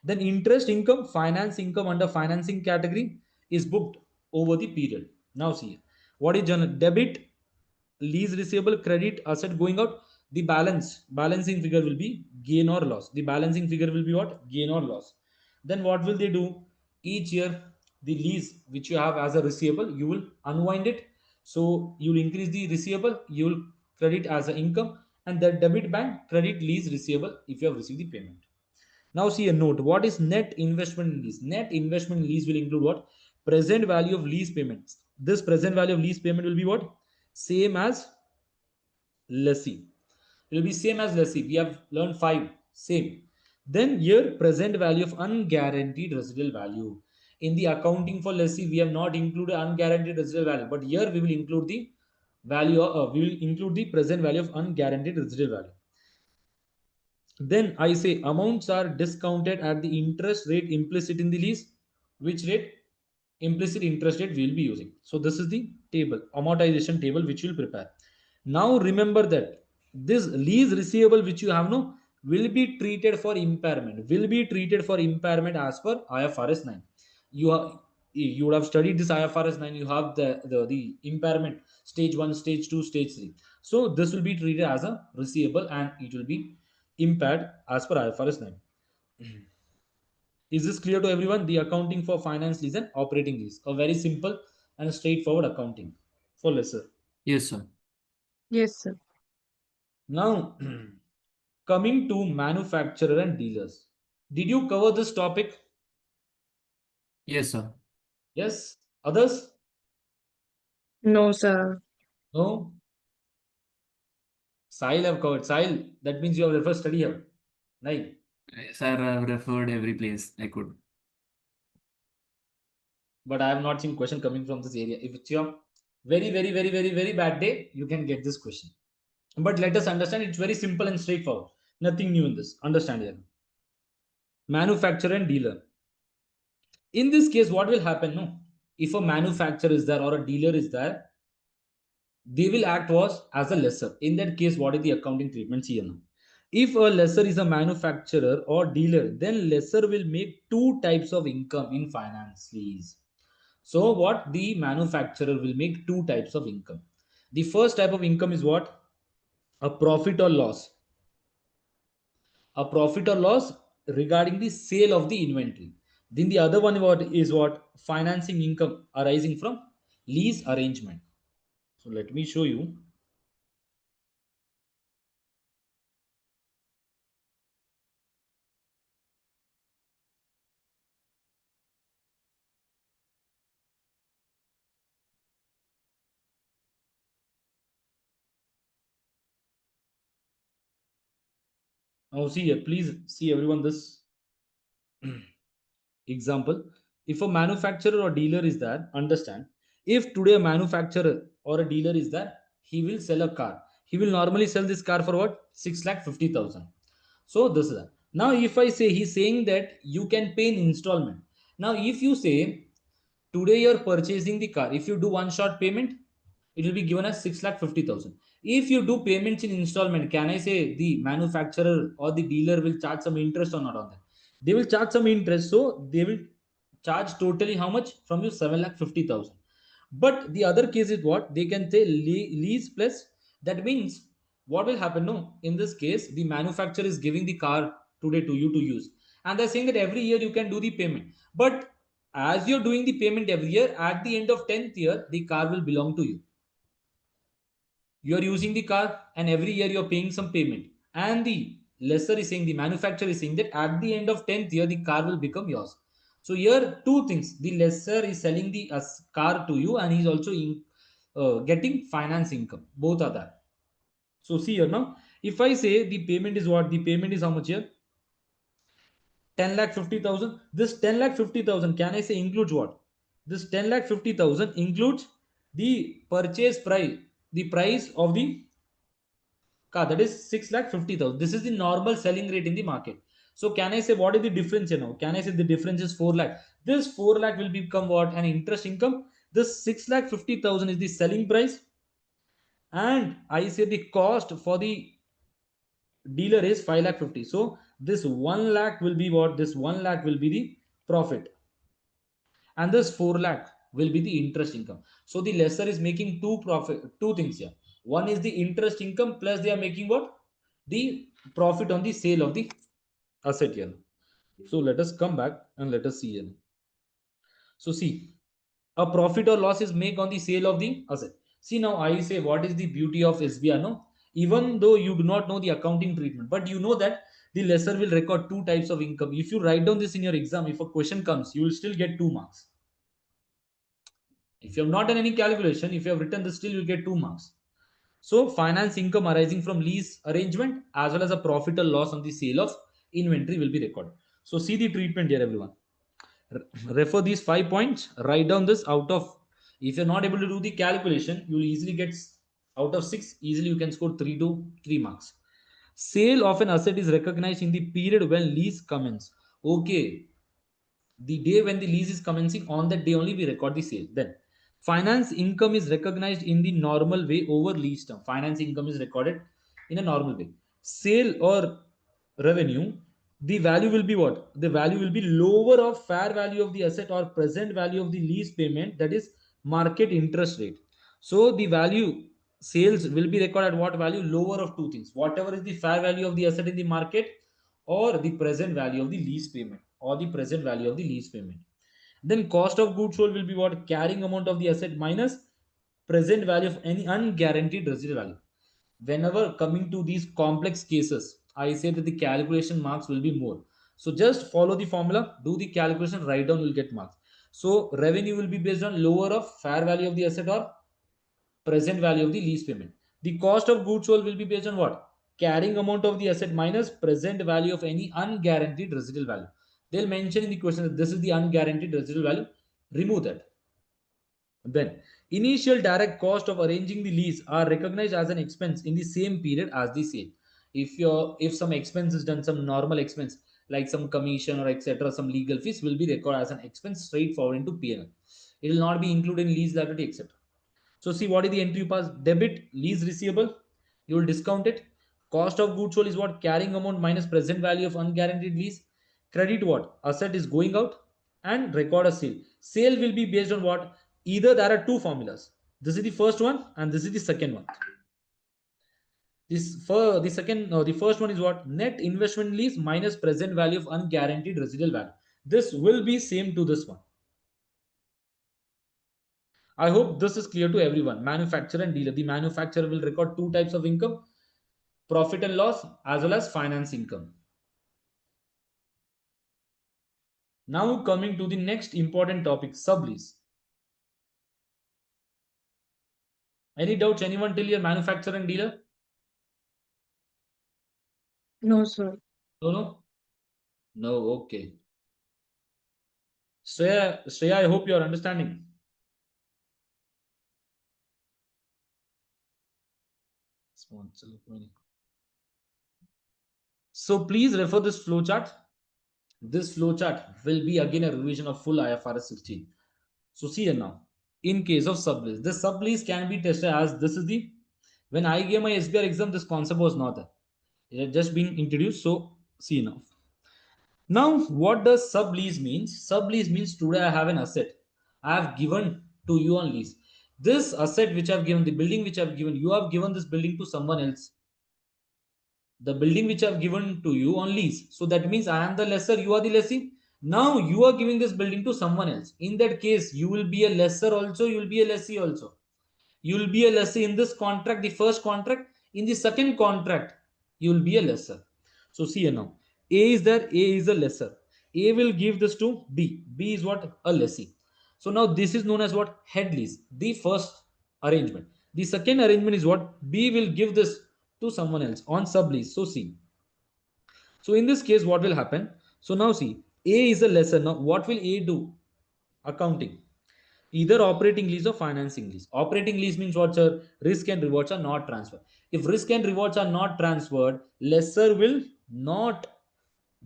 Then interest income, finance income under financing category is booked over the period. Now see, what is general debit, lease receivable, credit, asset going out. The balancing figure will be gain or loss. The balancing figure will be what? Gain or loss. Then what will they do? Each year, the lease which you have as a receivable, you will unwind it. So you will increase the receivable, you will credit as an income, and the debit bank credit lease receivable if you have received the payment. Now see a note. What is net investment in lease? Net investment in lease will include what? Present value of lease payments. This present value of lease payment will be what? Same as lessee. It will be same as lessee. We have learned 5. Same. Then here present value of unguaranteed residual value. In the accounting for lessee, we have not included unguaranteed residual value, but here we will include the value. We will include the present value of unguaranteed residual value. Then I say amounts are discounted at the interest rate implicit in the lease. Which rate? Implicit interest rate we will be using. So this is the table, amortization table which we'll prepare. Now remember that this lease receivable which you have no will be treated for impairment. Will be treated for impairment as per IFRS 9. You would have studied this IFRS 9. You have the impairment stage 1, stage 2, stage 3. So this will be treated as a receivable and it will be impaired as per IFRS 9. Is this clear to everyone? The accounting for finance lease and operating lease. A very simple and straightforward accounting for lesser. Yes, sir. Yes, sir. Now, Coming to manufacturer and dealers. Did you cover this topic? Yes, sir. Yes. Others? No, sir. No. Sahil have covered. Sahil, that means you have referred study here. Right. Sir, I've referred every place I could. But I have not seen question coming from this area. If it's your very bad day, you can get this question. But let us understand, it's very simple and straightforward. Nothing new in this. Understand here. Manufacturer and dealer. In this case, what will happen? No, if a manufacturer is there or a dealer is there, they will act was as a lesser. In that case, what is the accounting treatment here now? If a lesser is a manufacturer or dealer, then lesser will make two types of income in finance lease. So what the manufacturer will make two types of income. The first type of income is what? A profit or loss. A profit or loss regarding the sale of the inventory. Then the other one is what? Financing income arising from lease arrangement. So let me show you. Now see here, please see everyone this example. If a manufacturer or dealer is there, understand, if today a manufacturer or a dealer is there, he will sell a car. He will normally sell this car for what? 6,50,000. So this is that. Now if I say, he's saying that you can pay in installment. Now if you say today you're purchasing the car, if you do one shot payment, it will be given as 6,50,000. If you do payments in installment, can I say the manufacturer or the dealer will charge some interest or not on that? They will charge some interest, so they will charge totally how much from you? 7,50,000. But the other case is what? They can say lease plus. That means what will happen? No, in this case, the manufacturer is giving the car today to you to use, and they're saying that every year you can do the payment. But as you're doing the payment every year, at the end of 10th year, the car will belong to you. You are using the car, and every year you're paying some payment. And the lessor is saying, the manufacturer is saying that at the end of 10th year, the car will become yours. So here, two things. The lessor is selling the car to you, and he's also getting finance income. Both are that. So see here now, if I say the payment is what? The payment is how much here? 10,50,000. This 10,50,000, can I say includes what? This 10,50,000 includes the purchase price, the price of the car, that is 6,50,000. This is the normal selling rate in the market. So can I say what is the difference now? Can I say the difference is 4 lakh? This 4 lakh will become what? An interest income. This 6,50,000 is the selling price, and I say the cost for the dealer is 5,50,000. So this 1 lakh will be what? This 1 lakh will be the profit, and this 4 lakh will be the interest income. So the lessor is making two things here. One is the interest income, plus they are making what? The profit on the sale of the asset here. So let us come back and let us see here. So see, a profit or loss is made on the sale of the asset. See now, I say what is the beauty of SBR? No, even though you do not know the accounting treatment, but you know that the lessor will record two types of income. If you write down this in your exam, if a question comes, you will still get 2 marks. If you have not done any calculation, if you have written this, still you get 2 marks. So finance income arising from lease arrangement as well as a profit or loss on the sale of inventory will be recorded. So see the treatment here, everyone. Refer these 5 points, write down this. Out of, if you're not able to do the calculation, you'll easily get out of 6, easily you can score 3 to 3 marks. Sale of an asset is recognized in the period when lease commences. Okay, the day when the lease is commencing, on that day only we record the sale. Then finance income is recognized in the normal way over lease term. Finance income is recorded in a normal way. Sale or revenue, the value will be what? The value will be lower of fair value of the asset or present value of the lease payment, that is market interest rate. So the value, sales will be recorded at what value? Lower of two things: whatever is the fair value of the asset in the market, or the present value of the lease payment, or the present value of the lease payment. Then cost of goods sold will be what? Carrying amount of the asset minus present value of any unguaranteed residual value. Whenever coming to these complex cases, I say that the calculation marks will be more. So just follow the formula, do the calculation, write down, you'll get marks. So revenue will be based on lower of fair value of the asset or present value of the lease payment. The cost of goods sold will be based on what? Carrying amount of the asset minus present value of any unguaranteed residual value. They'll mention in the question that this is the unguaranteed residual value. Remove that. Then, initial direct cost of arranging the lease are recognized as an expense in the same period as the sale. If some expense is done, some normal expense like some commission or etc., some legal fees will be recorded as an expense straightforward into P&L. It will not be included in lease liability, etc. So see, what is the entry you pass? Debit lease receivable. You will discount it. Cost of goods sold is what? Carrying amount minus present value of unguaranteed lease. Credit what? Asset is going out, and record a sale. Sale will be based on what? Either there are two formulas. This is the first one and this is the second one. The first one is what? Net investment lease minus present value of unguaranteed residual value. This will be same to this one. I hope this is clear to everyone. Manufacturer and dealer. The manufacturer will record two types of income: profit and loss as well as finance income. Now coming to the next important topic, sublease. Any doubts? Anyone till your manufacturer and dealer? No, sir. No. No. Okay. Shreya, I hope you are understanding. So please refer this flowchart. This flowchart will be again a revision of full IFRS 16. So see here now. In case of sublease, the sublease can be tested as this is the, when I gave my SBR exam, this concept was not there. It had just been introduced. So see now. Now, what does sublease means? Sublease means today I have an asset I have given to you on lease. This asset which I have given, the building which I have given, you have given this building to someone else. The building which I have given to you on lease. So that means I am the lessor, you are the lessee. Now you are giving this building to someone else. In that case, you will be a lessor also, you will be a lessee also. You will be a lessee in this contract, the first contract. In the second contract, you will be a lessor. So see here now. A is there, A is a lessor. A will give this to B. B is what? A lessee. So now this is known as what? Head lease. The first arrangement. The second arrangement is what? B will give this to someone else on sublease. So see. So in this case, what will happen? So now see, A is a lessor. Now what will A do? Accounting. Either operating lease or financing lease. Operating lease means what, sir? Risk and rewards are not transferred. If risk and rewards are not transferred, lessor will not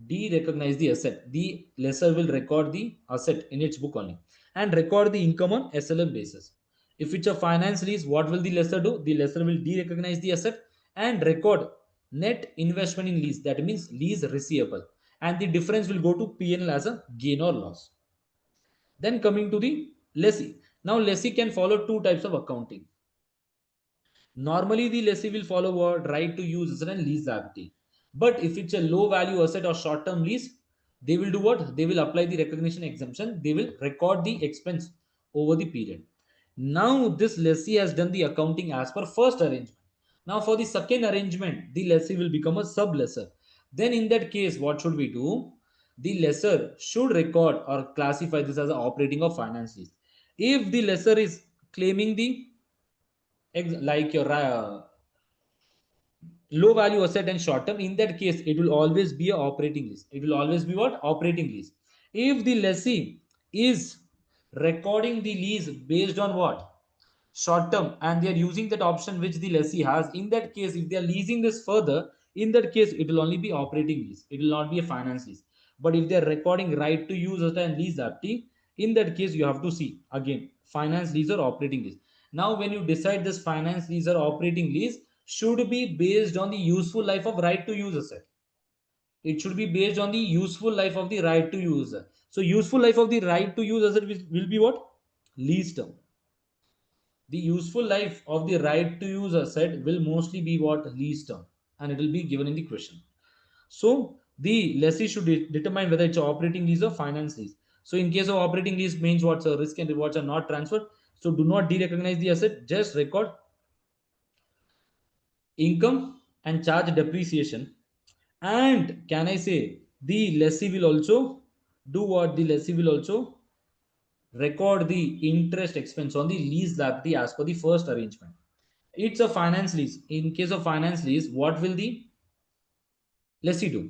de-recognize the asset. The lessor will record the asset in its book only and record the income on SLM basis. If it's a finance lease, what will the lessor do? The lessor will de-recognize the asset and record net investment in lease. That means lease receivable, and the difference will go to P&L as a gain or loss. Then coming to the lessee. Now lessee can follow two types of accounting. Normally the lessee will follow what? Right to use asset and lease liability. But if it's a low value asset or short term lease, they will do what? They will apply the recognition exemption. They will record the expense over the period. Now this lessee has done the accounting as per first arrangement. Now for the second arrangement, the lessee will become a sub lessor. Then in that case, what should we do? The lessor should record or classify this as an operating or finance lease. If the lessor is claiming the like your low value asset and short term, in that case it will always be a operating lease. It will always be what? Operating lease. If the lessee is recording the lease based on what? Short term, and they are using that option which the lessee has, in that case if they are leasing this further, in that case it will only be operating lease, it will not be a finance lease. But if they are recording right to use asset and lease liability, in that case you have to see again finance lease or operating lease. Now when you decide this finance lease or operating lease should be based on the useful life of right to use asset. It should be based on the useful life of the right to use. So useful life of the right to use asset will be what? Lease term. The useful life of the right to use asset will mostly be what? Lease term, and it will be given in the question. So the lessee should determine whether it's operating lease or finance lease. So in case of operating lease means what? So risk and rewards are not transferred. So do not de-recognize the asset, just record income and charge depreciation And can I say the lessee will also do what? The lessee will also record the interest expense on the lease liability as per the first arrangement. It's a finance lease. In case of finance lease, what will the lessee do?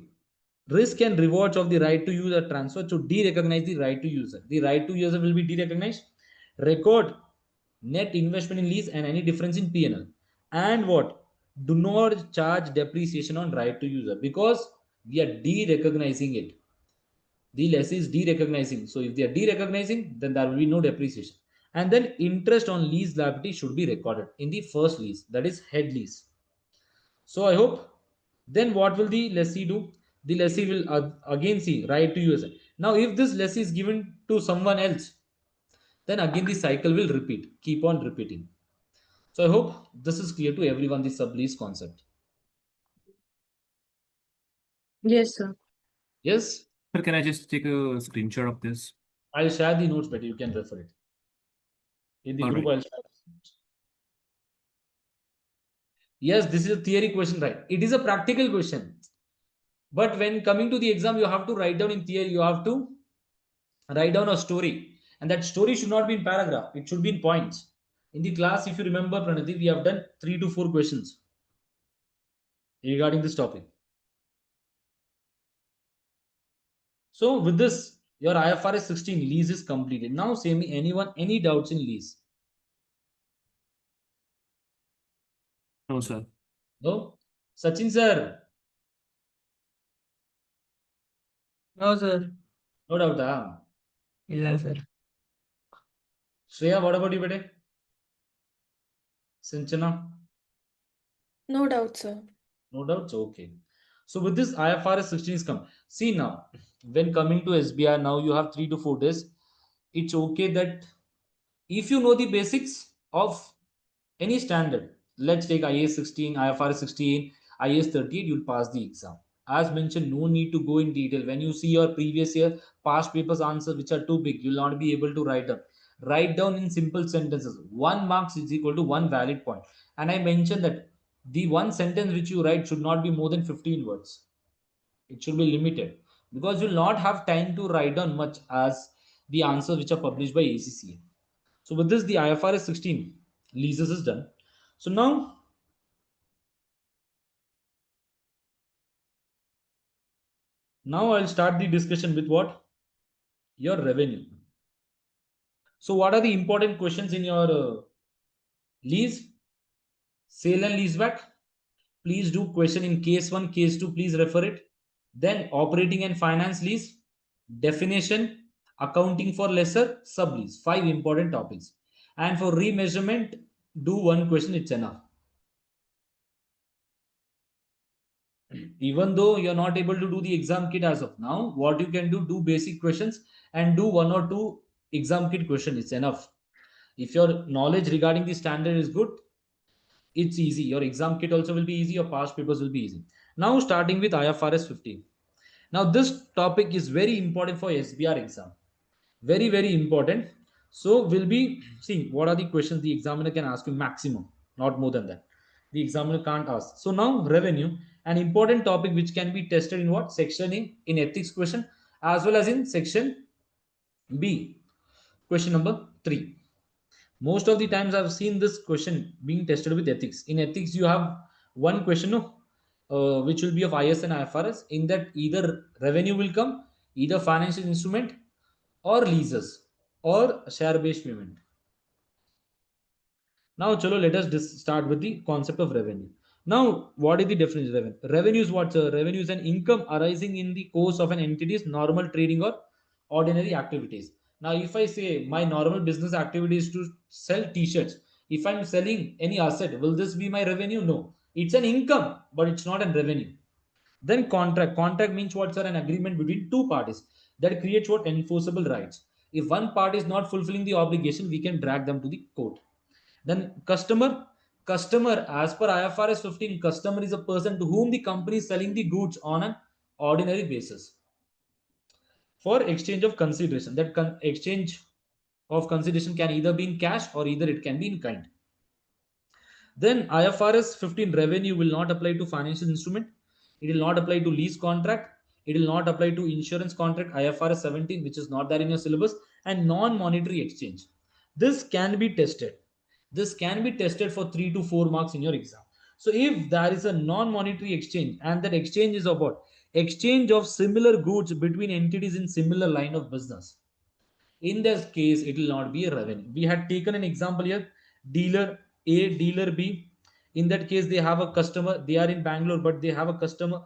Risk and rewards of the right to use are transferred to de-recognize the right to user. The right to user will be de-recognized. Record net investment in lease and any difference in P&L. And what? Do not charge depreciation on right to user because we are de-recognizing it. The lessee is de-recognizing. So if they are de-recognizing, then there will be no depreciation. And then interest on lease liability should be recorded in the first lease, that is head lease. So I hope. Then what will the lessee do? The lessee will again see right to use. Now if this lessee is given to someone else, then again the cycle will repeat, keep on repeating. So I hope this is clear to everyone, the sublease concept. Yes, sir. Yes, Sir, can I just take a screenshot of this? I'll share the notes, but you can refer it. In the All group, right. I'll share the notes. Yes, this is a theory question, right? It is a practical question. But when coming to the exam, you have to write down in theory, you have to write down a story. And that story should not be in paragraph, it should be in points. In the class, if you remember, Pranati, we have done 3 to 4 questions regarding this topic. So with this, your IFRS 16 lease is completed. Now say me anyone, any doubts in lease? No, sir. No? Sachin sir? No, sir. No doubt. Huh? Yes, sir. Shreya, what about you, bete? Sinchana? No doubt, sir. No doubts? Okay. So with this IFRS 16 is come. See now, when coming to SBI, now you have 3 to 4 days. It's okay that if you know the basics of any standard, let's take IAS 16, IFRS 16, IAS 38, you'll pass the exam. As mentioned, no need to go in detail. When you see your previous year past papers answers which are too big, you'll not be able to write down. Write down in simple sentences. 1 marks is equal to 1 valid point. And I mentioned that the one sentence which you write should not be more than 15 words. It should be limited because you'll not have time to write down much as the answers which are published by ACCA. So with this, the IFRS 16 leases is done. So now I'll start the discussion with what? Your revenue. So what are the important questions in your lease? Sale and leaseback. Please do question in case 1, case 2, please refer it. Then operating and finance lease, definition, accounting for lesser, sublease. 5 important topics. And for remeasurement, do 1 question, it's enough. Even though you're not able to do the exam kit as of now, what you can do basic questions and do 1 or 2 exam kit question, it's enough. If your knowledge regarding the standard is good, it's easy. Your exam kit also will be easy, your past papers will be easy. Now starting with IFRS 15. Now this topic is very important for SBR exam. Very, very important. So we'll be seeing what are the questions the examiner can ask you maximum, not more than that. The examiner can't ask. So now revenue, an important topic which can be tested in what? Section A in ethics question as well as in section B. Question number 3. Most of the times I've seen this question being tested with ethics. In ethics, you have one question, which will be of IS and IFRS. In that, either revenue will come, either financial instrument, or leases, or share-based payment. Now, chalo, let us start with the concept of revenue. Now, what is the definition of revenue? Revenue is what? Revenue is an income arising in the course of an entity's normal trading or ordinary activities. Now, if I say my normal business activity is to sell t-shirts, if I'm selling any asset, will this be my revenue? No. It's an income, but it's not a revenue. Then contract. Contract means what's an agreement between two parties that creates what? Enforceable rights. If one party is not fulfilling the obligation, we can drag them to the court. Then customer as per IFRS 15, customer is a person to whom the company is selling the goods on an ordinary basis for exchange of consideration. That exchange of consideration can either be in cash or either it can be in kind. Then IFRS 15 revenue will not apply to financial instrument. It will not apply to lease contract. It will not apply to insurance contract IFRS 17, which is not there in your syllabus, and non-monetary exchange. This can be tested. This can be tested for 3 to 4 marks in your exam. So if there is a non-monetary exchange, and that exchange is about exchange of similar goods between entities in similar line of business, in this case it will not be a revenue. We had taken an example here, dealer A, dealer B. In that case, they have a customer, they are in Bangalore, but they have a customer,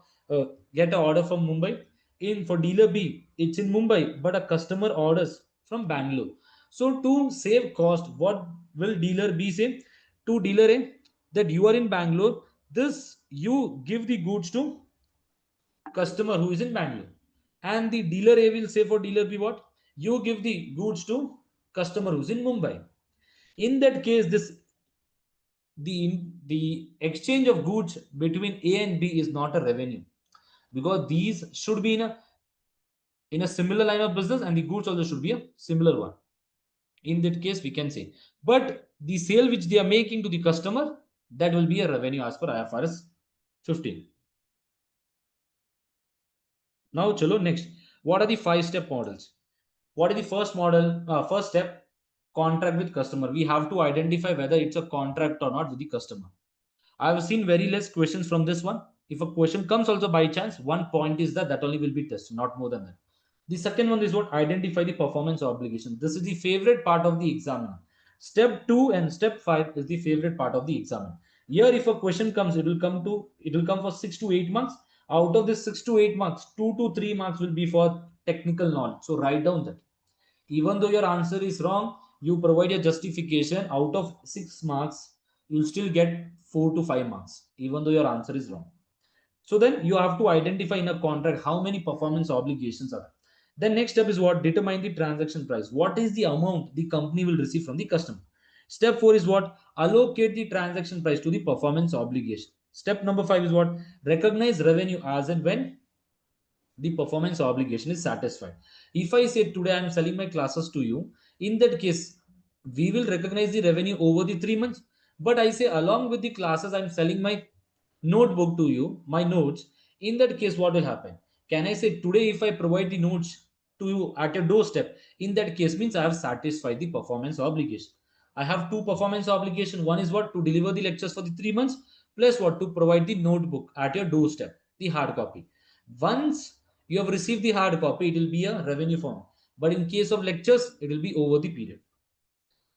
get an order from Mumbai. In for dealer B, it's in Mumbai, but a customer orders from Bangalore. So to save cost, what will dealer B say to dealer A? That you are in Bangalore, this you give the goods to customer who is in Bangalore, and the dealer A will say for dealer B what? You give the goods to customer who's in Mumbai. In that case, the exchange of goods between A and B is not a revenue, because these should be in a similar line of business, and the goods also should be a similar one. In that case, we can say, but the sale which they are making to the customer, that will be a revenue as per IFRS 15. Now, chalo, next. What are the 5-step models? What is the first model? First step, contract with customer. We have to identify whether it's a contract or not with the customer. I have seen very less questions from this one. If a question comes also by chance, 1 point is that only will be tested, not more than that. The second one is what? Identify the performance obligation. This is the favorite part of the examiner. Step 2 and step 5 is the favorite part of the examiner. Here, if a question comes, it will come for 6 to 8 marks. Out of this 6 to 8 marks, 2 to 3 marks will be for technical knowledge. So write down that. Even though your answer is wrong, you provide a justification. Out of 6 marks, you'll still get 4 to 5 marks, even though your answer is wrong. So then you have to identify in a contract how many performance obligations are. Then next step is what? Determine the transaction price. What is the amount the company will receive from the customer? Step 4 is what? Allocate the transaction price to the performance obligation. Step number 5 is what? Recognize revenue as and when the performance obligation is satisfied. If I say today I am selling my classes to you, in that case, we will recognize the revenue over the 3 months. But I say along with the classes, I'm selling my notebook to you, my notes. In that case, what will happen? Can I say today if I provide the notes to you at your doorstep? In that case, means I have satisfied the performance obligation. I have 2 performance obligation. One is what? To deliver the lectures for the 3 months, plus what? To provide the notebook at your doorstep, the hard copy. Once you have received the hard copy, it will be a revenue form. But in case of lectures, it will be over the period.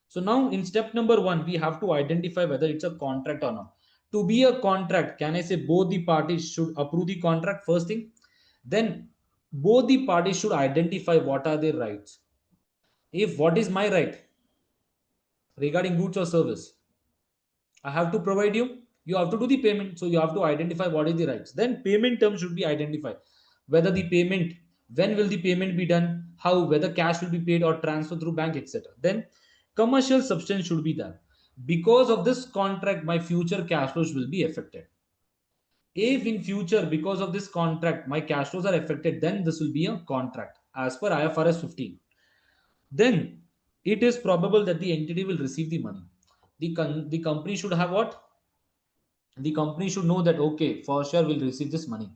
So now in step number 1, we have to identify whether it's a contract or not. To be a contract, can I say both the parties should approve the contract? First thing. Then both the parties should identify what are their rights. If what is my right regarding goods or service, I have to provide you. You have to do the payment. So you have to identify what is the rights. Then payment terms should be identified. Whether the payment, when will the payment be done, how, whether cash will be paid or transfer through bank, etc. Then commercial substance should be done. Because of this contract, my future cash flows will be affected. If in future, because of this contract, my cash flows are affected, then this will be a contract as per IFRS 15. Then it is probable that the entity will receive the money. The company should have what? The company should know that, okay, for sure we'll receive this money.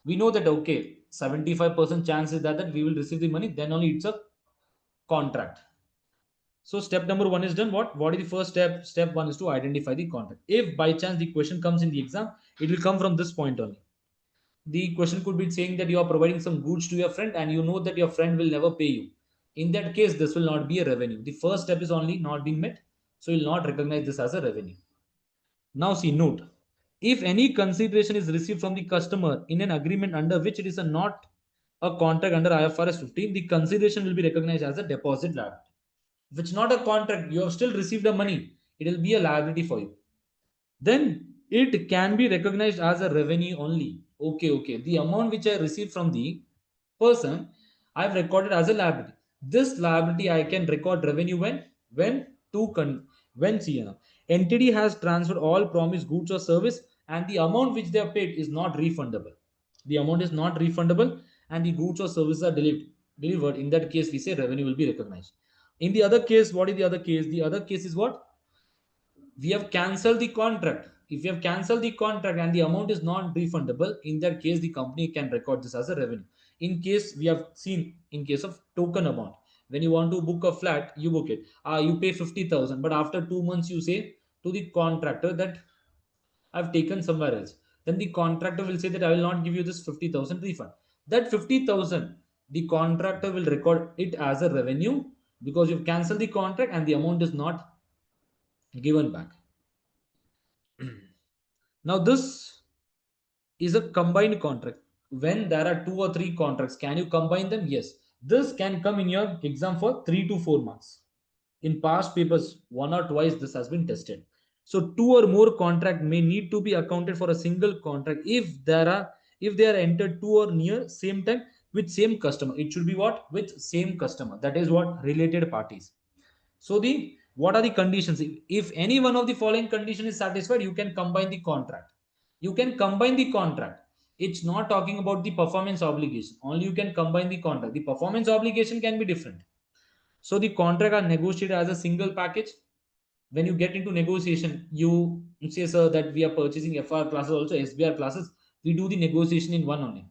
We know that, okay, 75% chance is that we will receive the money, then only it's a contract. So step number 1 is done. What is the first step? Step 1 is to identify the contract. If by chance the question comes in the exam, it will come from this point only. The question could be saying that you are providing some goods to your friend and you know that your friend will never pay you. In that case, this will not be a revenue. The first step is only not being met, so you will not recognize this as a revenue. Now see, note, if any consideration is received from the customer in an agreement under which it is not a contract under IFRS 15, the consideration will be recognized as a deposit liability. If it's not a contract, you have still received the money, it will be a liability for you. Then it can be recognized as a revenue only. Okay. The amount which I received from the person, I've recorded as a liability. This liability I can record revenue when entity has transferred all promised goods or service and the amount which they have paid is not refundable. The amount is not refundable and the goods or services are delivered. In that case, we say revenue will be recognized. In the other case, what is the other case? The other case is what? We have cancelled the contract. if you have cancelled the contract and the amount is not refundable, in that case the company can record this as a revenue. In case we have seen, in case of token amount, when you want to book a flat, you book it, you pay 50,000, but after 2 months you say to the contractor that I've taken somewhere else. Then the contractor will say that I will not give you this 50,000 refund. That 50,000, the contractor will record it as a revenue because you've cancelled the contract and the amount is not given back. Now this is a combined contract. When there are 2 or 3 contracts, can you combine them? Yes. This can come in your exam for 3 to 4 marks. In past papers, 1 or 2 this has been tested. So 2 or more contract may need to be accounted for a single contract if they are entered 2 or near same time with same customer. It should be what? With same customer. That is what? Related parties. So the what are the conditions? If any one of the following condition is satisfied, you can combine the contract. You can combine the contract. It's not talking about the performance obligation. Only you can combine the contract. The performance obligation can be different. So the contract are negotiated as a single package. When you get into negotiation, you say, sir, that we are purchasing FR classes, also SBR classes. We do the negotiation in one only.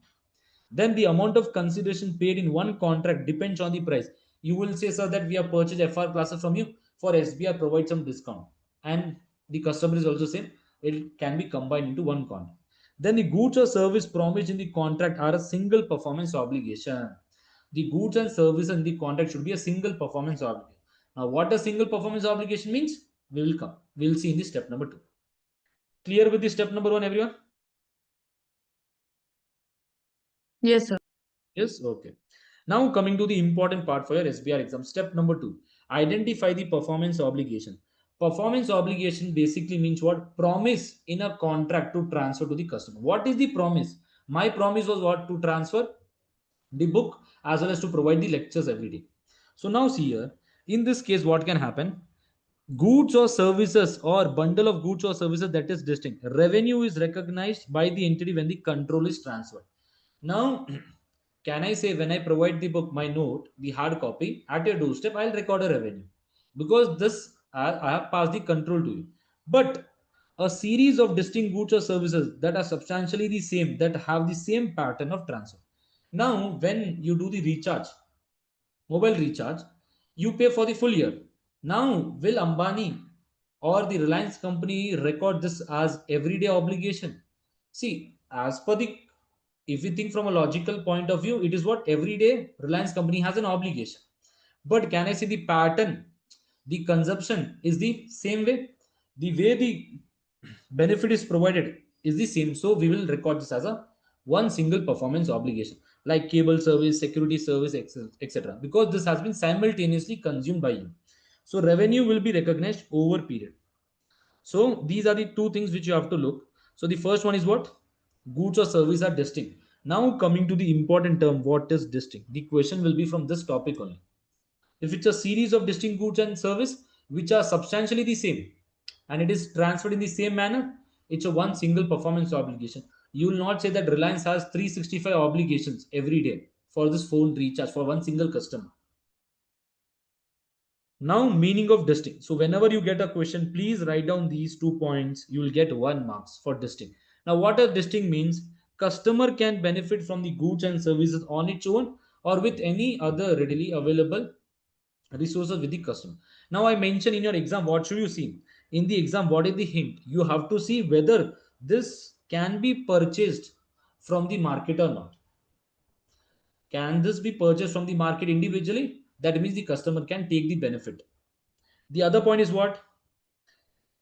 Then the amount of consideration paid in one contract depends on the price. You will say, sir, that we have purchased FR classes from you. For SBR, provide some discount. And the customer is also saying it can be combined into one contract. Then the goods or service promised in the contract are a single performance obligation. The goods and services in the contract should be a single performance obligation. Now, what a single performance obligation means, we will come. We will see in the step number 2. Clear with the step number 1, everyone? Yes, sir. Yes, okay. Now coming to the important part for your SBR exam, step number 2, identify the performance obligation. Performance obligation basically means what? Promise in a contract to transfer to the customer. What is the promise? My promise was what? To transfer the book as well as to provide the lectures every day. So now see here, in this case, what can happen? Goods or services or bundle of goods or services that is distinct. Revenue is recognized by the entity when the control is transferred. Now, can I say when I provide the book, my note, the hard copy at your doorstep, I'll record a revenue because this I have passed the control to you. But a series of distinct goods or services that are substantially the same, that have the same pattern of transfer. Now, when you do the recharge, mobile recharge, you pay for the full year. Now, will Ambani or the Reliance company record this as everyday obligation? See, as per the, if you think from a logical point of view, it is what every day Reliance company has an obligation. But can I say the pattern, the consumption is the same way? The way the benefit is provided is the same. So we will record this as a one single performance obligation, like cable service, security service, etc. Because this has been simultaneously consumed by you. So revenue will be recognized over period. So these are the 2 things which you have to look. So the first one is what? Goods or service are distinct. Now coming to the important term, what is distinct? The question will be from this topic only. If it's a series of distinct goods and service which are substantially the same and it is transferred in the same manner, it's a one single performance obligation. You will not say that Reliance has 365 obligations every day for this phone recharge for one single customer. Now, meaning of distinct. So whenever you get a question, please write down these 2 points. You will get 1 marks for distinct. Now, what a distinct means? Customer can benefit from the goods and services on its own or with any other readily available resources with the customer. Now, I mentioned in your exam, what should you see? In the exam, what is the hint? You have to see whether this can be purchased from the market or not. Can this be purchased from the market individually? That means the customer can take the benefit. The other point is what?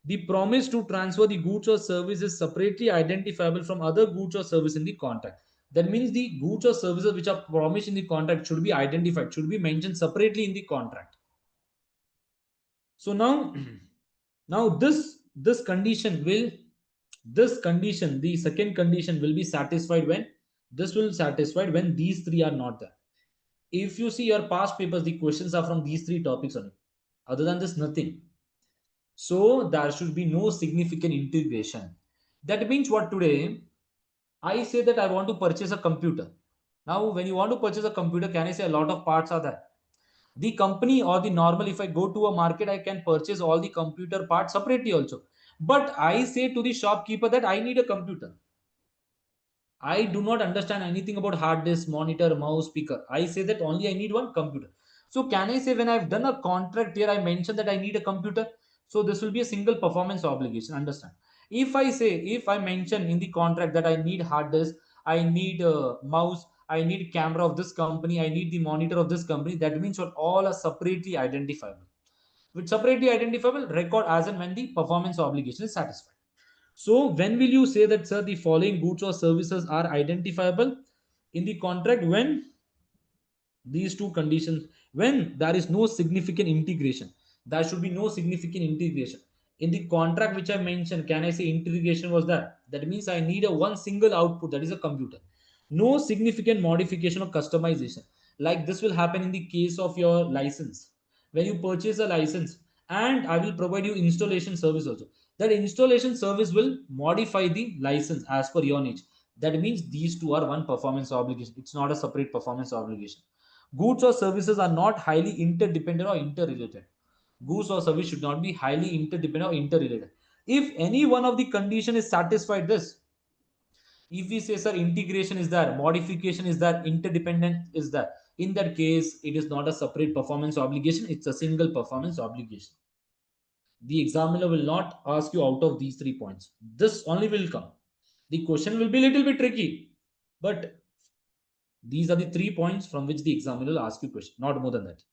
The promise to transfer the goods or service is separately identifiable from other goods or service in the contract. That means the goods or services which are promised in the contract should be identified, should be mentioned separately in the contract. So now, now this condition will, this condition, the second condition will be satisfied when, this will satisfied when these 3 are not there. If you see your past papers, the questions are from these 3 topics only. Other than this, nothing. So there should be no significant integration. That means what? Today I say that I want to purchase a computer. Now when you want to purchase a computer, can I say a lot of parts are there? The company or the normal, if I go to a market, I can purchase all the computer parts separately also. But I say to the shopkeeper that I need a computer. I do not understand anything about hard disk, monitor, mouse, speaker. I say that only I need one computer. So can I say when I've done a contract here, I mentioned that I need a computer? So this will be a single performance obligation. Understand? If I mention in the contract that I need hard disk, I need a mouse, I need camera of this company, I need the monitor of this company, that means what all are separately identifiable. With separately identifiable, record as and when the performance obligation is satisfied. So when will you say that, sir, the following goods or services are identifiable in the contract? When these two conditions, when there is no significant integration, there should be no significant integration in the contract which I mentioned. Can I say integration was that? That means I need a one single output, that is a computer. No significant modification or customization. Like this will happen in the case of your license. When you purchase a license, and I will provide you installation service also. That installation service will modify the license as per your needs. That means these two are one performance obligation. It's not a separate performance obligation. Goods or services are not highly interdependent or interrelated. Goods or service should not be highly interdependent or interrelated. If any one of the condition is satisfied, this, if we say, sir, integration is there, modification is there, interdependent is there, in that case it is not a separate performance obligation, it's a single performance obligation. The examiner will not ask you out of these 3 points. This only will come. The question will be a little bit tricky, but these are the 3 points from which the examiner will ask you question, not more than that.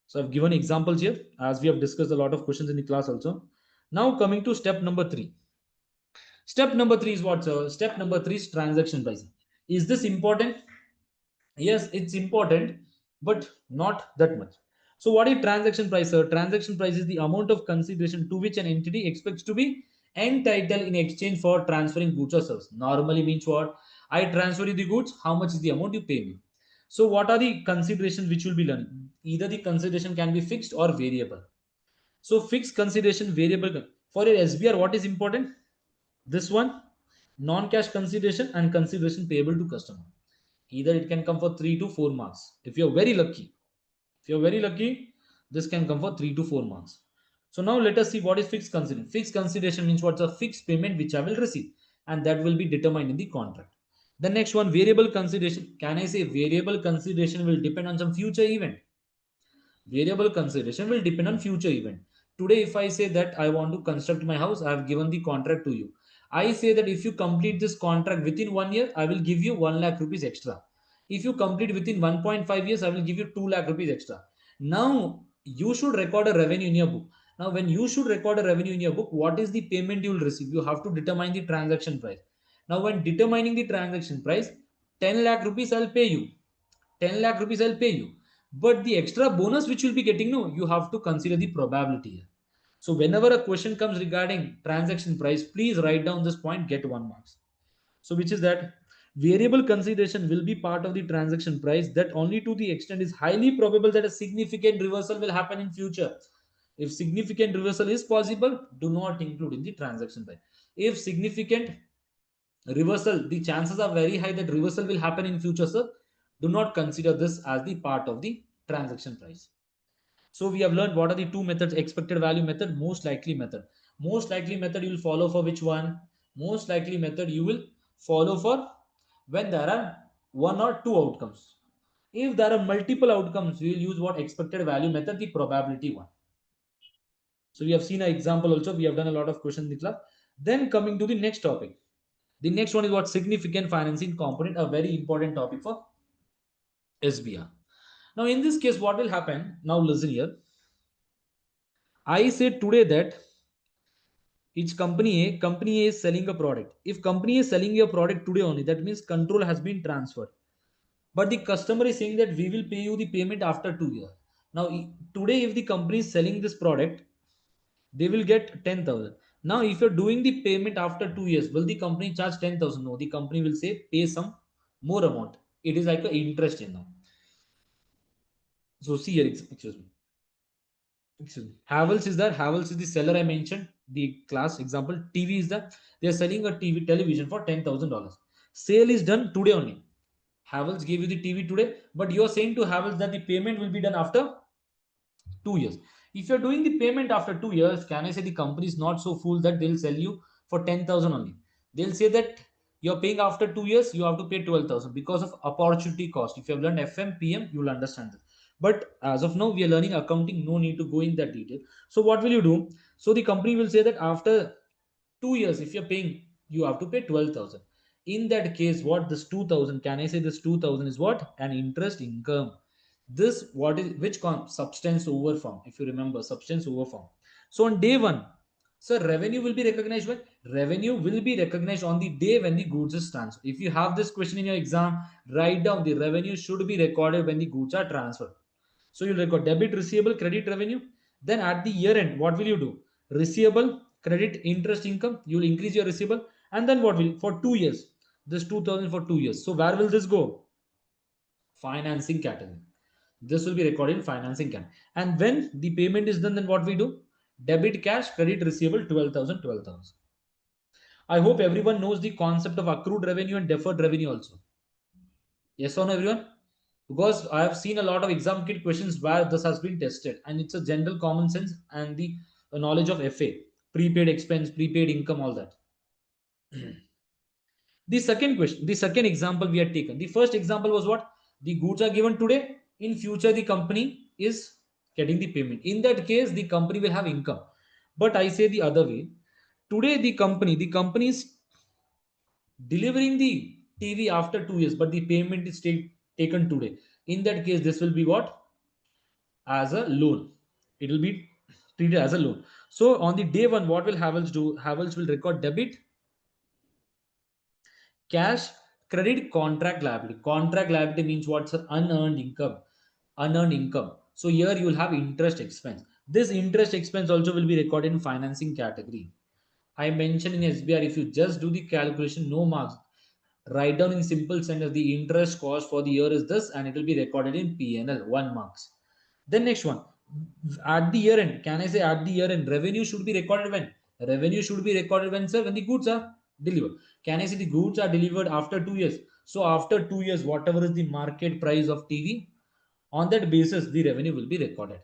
So I've given examples here as we have discussed a lot of questions in the class also. Now coming to step number 3. Step number 3 is what, sir? Step number 3 is transaction pricing. Is this important? Yes, it's important, but not that much. So what is transaction price, sir? Transaction price is the amount of consideration to which an entity expects to be entitled in exchange for transferring goods or service. Normally means what? I transfer you the goods, how much is the amount you pay me? So what are the considerations which will be learning? Either the consideration can be fixed or variable. So fixed consideration, variable. For your SBR, what is important? This one, non-cash consideration and consideration payable to customer. Either it can come for 3 to 4 marks. If you're very lucky, this can come for 3 to 4 marks. So now let us see what is fixed consideration. Fixed consideration means what's a fixed payment which I will receive, and that will be determined in the contract. The next one, variable consideration. Can I say variable consideration will depend on some future event? Variable consideration will depend on future event. Today, if I say that I want to construct my house, I have given the contract to you. I say that if you complete this contract within 1 year, I will give you 1 lakh rupees extra. If you complete within 1.5 years, I will give you 2 lakh rupees extra. Now, you should record a revenue in your book. Now, when you should record a revenue in your book, what is the payment you will receive? You have to determine the transaction price. Now, when determining the transaction price, 10 lakh rupees I'll pay you. 10 lakh rupees I'll pay you. But the extra bonus which you'll be getting, no, you have to consider the probability here. So whenever a question comes regarding transaction price, please write down this point, get 1 marks. So which is that variable consideration will be part of the transaction price, that only to the extent is highly probable that a significant reversal will happen in future. If significant reversal is possible, do not include in the transaction price. If significant reversal, the chances are very high that reversal will happen in future, sir, do not consider this as the part of the transaction price. So we have learned what are the two methods: expected value method, most likely method. Most likely method you will follow for which one? Most likely method you will follow for when there are one or two outcomes. If there are multiple outcomes, we will use what? Expected value method, the probability one. So we have seen an example also, we have done a lot of questions in the class. Then coming to the next topic. The next one is what? Significant financing component, a very important topic for SBR. Now, in this case, what will happen? Now, listen here. I said today that each company A is selling a product. If company is selling your product today only, that means control has been transferred. But the customer is saying that we will pay you the payment after 2 years. Now, today, if the company is selling this product, they will get 10,000. Now, if you're doing the payment after 2 years, will the company charge 10,000? No, the company will say pay some more amount. It is like an interest in now. So see here, excuse me. Havels is there. Havels is the seller I mentioned. The class example. TV is that they are selling a television for $10,000. Sale is done today only. Havels gave you the TV today, but you are saying to Havels that the payment will be done after 2 years. If you're doing the payment after 2 years, can I say the company is not so fool that they'll sell you for 10,000 only. They'll say that you're paying after 2 years, you have to pay 12,000 because of opportunity cost. If you have learned FM, PM, you'll understand this. But as of now, we are learning accounting, no need to go in that detail. So what will you do? So the company will say that after 2 years, if you're paying, you have to pay 12,000. In that case, what this 2,000, can I say this 2,000 is what? An interest income. This what is which substance over form, if you remember, substance over form. So on day one, so revenue will be recognized when revenue will be recognized on the day when the goods is transferred. If you have this question in your exam, write down the revenue should be recorded when the goods are transferred. So you'll record debit, receivable, credit, revenue. Then at the year end, what will you do? Receivable, credit, interest income. You'll increase your receivable, and then what will for 2 years? This 2,000 for 2 years. So where will this go? Financing category. This will be recorded in financing category. And when the payment is done, then what we do? Debit, cash, credit, receivable, 12,000, 12,000. I hope everyone knows the concept of accrued revenue and deferred revenue also. Yes or no, everyone? Because I have seen a lot of exam kit questions where this has been tested, and it's a general common sense and the knowledge of FA, prepaid expense, prepaid income, all that. The second question, the second example we had taken. The first example was what? The goods are given today. In future, the company is getting the payment. In that case, the company will have income. But I say the other way. Today, the company is delivering the TV after 2 years, but the payment is taken today. In that case, this will be what? As a loan. It will be treated as a loan. So on the day one, what will Havels do? Havels will record debit, cash, credit, contract liability. Contract liability means what's unearned income. Unearned income. So here you will have interest expense. This interest expense also will be recorded in financing category. I mentioned in SBR, if you just do the calculation, no marks. Write down in simple sentence the interest cost for the year is this, and it will be recorded in PNL, 1 marks. Then next one, at the year end, can I say at the year end, revenue should be recorded when? Revenue should be recorded when, sir? When the goods are delivered. Can I say the goods are delivered after 2 years? So after 2 years, whatever is the market price of TV, on that basis, the revenue will be recorded.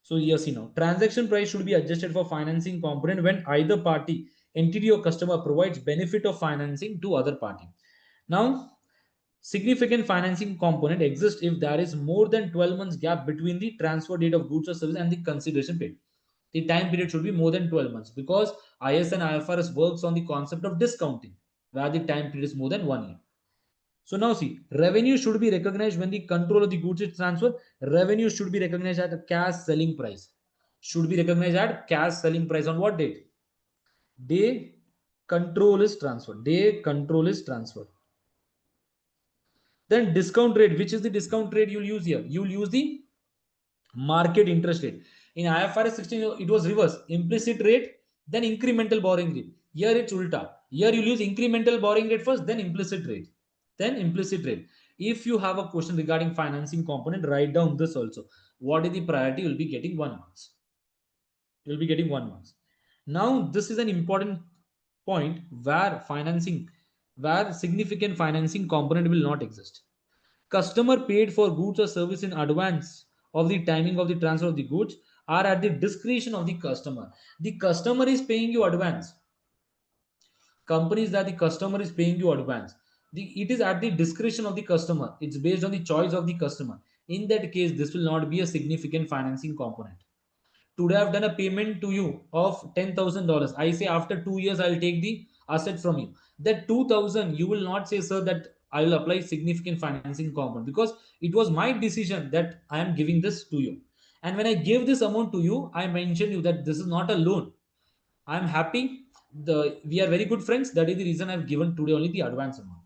So yes, transaction price should be adjusted for financing component when either party, entity or customer, provides benefit of financing to other party. Now, significant financing component exists if there is more than 12 months gap between the transfer date of goods or service and the consideration paid. The time period should be more than 12 months because IS and IFRS works on the concept of discounting, where the time period is more than 1 year. So now see, revenue should be recognized when the control of the goods is transferred. Revenue should be recognized at the cash selling price. Should be recognized at cash selling price on what date? Day control is transferred. Day control is transferred. Then discount rate. Which is the discount rate you'll use here? You'll use the market interest rate. In IFRS 16, it was reverse. Implicit rate, then incremental borrowing rate. Here it's ulta. Here you'll use incremental borrowing rate first, then implicit rate. Then implicit rate. If you have a question regarding financing component, write down this also. What is the priority? You'll be getting 1 marks. You'll be getting 1 marks. Now, this is an important point where significant financing component will not exist. Customer paid for goods or service in advance of the timing of the transfer of the goods are at the discretion of the customer. The customer is paying you advance. Companies that the customer is paying you advance. It is at the discretion of the customer. It's based on the choice of the customer. In that case, this will not be a significant financing component. Today I've done a payment to you of $10,000. I say after 2 years I'll take the asset from you. That 2,000 you will not say, sir, that I will apply significant financing component because it was my decision that I am giving this to you. And when I gave this amount to you, I mentioned you that this is not a loan. I am happy. We are very good friends. That is the reason I've given today only the advance amount.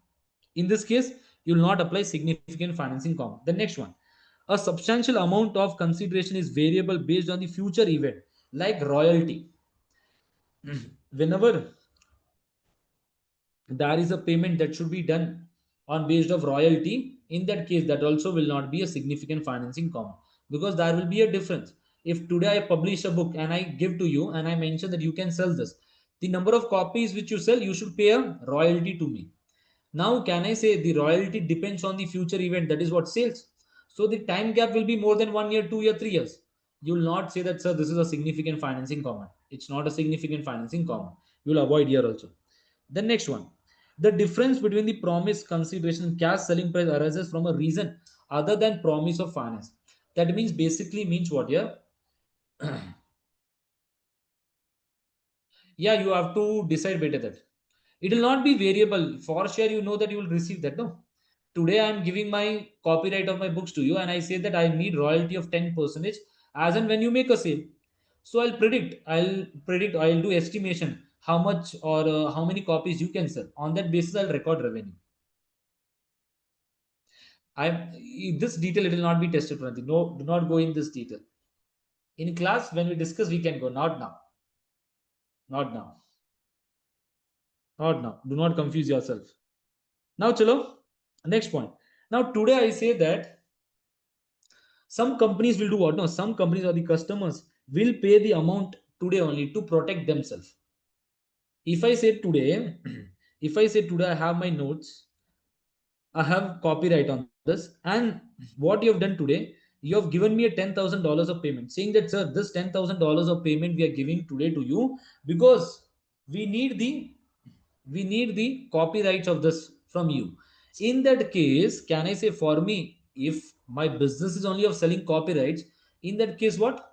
In this case, you will not apply significant financing component. The next one, a substantial amount of consideration is variable based on the future event, like royalty. Whenever there is a payment that should be done on based of royalty, in that case, that also will not be a significant financing component because there will be a difference. If today I publish a book and I give to you and I mention that you can sell this, the number of copies which you sell, you should pay a royalty to me. Now, can I say the royalty depends on the future event? That is what sales. So the time gap will be more than 1 year, 2 year, 3 years. You will not say that, sir, this is a significant financing comment. It's not a significant financing comment. You will avoid here also. The next one, the difference between the promise consideration and cash selling price arises from a reason other than promise of finance. That means basically means what here? Yeah, you have to decide better that it will not be variable for sure. You know that you will receive that. No, today I am giving my copyright of my books to you and I say that I need royalty of 10% as and when you make a sale. So I'll do estimation how much or how many copies you can sell. On that basis I'll record revenue. I This detail it will not be tested for anything. No, do not go in this detail. In class when we discuss we can go, not now. Not now. Not now. Do not confuse yourself. Now chalo, next point. Now today I say that some companies will do what? No, some companies or the customers will pay the amount today only to protect themselves. If I say today, if I say today I have my notes, I have copyright on this, and what you have done today, you have given me a $10,000 of payment, saying that, sir, this $10,000 of payment we are giving today to you because we need the copyrights of this from you. In that case, can I say for me, if my business is only of selling copyrights, in that case, what?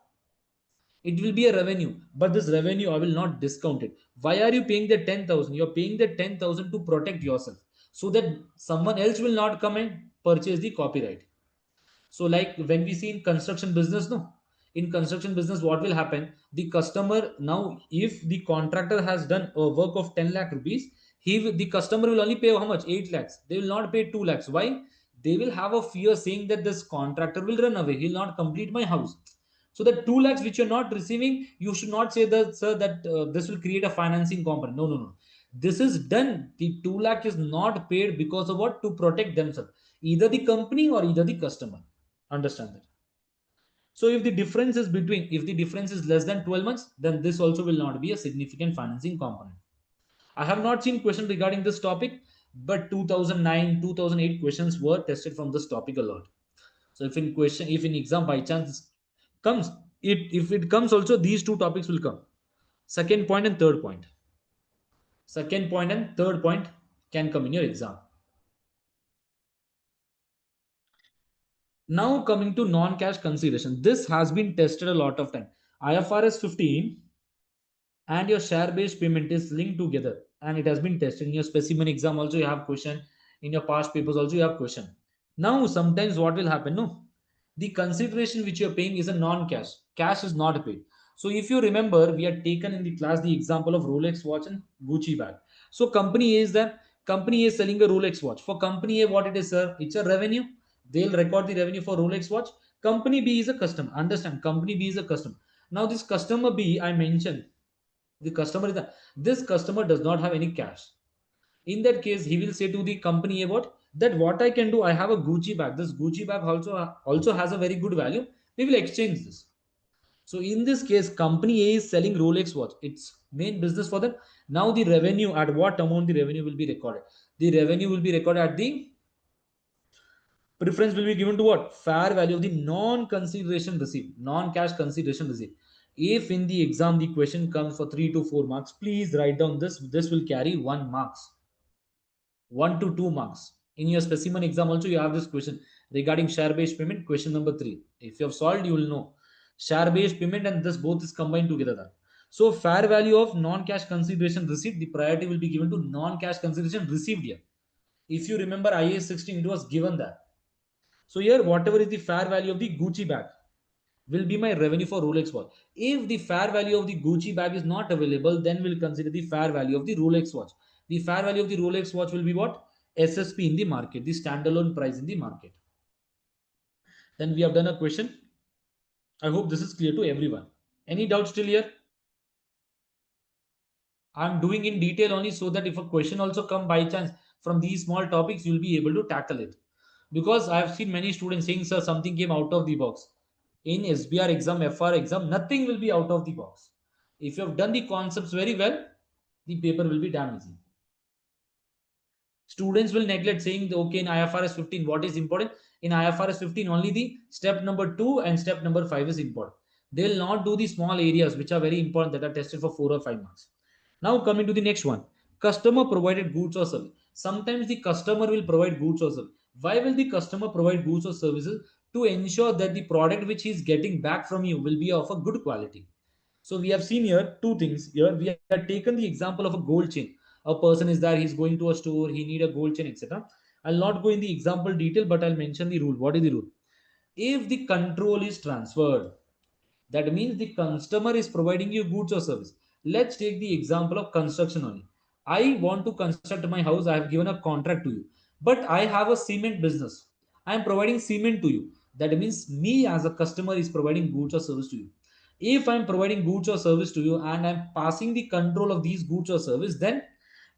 It will be a revenue, but this revenue I will not discount it. Why are you paying the 10,000? You're paying the 10,000 to protect yourself so that someone else will not come and purchase the copyright. So like when we see in construction business, no, in construction business what will happen, the customer, now if the contractor has done a work of 10 lakh rupees, the customer will only pay how much? 8 lakhs. They will not pay 2 lakhs. Why? They will have a fear saying that this contractor will run away, he'll not complete my house. So the 2 lakhs which you're not receiving, you should not say that, sir, that this will create a financing component. No, no, no. This is done. The 2 lakh is not paid because of what? To protect themselves, either the company or either the customer. Understand that? So if the difference is less than 12 months, then this also will not be a significant financing component. I have not seen question regarding this topic, but 2009 2008 questions were tested from this topic a lot. So if in exam by chance comes, if it comes also, these two topics will come. Second point and third point. Second point and third point can come in your exam. Now coming to non-cash consideration, this has been tested a lot of time. IFRS 15 and your share-based payment is linked together, and it has been tested in your specimen exam also. You have question in your past papers also. You have question. Now sometimes what will happen? No, the consideration which you are paying is a non-cash. Cash is not paid. So if you remember, we had taken in the class the example of Rolex watch and Gucci bag. So company A is selling a Rolex watch. For company A, what it is, sir? It's a revenue. They'll record the revenue for Rolex watch. Company B is a customer. Understand? Company B is a customer. Now this customer B, I mentioned, the customer is this customer does not have any cash. In that case, he will say to the company about that, what I can do, I have a Gucci bag. This Gucci bag also has a very good value. We will exchange this. So in this case, company A is selling Rolex watch. It's main business for them. Now the revenue, at what amount the revenue will be recorded? The revenue will be recorded at the preference will be given to what? Fair value of the non-consideration received, non-cash consideration received. If in the exam the question comes for 3 to 4 marks, please write down this. This will carry 1 marks, 1 to 2 marks. In your specimen exam also you have this question regarding share-based payment, question number 3. If you have solved, you will know share-based payment and this both is combined together. So fair value of non-cash consideration received, the priority will be given to non-cash consideration received here. If you remember IAS 16, it was given that. So here, whatever is the fair value of the Gucci bag will be my revenue for Rolex watch. If the fair value of the Gucci bag is not available, then we'll consider the fair value of the Rolex watch. The fair value of the Rolex watch will be what? SSP in the market, the standalone price in the market. Then we have done a question. I hope this is clear to everyone. Any doubts still here? I'm doing in detail only so that if a question also come by chance from these small topics, you'll be able to tackle it. Because I've seen many students saying, sir, something came out of the box. In SBR exam, FR exam, nothing will be out of the box. If you have done the concepts very well, the paper will be damn easy. Students will neglect saying, okay, in IFRS 15, what is important? In IFRS 15, only the step number 2 and step number 5 is important. They'll not do the small areas which are very important that are tested for 4 or 5 marks. Now coming to the next one, customer provided goods or service. Sometimes the customer will provide goods or service. Why will the customer provide goods or services? To ensure that the product which he is getting back from you will be of a good quality. So we have seen here two things. Here we have taken the example of a gold chain. A person is there, he's going to a store, he need a gold chain, etc. I'll not go in the example detail, but I'll mention the rule. What is the rule? If the control is transferred, that means the customer is providing you goods or service. Let's take the example of construction only. I want to construct my house. I have given a contract to you, but I have a cement business. I am providing cement to you. That means me as a customer is providing goods or service to you. If I am providing goods or service to you and I am passing the control of these goods or service, then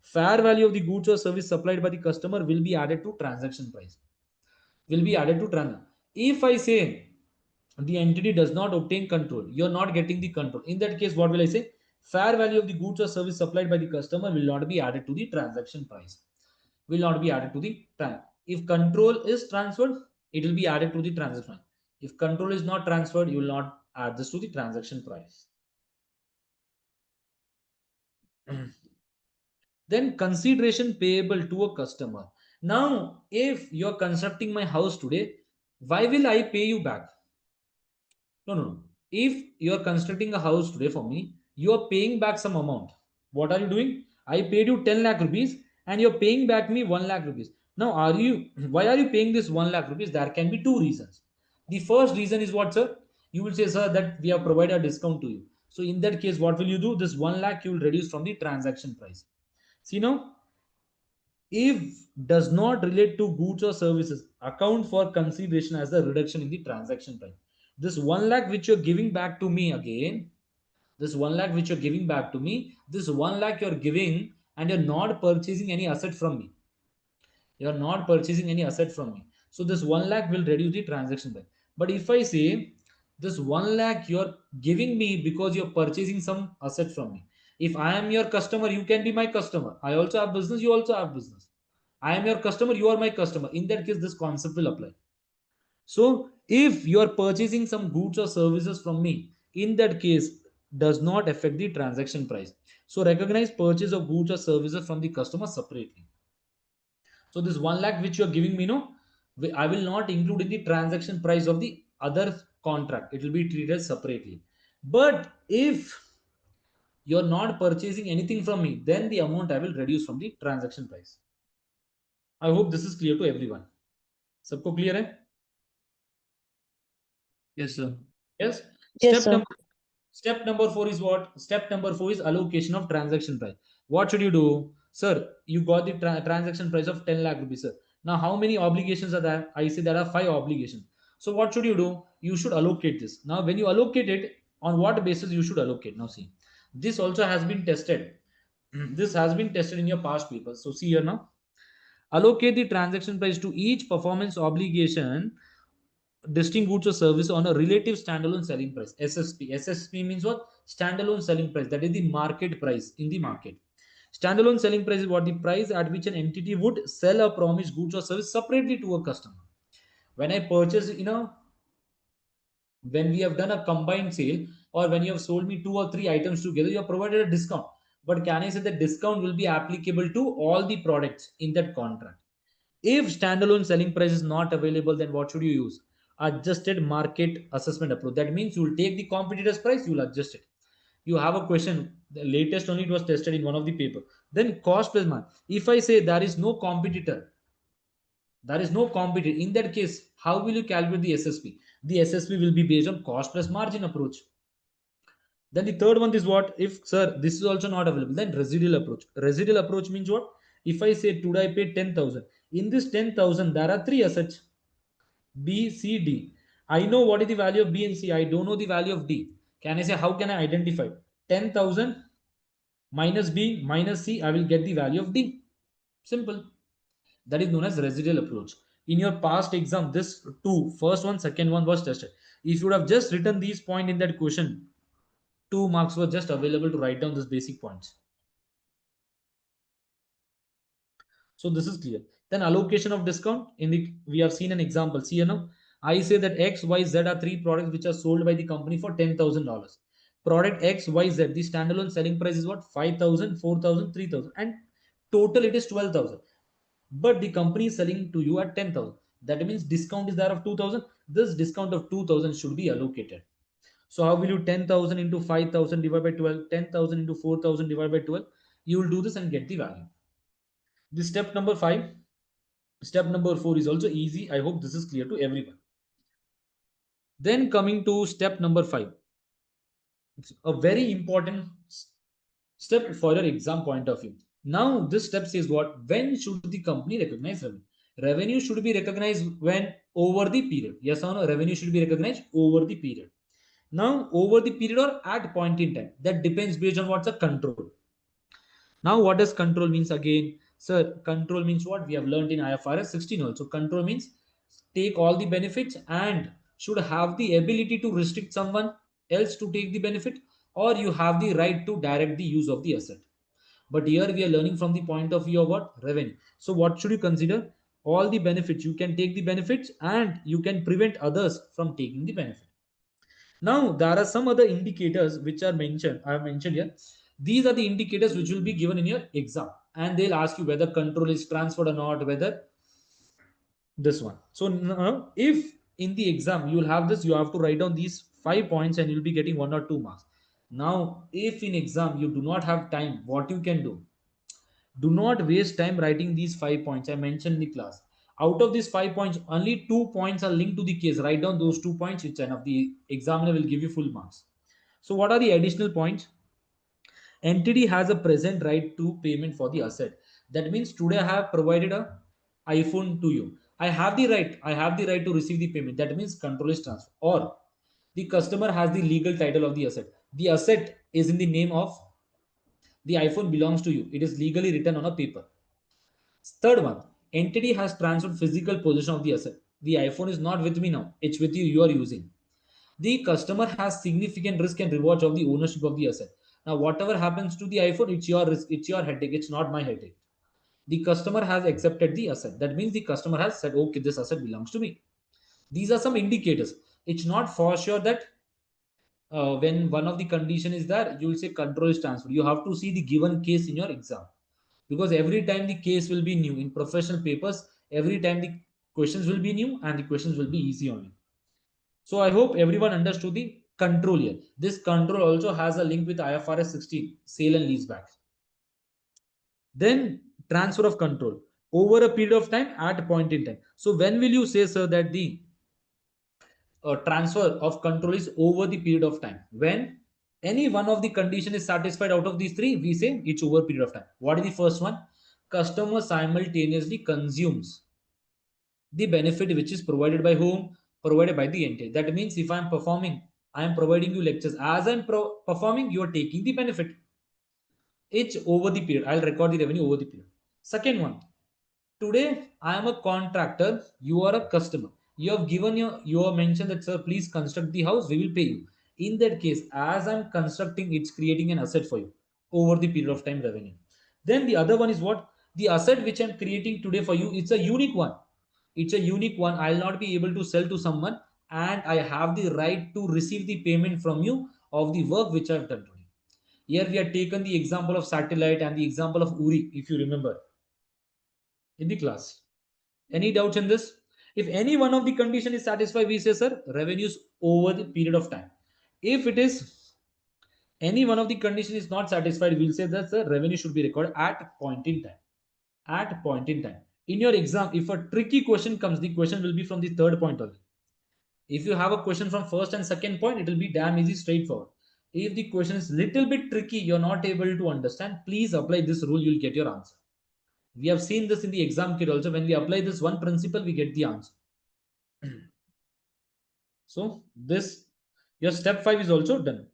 fair value of the goods or service supplied by the customer will be added to transaction price. Will be added to transaction. If I say the entity does not obtain control, you're not getting the control, in that case what will I say? Fair value of the goods or service supplied by the customer will not be added to the transaction price, will not be added to the if control is transferred, it will be added to the transaction. If control is not transferred, you will not add this to the transaction price. Then consideration payable to a customer. Now if you're constructing my house today, why will I pay you back? No, no, no. If you are constructing a house today for me, you are paying back some amount. What are you doing? I paid you 10 lakh rupees and you're paying back me 1 lakh rupees. Now, why are you paying this 1 lakh rupees? There can be two reasons. The first reason is what, sir? You will say, sir, that we have provided a discount to you. So, in that case, what will you do? This 1 lakh you will reduce from the transaction price. See now, if does not relate to goods or services, account for consideration as the reduction in the transaction price. This 1 lakh which you're giving back to me again, this 1 lakh which you're giving back to me, this 1 lakh you're giving and you're not purchasing any asset from me. You're not purchasing any asset from me. So this 1 lakh will reduce the transaction price. But if I say this 1 lakh you're giving me because you're purchasing some asset from me. If I am your customer, you can be my customer. I also have business, you also have business. I am your customer, you are my customer. In that case, this concept will apply. So if you are purchasing some goods or services from me, in that case, does not affect the transaction price. So recognize purchase of goods or services from the customer separately. So this 1 lakh which you are giving me, no, I will not include in the transaction price of the other contract. It will be treated separately. But if you're not purchasing anything from me, then the amount I will reduce from the transaction price. I hope this is clear to everyone. Sabko clear hai? Yes, sir. Yes. Yes, sir. Step number 4 is what? Step number 4 is allocation of transaction price. What should you do? Sir, you got the transaction price of 10 lakh rupees, sir. Now, how many obligations are there? I say there are 5 obligations. So, what should you do? You should allocate this. Now, when you allocate it, on what basis you should allocate? Now, see, this also has been tested. This has been tested in your past papers. So, see here now. Allocate the transaction price to each performance obligation distinct goods or service on a relative standalone selling price, SSP. SSP means what? Standalone selling price. That is the market price in the market. Standalone selling price is what? The price at which an entity would sell a promised goods or service separately to a customer. When I purchase, when we have done a combined sale, or when you have sold me 2 or 3 items together, you have provided a discount. But can I say that discount will be applicable to all the products in that contract? If standalone selling price is not available, then what should you use? Adjusted market assessment approach. That means you will take the competitor's price, you will adjust it. You have a question, the latest only it was tested in one of the paper. Then cost plus margin. If I say there is no competitor, in that case, how will you calculate the SSP? The SSP will be based on cost plus margin approach. Then the third one is what? If, sir, this is also not available, then residual approach. Residual approach means what? If I say today I paid 10,000, in this 10,000 there are 3 assets, B, C, D. I know what is the value of B and C. I don't know the value of D. Can I say how can I identify? 10,000 minus B minus C, I will get the value of D. Simple. That is known as residual approach. In your past exam, this two, first one, second one was tested. If you would have just written these points in that question, 2 marks were just available to write down these basic points. So this is clear. Then allocation of discount, in the we have seen an example. See here now, I say that X, Y, Z are three products which are sold by the company for $10,000. Product X, Y, Z, the standalone selling price is what? 5,000, 4,000, 3,000, and total it is 12,000. But the company is selling to you at 10,000. That means discount is there of 2,000. This discount of 2,000 should be allocated. So how will you 10,000 into 5,000 divided by 12, 10,000 into 4,000 divided by 12? You will do this and get the value. This step number 5. Step number 4 is also easy. I hope this is clear to everyone. Then coming to step number 5. It's a very important step for your exam point of view. Now this step says what? When should the company recognize revenue? Revenue should be recognized when over the period. Yes or no? Revenue should be recognized over the period. Now over the period or at point in time. That depends based on what's a control. Now what does control means again? Sir, control means what? We have learned in IFRS 16 also. Control means take all the benefits and should have the ability to restrict someone else to take the benefit, or you have the right to direct the use of the asset. But here we are learning from the point of view of what? Revenue. So what should you consider? All the benefits. You can take the benefits and you can prevent others from taking the benefit. Now there are some other indicators which are mentioned. I have mentioned here. These are the indicators which will be given in your exam, and they'll ask you whether control is transferred or not, whether this one. So now, if in the exam you will have this, you have to write down these 5 points, and you'll be getting 1 or 2 marks. Now, if in exam you do not have time, what you can do not waste time writing these 5 points I mentioned in the class. Out of these 5 points, only 2 points are linked to the case. Write down those 2 points. It's enough. The examiner will give you full marks. So what are the additional points? Entity has a present right to payment for the asset. That means today I have provided a iPhone to you. I have the right to receive the payment. That means control is transferred. Or the customer has the legal title of the asset. The asset is in the name of the iPhone, belongs to you. It is legally written on a paper. Third one, entity has transferred physical possession of the asset. The iPhone is not with me now. It's with you. You are using. The customer has significant risk and rewards of the ownership of the asset. Now, whatever happens to the iPhone, it's your risk. It's your headache. It's not my headache. The customer has accepted the asset. That means the customer has said, okay, this asset belongs to me. These are some indicators. It's not for sure that when one of the condition is there, you will say control is transferred. You have to see the given case in your exam, because every time the case will be new in professional papers. Every time the questions will be new and the questions will be easy only. So I hope everyone understood the control here. This control also has a link with IFRS 16, sale and lease back. Then transfer of control over a period of time at a point in time. So when will you say, sir, that the transfer of control is over the period of time? When any one of the condition is satisfied out of these three, we say it's over a period of time. What is the first one? Customer simultaneously consumes the benefit which is provided by whom? Provided by the entity. That means if I'm performing, I am providing you lectures. As I'm performing, you are taking the benefit. It's over the period. I'll record the revenue over the period. Second one, today I am a contractor, you are a customer. You have given you have mentioned that, sir, please construct the house, we will pay you. In that case, as I'm constructing, it's creating an asset for you over the period of time revenue. Then the other one is what? The asset which I'm creating today for you, it's a unique one. It's a unique one. I'll not be able to sell to someone, and I have the right to receive the payment from you of the work which I've done today. Here we have taken the example of satellite and the example of Uri, if you remember in the class. Any doubts in this? If any one of the condition is satisfied, we say, sir, revenues over the period of time. If it is any one of the condition is not satisfied, we'll say that the revenue should be recorded at point in time. At point in time. In your exam, if a tricky question comes, the question will be from the third point only. If you have a question from first and second point, it will be damn easy, straightforward. If the question is little bit tricky, you're not able to understand, please apply this rule, you'll get your answer. We have seen this in the exam kit also. When we apply this one principle, we get the answer. So this, your step 5 is also done.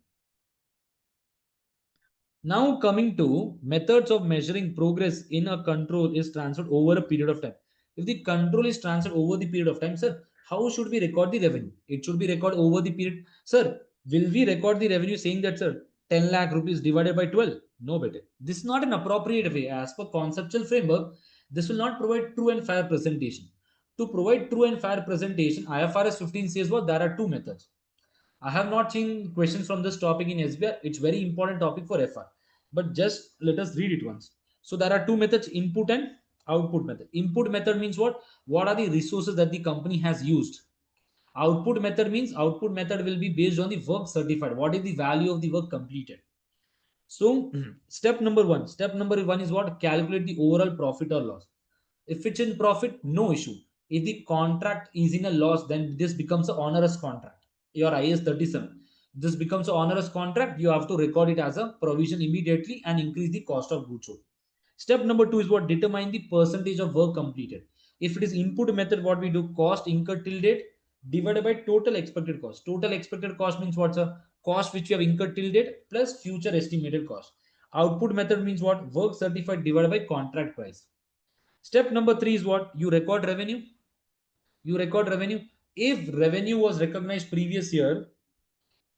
Now coming to methods of measuring progress in a control is transferred over a period of time. If the control is transferred over the period of time, sir, how should we record the revenue? It should be recorded over the period. Sir, will we record the revenue saying that, sir, 10 lakh rupees divided by 12? No, better. This is not an appropriate way. As per conceptual framework, this will not provide true and fair presentation. To provide true and fair presentation, IFRS 15 says what? There are two methods. I have not seen questions from this topic in SBR. It's very important topic for FR. But just let us read it once. So there are two methods, input and output method. Input method means what? What are the resources that the company has used? Output method means output method will be based on the work certified. What is the value of the work completed? So step number one is what? Calculate the overall profit or loss. If it's in profit, no issue. If the contract is in a loss, then this becomes an onerous contract. Your IS 37. This becomes an onerous contract. You have to record it as a provision immediately and increase the cost of goods sold. Step number two is what? Determine the percentage of work completed. If it is input method, what we do? Cost incurred till date divided by total expected cost. Total expected cost means what's a cost which you have incurred till date plus future estimated cost. Output method means what? Work certified divided by contract price. Step number three is what? You record revenue. You record revenue. If revenue was recognized previous year,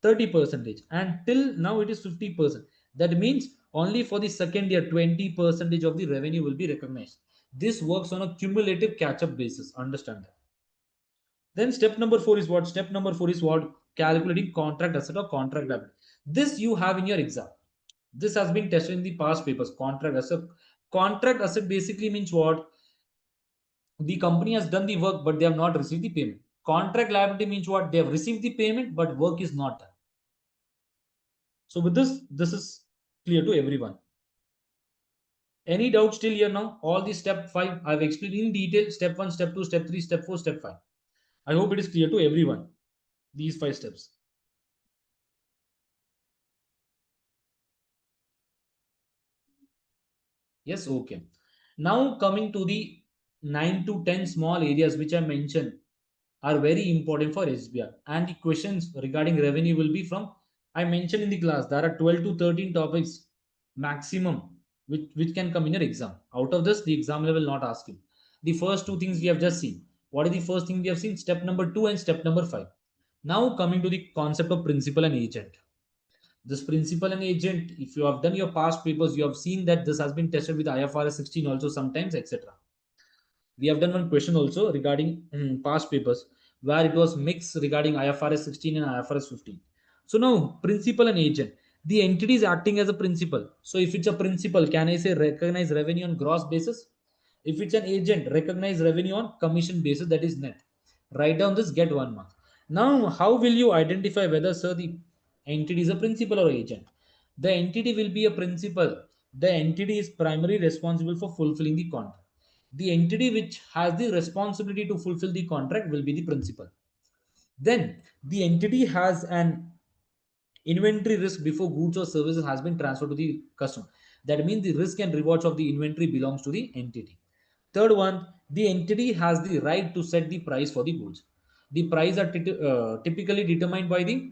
30% and till now it is 50%. That means only for the second year, 20% of the revenue will be recognized. This works on a cumulative catch-up basis. Understand that. Then step number four is what? Step number four is what? Calculating contract asset or contract liability. This you have in your exam. This has been tested in the past papers. Contract asset. Contract asset basically means what? The company has done the work, but they have not received the payment. Contract liability means what? They have received the payment, but work is not done. So with this is clear to everyone. Any doubt still here now? All the step 5 I've explained in detail. Step 1, step 2, step 3, step 4, step 5. I hope it is clear to everyone. These 5 steps. Yes, okay. Now coming to the 9 to 10 small areas which I mentioned are very important for SBR, and the questions regarding revenue will be from, I mentioned in the class there are 12 to 13 topics maximum which can come in your exam. Out of this, the exam level will not ask you. The first two things we have just seen. What is the first thing we have seen? Step number 2 and step number 5. Now coming to the concept of principal and agent. This principal and agent, if you have done your past papers, you have seen that this has been tested with IFRS 16 also sometimes, etc. We have done one question also regarding past papers where it was mixed regarding IFRS 16 and IFRS 15. So now principal and agent, the entity is acting as a principal. So if it's a principal, can I say recognize revenue on gross basis? If it's an agent, recognize revenue on commission basis, that is net. Write down this, get 1 mark. Now how will you identify whether sir the entity is a principal or agent? The entity will be a principal. The entity is primarily responsible for fulfilling the contract. The entity which has the responsibility to fulfill the contract will be the principal. Then the entity has an inventory risk before goods or services has been transferred to the customer. That means the risk and rewards of the inventory belongs to the entity. Third one, the entity has the right to set the price for the goods. The price are typically determined by the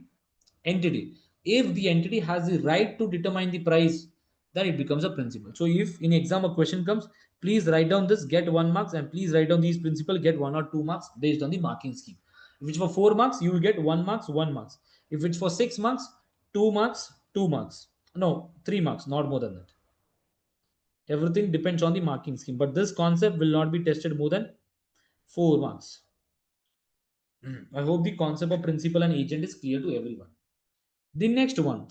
entity. If the entity has the right to determine the price, then it becomes a principal. So if in exam a question comes, please write down this, get 1 marks, and please write down these principal, get 1 or 2 marks based on the marking scheme. If it's for 4 marks, you will get 1 marks, 1 marks. If it's for 6 marks, 2 marks, 2 marks. No, 3 marks, not more than that. Everything depends on the marking scheme, but this concept will not be tested more than 4 marks. I hope the concept of principal and agent is clear to everyone. The next one,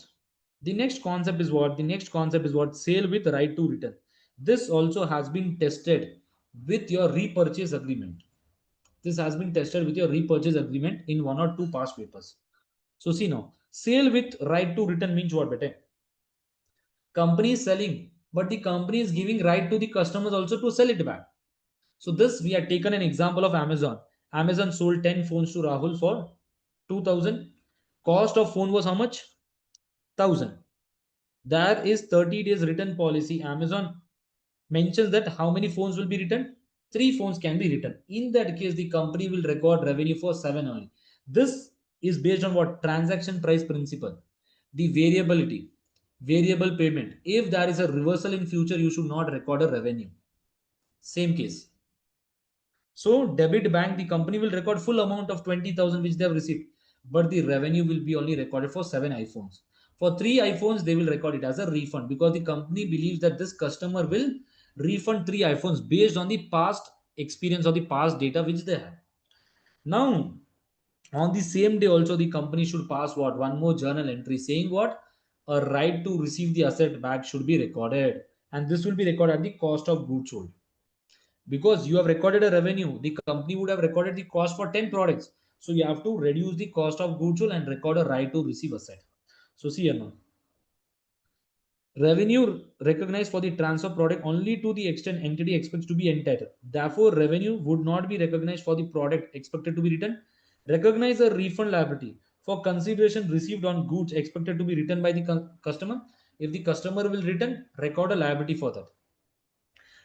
the next concept is what? The next concept is what? Sale with right to return. This also has been tested with your repurchase agreement. This has been tested with your repurchase agreement in 1 or 2 past papers. So see now, sale with right to return means what, bete? Company is selling, but the company is giving right to the customers also to sell it back. So this we have taken an example of Amazon. Amazon sold 10 phones to Rahul for 2000. Cost of phone was how much? 1000. There is 30 days return policy. Amazon mentions that how many phones will be returned? 3 phones can be returned. In that case, the company will record revenue for 7 only. This is based on what? Transaction price principle. The variability, variable payment. If there is a reversal in future, you should not record a revenue. Same case. So debit bank, the company will record full amount of 20,000 which they have received, but the revenue will be only recorded for 7 iPhones. For 3 iPhones, they will record it as a refund because the company believes that this customer will refund 3 iPhones based on the past experience or the past data which they have. Now, on the same day also the company should pass what, one more journal entry saying what, a right to receive the asset back should be recorded, and this will be recorded at the cost of goods sold. Because you have recorded a revenue, the company would have recorded the cost for 10 products, so you have to reduce the cost of goods sold and record a right to receive asset. So see here now, revenue recognized for the transfer product only to the extent entity expects to be entitled. Therefore, revenue would not be recognized for the product expected to be returned. Recognize a refund liability for consideration received on goods expected to be returned by the customer. If the customer will return, record a liability for that.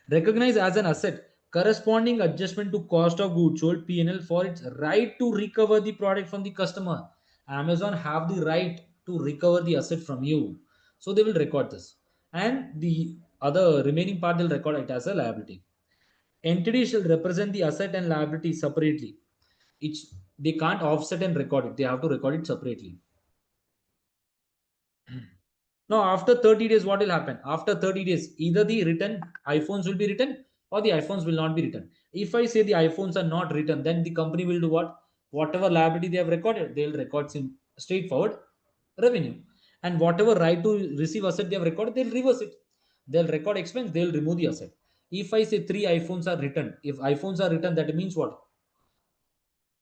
Recognize as an asset corresponding adjustment to cost of goods sold P&L for its right to recover the product from the customer. Amazon have the right to recover the asset from you, so they will record this, and the other remaining part they'll record it as a liability. Entity shall represent the asset and liability separately. It's, they can't offset and record it, they have to record it separately. Now, after 30 days, what will happen? After 30 days, either the written iPhones will be written or the iPhones will not be written. If I say the iPhones are not written, then the company will do what? Whatever liability they have recorded, they will record some straightforward revenue. And whatever right to receive asset they have recorded, they'll reverse it. They'll record expense, they'll remove the asset. If I say 3 iPhones are written, if iPhones are written, that means what?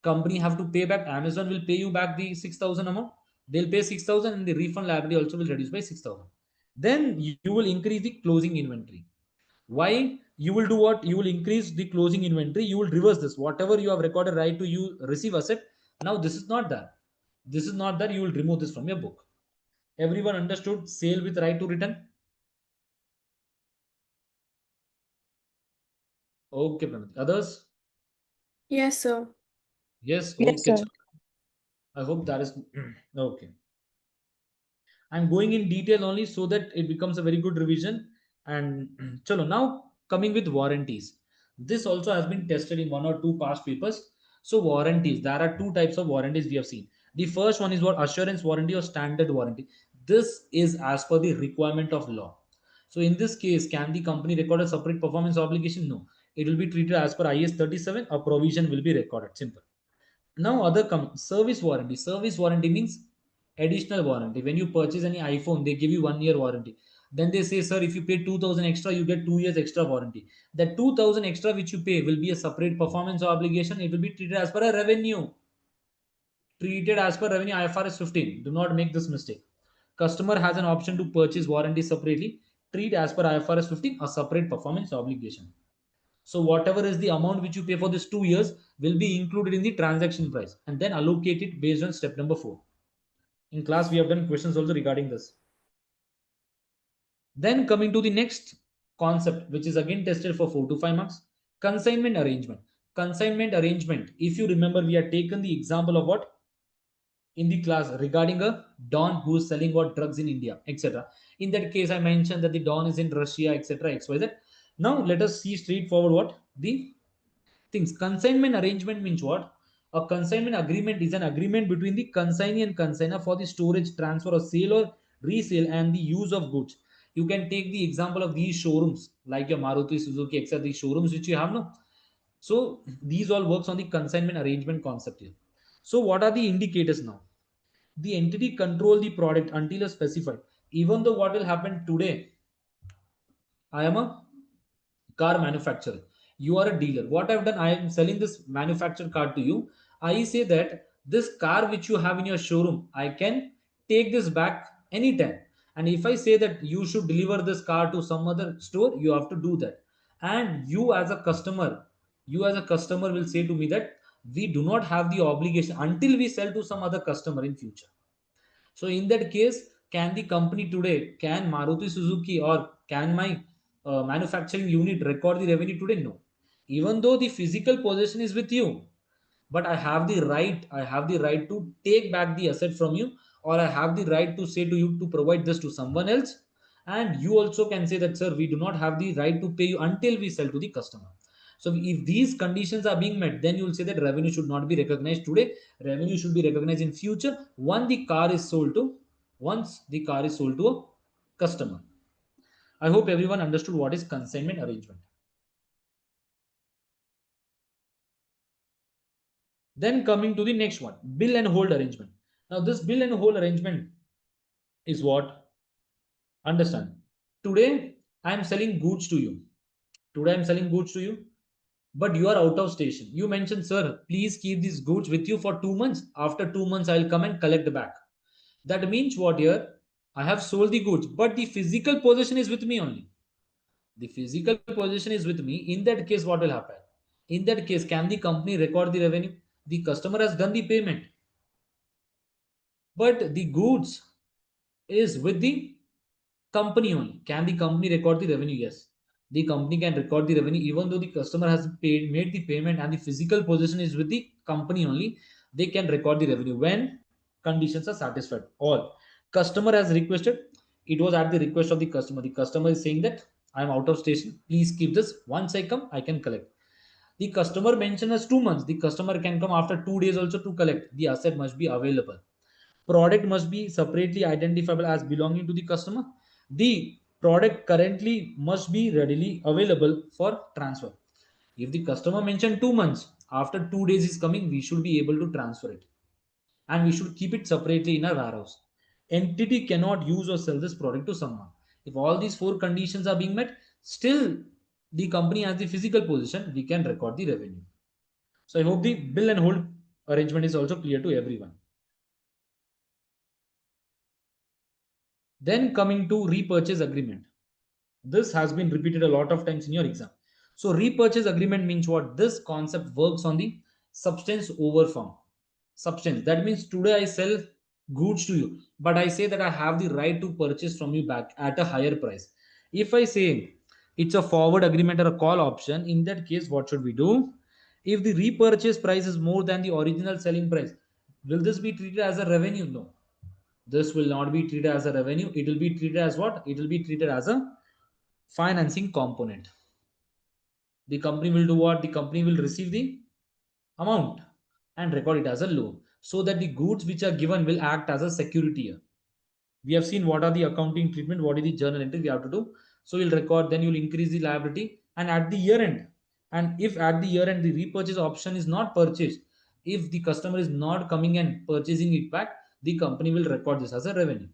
Company have to pay back, Amazon will pay you back the 6,000 amount, they'll pay 6,000 and the refund liability also will reduce by 6,000. Then you will increase the closing inventory. Why? You will do what? You will increase the closing inventory, you will reverse this, whatever you have recorded right to you receive asset, now this is not that, this is not that, you will remove this from your book. Everyone understood sale with right to return? Okay, Pranati. Others? Yes, sir. Yes, Yes, okay. sir. I hope that is okay. I'm going in detail only so that it becomes a very good revision. And chalo, now coming with warranties. This also has been tested in one or two past papers. So warranties, there are two types of warranties we have seen. The first one is what, assurance warranty or standard warranty. This is as per the requirement of law. So in this case, can the company record a separate performance obligation? No. It will be treated as per IS 37. A provision will be recorded. Simple. Now other service warranty. Service warranty means additional warranty. When you purchase any iPhone, they give you 1 year warranty. Then they say, sir, if you pay 2,000 extra, you get 2 years extra warranty. That 2,000 extra which you pay will be a separate performance obligation. It will be treated as per a revenue. Treated as per revenue IFRS 15. Do not make this mistake. Customer has an option to purchase warranty separately. Treat as per IFRS 15 a separate performance obligation. So whatever is the amount which you pay for this 2 years will be included in the transaction price and then allocate it based on step number 4. In class, we have done questions also regarding this. Then coming to the next concept, which is again tested for 4 to 5 marks, consignment arrangement. Consignment arrangement. If you remember, we had taken the example of what in the class regarding a Don who is selling what drugs in India, etc. In that case, I mentioned that the Don is in Russia, etc. XYZ. Now let us see straightforward what the things. Consignment arrangement means what? A consignment agreement is an agreement between the consignee and consignor for the storage, transfer, or sale or resale and the use of goods. You can take the example of these showrooms like your Maruti, Suzuki, etc. These showrooms which you have, no? So these all works on the consignment arrangement concept here. So what are the indicators now? The entity control the product until a specified. Even though what will happen today, I am a car manufacturer, you are a dealer. What I've done, I am selling this manufactured car to you. I say that this car which you have in your showroom, I can take this back anytime. And if I say that you should deliver this car to some other store, you have to do that. And you as a customer will say to me that we do not have the obligation until we sell to some other customer in future. So in that case, can the company today, can Maruti Suzuki or can my manufacturing unit record the revenue today? No. Even though the physical possession is with you, but I have the right to take back the asset from you, or I have the right to say to you to provide this to someone else. And you also can say that, sir, we do not have the right to pay you until we sell to the customer. So if these conditions are being met, then you will say that revenue should not be recognized today. Revenue should be recognized in future once the car is sold to a customer. I hope everyone understood what is consignment arrangement. Then coming to the next one, bill and hold arrangement. Now this bill and hold arrangement is what? Understand. Today I am selling goods to you. Today I am selling goods to you, but you are out of station. You mentioned, sir, please keep these goods with you for 2 months. After 2 months, I'll come and collect back. That means what here? I have sold the goods, but the physical possession is with me only. The physical possession is with me. In that case, what will happen? In that case, can the company record the revenue? The customer has done the payment, but the goods is with the company only. Can the company record the revenue? Yes. The company can record the revenue even though the customer has made the payment and the physical possession is with the company only. They can record the revenue when conditions are satisfied. All customer has requested. It was at the request of the customer. The customer is saying that I am out of station. Please keep this. Once I come, I can collect. The customer mentioned as 2 months. The customer can come after 2 days also to collect. The asset must be available. Product must be separately identifiable as belonging to the customer. The product currently must be readily available for transfer. If the customer mentioned 2 months, after 2 days is coming, we should be able to transfer it. And we should keep it separately in our warehouse. Entity cannot use or sell this product to someone. If all these four conditions are being met, still the company has the physical position, we can record the revenue. So I hope the bill and hold arrangement is also clear to everyone. Then coming to repurchase agreement. This has been repeated a lot of times in your exam. So repurchase agreement means what? This concept works on the substance over form. Substance. That means today I sell goods to you, but I say that I have the right to purchase from you back at a higher price. If I say it's a forward agreement or a call option, in that case, what should we do? If the repurchase price is more than the original selling price, will this be treated as a revenue? No, this will not be treated as a revenue. It will be treated as what? It will be treated as a financing component. The company will do what? The company will receive the amount and record it as a loan, so that the goods which are given will act as a security here. We have seen what are the accounting treatment, what is the journal entry we have to do. So you'll record, then you'll increase the liability, and at the year end, and if at the year end the repurchase option is not purchased, if the customer is not coming and purchasing it back, the company will record this as a revenue.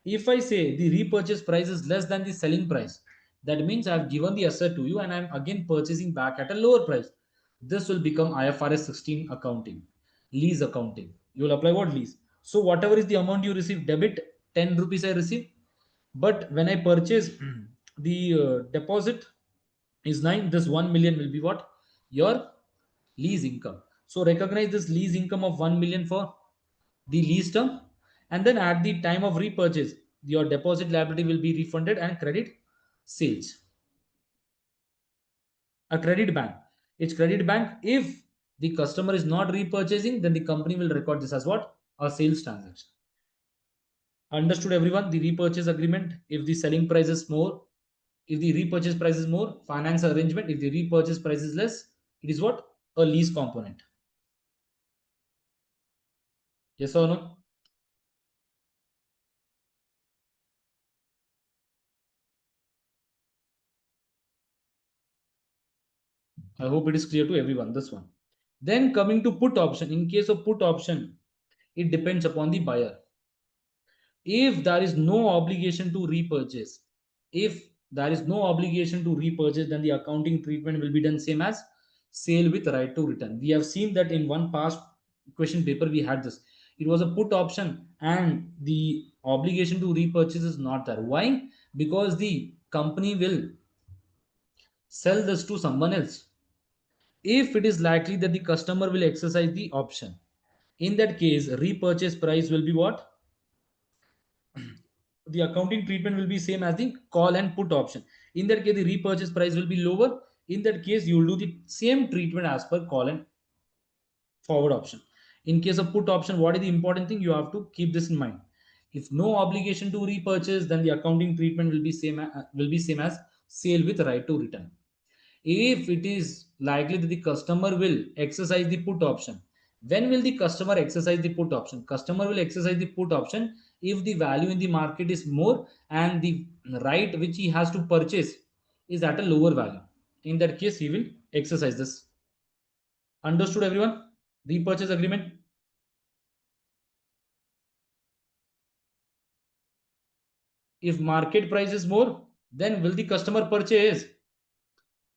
If I say the repurchase price is less than the selling price, that means I have given the asset to you and I am again purchasing back at a lower price. This will become IFRS 16 accounting, lease accounting. You will apply what? Lease. So whatever is the amount you receive, debit 10 rupees I receive. But when I purchase the deposit is 9, this 1 million will be what? Your lease income. So recognize this lease income of 1 million for the lease term, and then at the time of repurchase your deposit liability will be refunded and credit sales. A credit bank, it's credit bank. If the customer is not repurchasing, then the company will record this as what? A sales transaction. Understood everyone? The repurchase agreement, if the selling price is more, if the repurchase price is more, finance arrangement. If the repurchase price is less, it is what? A lease component. Yes or no? I hope it is clear to everyone, this one. Then coming to put option. In case of put option, it depends upon the buyer. If there is no obligation to repurchase, if there is no obligation to repurchase, then the accounting treatment will be done same as sale with right to return. We have seen that in one past question paper we had this. It was a put option and the obligation to repurchase is not there. Why? Because the company will sell this to someone else. If it is likely that the customer will exercise the option, in that case repurchase price will be what? The accounting treatment will be same as the call and put option. In that case the repurchase price will be lower. In that case you will do the same treatment as per call and forward option. In case of put option, what is the important thing? You have to keep this in mind. If no obligation to repurchase, then the accounting treatment will be same as sale with right to return. If it is likely that the customer will exercise the put option, when will the customer exercise the put option? Customer will exercise the put option if the value in the market is more and the right which he has to purchase is at a lower value. In that case he will exercise this. Understood everyone? repurchase agreement. If market price is more, then will the customer purchase?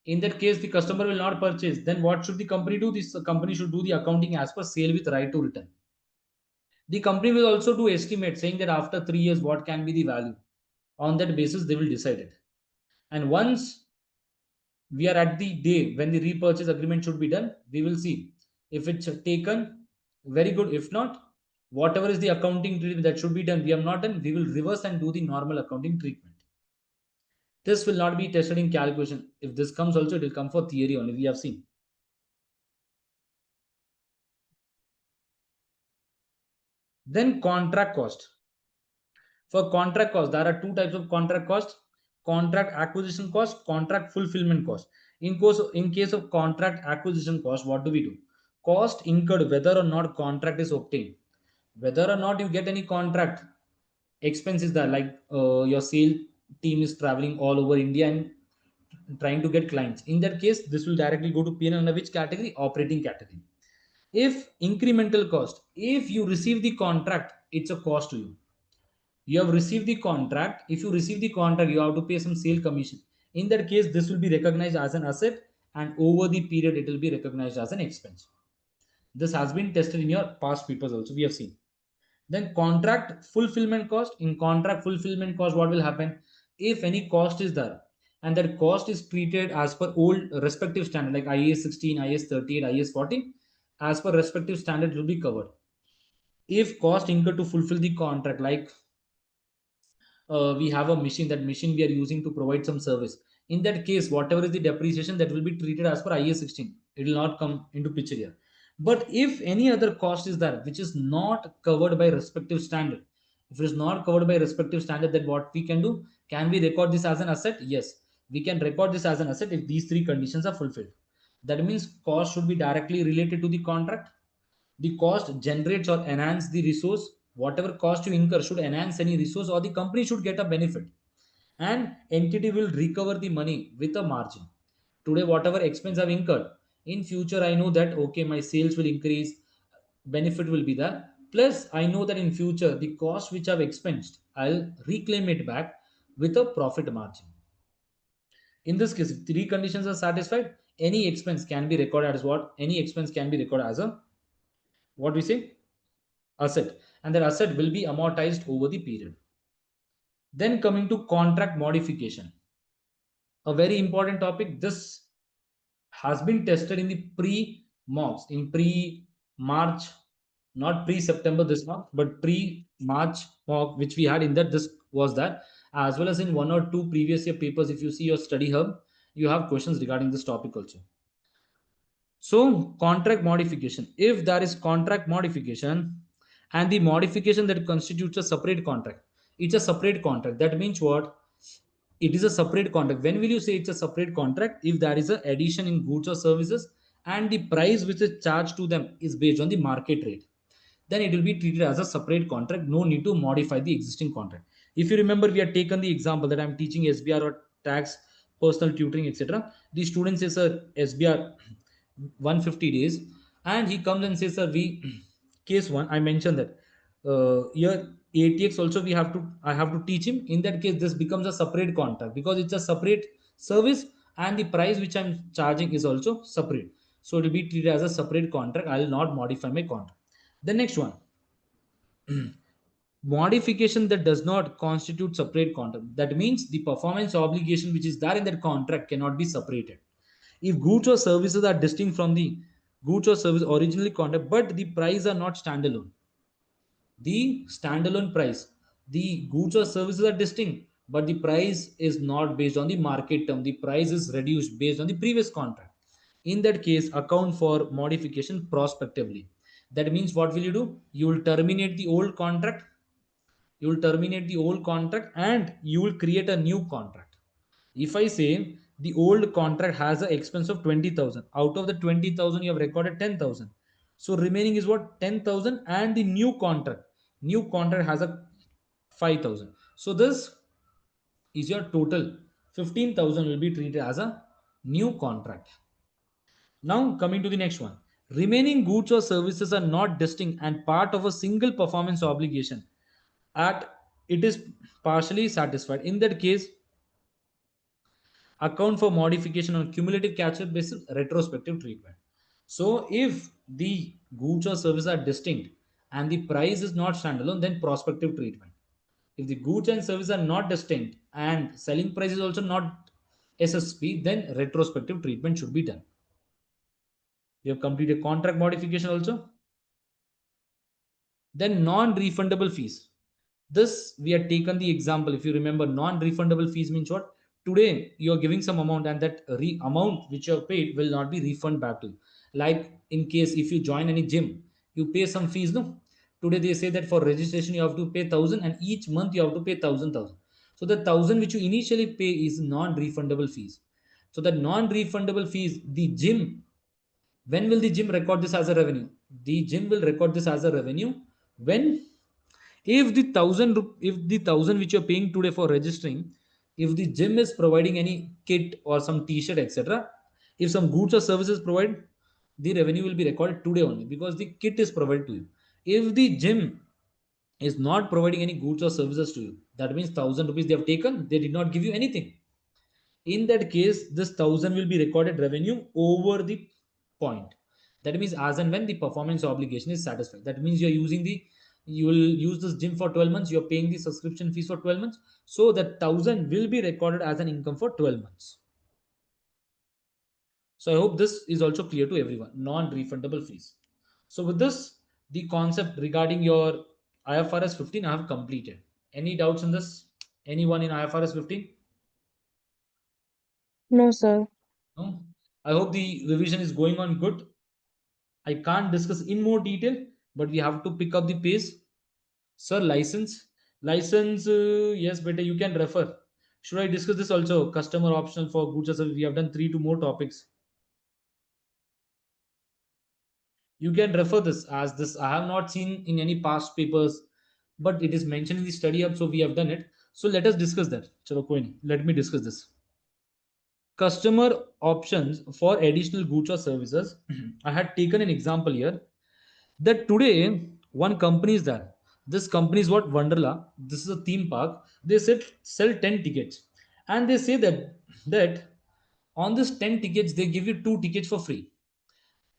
In that case, the customer will not purchase. Then what should the company do? This company should do the accounting as per sale with right to return. The company will also do estimate saying that after 3 years, what can be the value. On that basis, they will decide it. And once we are at the day when the repurchase agreement should be done, we will see if it's taken, very good. If not, whatever is the accounting treatment that should be done, we have not done, we will reverse and do the normal accounting treatment. This will not be tested in calculation. If this comes also, it will come for theory only. We have seen. Then contract cost. For contract cost, there are two types of contract cost: contract acquisition cost, contract fulfillment cost. In case of contract acquisition cost, what do we do? Cost incurred whether or not contract is obtained. Whether or not you get any contract, expenses that like your sale team is traveling all over India and trying to get clients. In that case, this will directly go to P&L under which category? Operating category. If incremental cost, if you receive the contract, it's a cost to you. You have received the contract. If you receive the contract, you have to pay some sale commission. In that case, this will be recognized as an asset, and over the period, it will be recognized as an expense. This has been tested in your past papers also. We have seen. Then contract fulfillment cost. In contract fulfillment cost, what will happen? If any cost is there and that cost is treated as per old respective standard like IAS 16, IAS 38, IAS 14, as per respective standard will be covered. If cost incurred to fulfill the contract, like we have a machine, that machine we are using to provide some service. In that case, whatever is the depreciation, that will be treated as per IAS 16. It will not come into picture here. But if any other cost is there which is not covered by respective standard, if it is not covered by respective standard, then what we can do? Can we record this as an asset? Yes, we can record this as an asset if these three conditions are fulfilled. That means cost should be directly related to the contract. The cost generates or enhance the resource. Whatever cost you incur should enhance any resource, or the company should get a benefit, and entity will recover the money with a margin. Today whatever expense I've incurred, in future I know that okay, my sales will increase, benefit will be there, plus I know that in future the cost which I've expensed, I'll reclaim it back with a profit margin. In this case, if three conditions are satisfied, any expense can be recorded as what? Any expense can be recorded as a, what we say, asset, and that asset will be amortized over the period. Then coming to contract modification, a very important topic. This has been tested in the pre mocks, in pre March, not pre September this month, but pre March mock which we had. In that, this was that, as well as in one or two previous year papers. If you see your study hub, you have questions regarding this topic also. So contract modification, if there is contract modification and the modification that constitutes a separate contract, it's a separate contract. That means what? It is a separate contract. When will you say it's a separate contract? If there is an addition in goods or services and the price which is charged to them is based on the market rate, then it will be treated as a separate contract. No need to modify the existing contract. If you remember, we had taken the example that I'm teaching SBR or tax, personal tutoring, etc. The student says, sir, SBR 150 days, and he comes and says, sir, we case one, I mentioned that here ATX also we have to, I have to teach him. In that case, this becomes a separate contract because it's a separate service and the price which I'm charging is also separate. So it will be treated as a separate contract. I will not modify my contract. The next one, modification that does not constitute separate contract. That means the performance obligation which is there in that contract cannot be separated. If goods or services are distinct from the goods or service originally contract, but the price are not standalone, the standalone price, the goods or services are distinct, but the price is not based on the market term, the price is reduced based on the previous contract. In that case, account for modification prospectively. That means what will you do? You will terminate the old contract, you will terminate the old contract and you will create a new contract. If I say the old contract has an expense of 20,000, out of the 20,000 you have recorded 10,000, so remaining is what? 10,000, and the new contract has a 5,000. So this is your total. 15,000 will be treated as a new contract. Now coming to the next one, remaining goods or services are not distinct and part of a single performance obligation, at it is partially satisfied. In that case, account for modification on cumulative catch-up basis, retrospective treatment. So if the goods or services are distinct and the price is not standalone, then prospective treatment. If the goods and services are not distinct and selling price is also not SSP, then retrospective treatment should be done. We have completed contract modification also. Then non-refundable fees. This we had taken the example. If you remember, non-refundable fees means what? Today you are giving some amount and that amount which you have paid will not be refunded back to you. Like in case if you join any gym, you pay some fees, no? Today they say that for registration you have to pay 1,000 and each month you have to pay 1,000. So the 1,000 which you initially pay is non-refundable fees. So the non-refundable fees, the gym, when will the gym record this as a revenue? The gym will record this as a revenue when, if the 1,000 which you're paying today for registering, if the gym is providing any kit or some t-shirt etc, if some goods or services provided, the revenue will be recorded today only because the kit is provided to you. If the gym is not providing any goods or services to you, that means 1,000 rupees they have taken, they did not give you anything. In that case, this 1,000 will be recorded revenue over the point. That means as and when the performance obligation is satisfied. That means you will use this gym for 12 months, you're paying the subscription fees for 12 months, so that 1,000 will be recorded as an income for 12 months. So I hope this is also clear to everyone. Non-refundable fees. So with this, the concept regarding your IFRS 15 I have completed. Any doubts in this? Anyone in IFRS 15? No, sir. No? I hope the revision is going on good. I can't discuss in more detail, but we have to pick up the pace. Sir, license, yes, better you can refer. Should I discuss this also? Customer optional for goods or services. We have done 3 to more topics. You can refer this as this. I have not seen in any past papers, but it is mentioned in the study hub, so we have done it. So let us discuss that. Chalo, koi nahi. Let me discuss this. Customer options for additional goods or services. I had taken an example here that today one company is there. This company is what? Wonderla. This is a theme park. They said sell 10 tickets, and they say that on this 10 tickets they give you 2 tickets for free.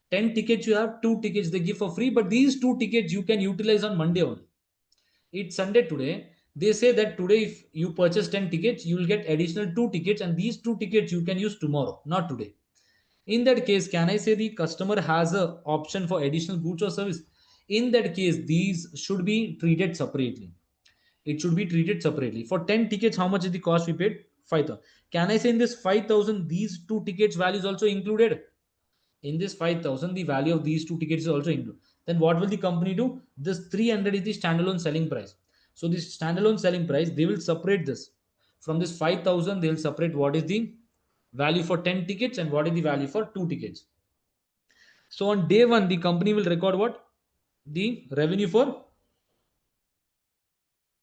10 tickets you have, 2 tickets they give for free, but these 2 tickets you can utilize on Monday only. It's Sunday today. They say that today if you purchase 10 tickets, you will get additional 2 tickets, and these 2 tickets you can use tomorrow, not today. In that case, can I say the customer has a option for additional goods or service? In that case, these should be treated separately. It should be treated separately. For 10 tickets, how much is the cost we paid? 5,000. Can I say in this 5,000 these 2 tickets values also included? In this 5,000 the value of these 2 tickets is also included. Then what will the company do? This 300 is the standalone selling price. So this standalone selling price, they will separate this from this 5,000. They will separate what is the value for 10 tickets and what is the value for 2 tickets. So on day 1 the company will record what? The revenue for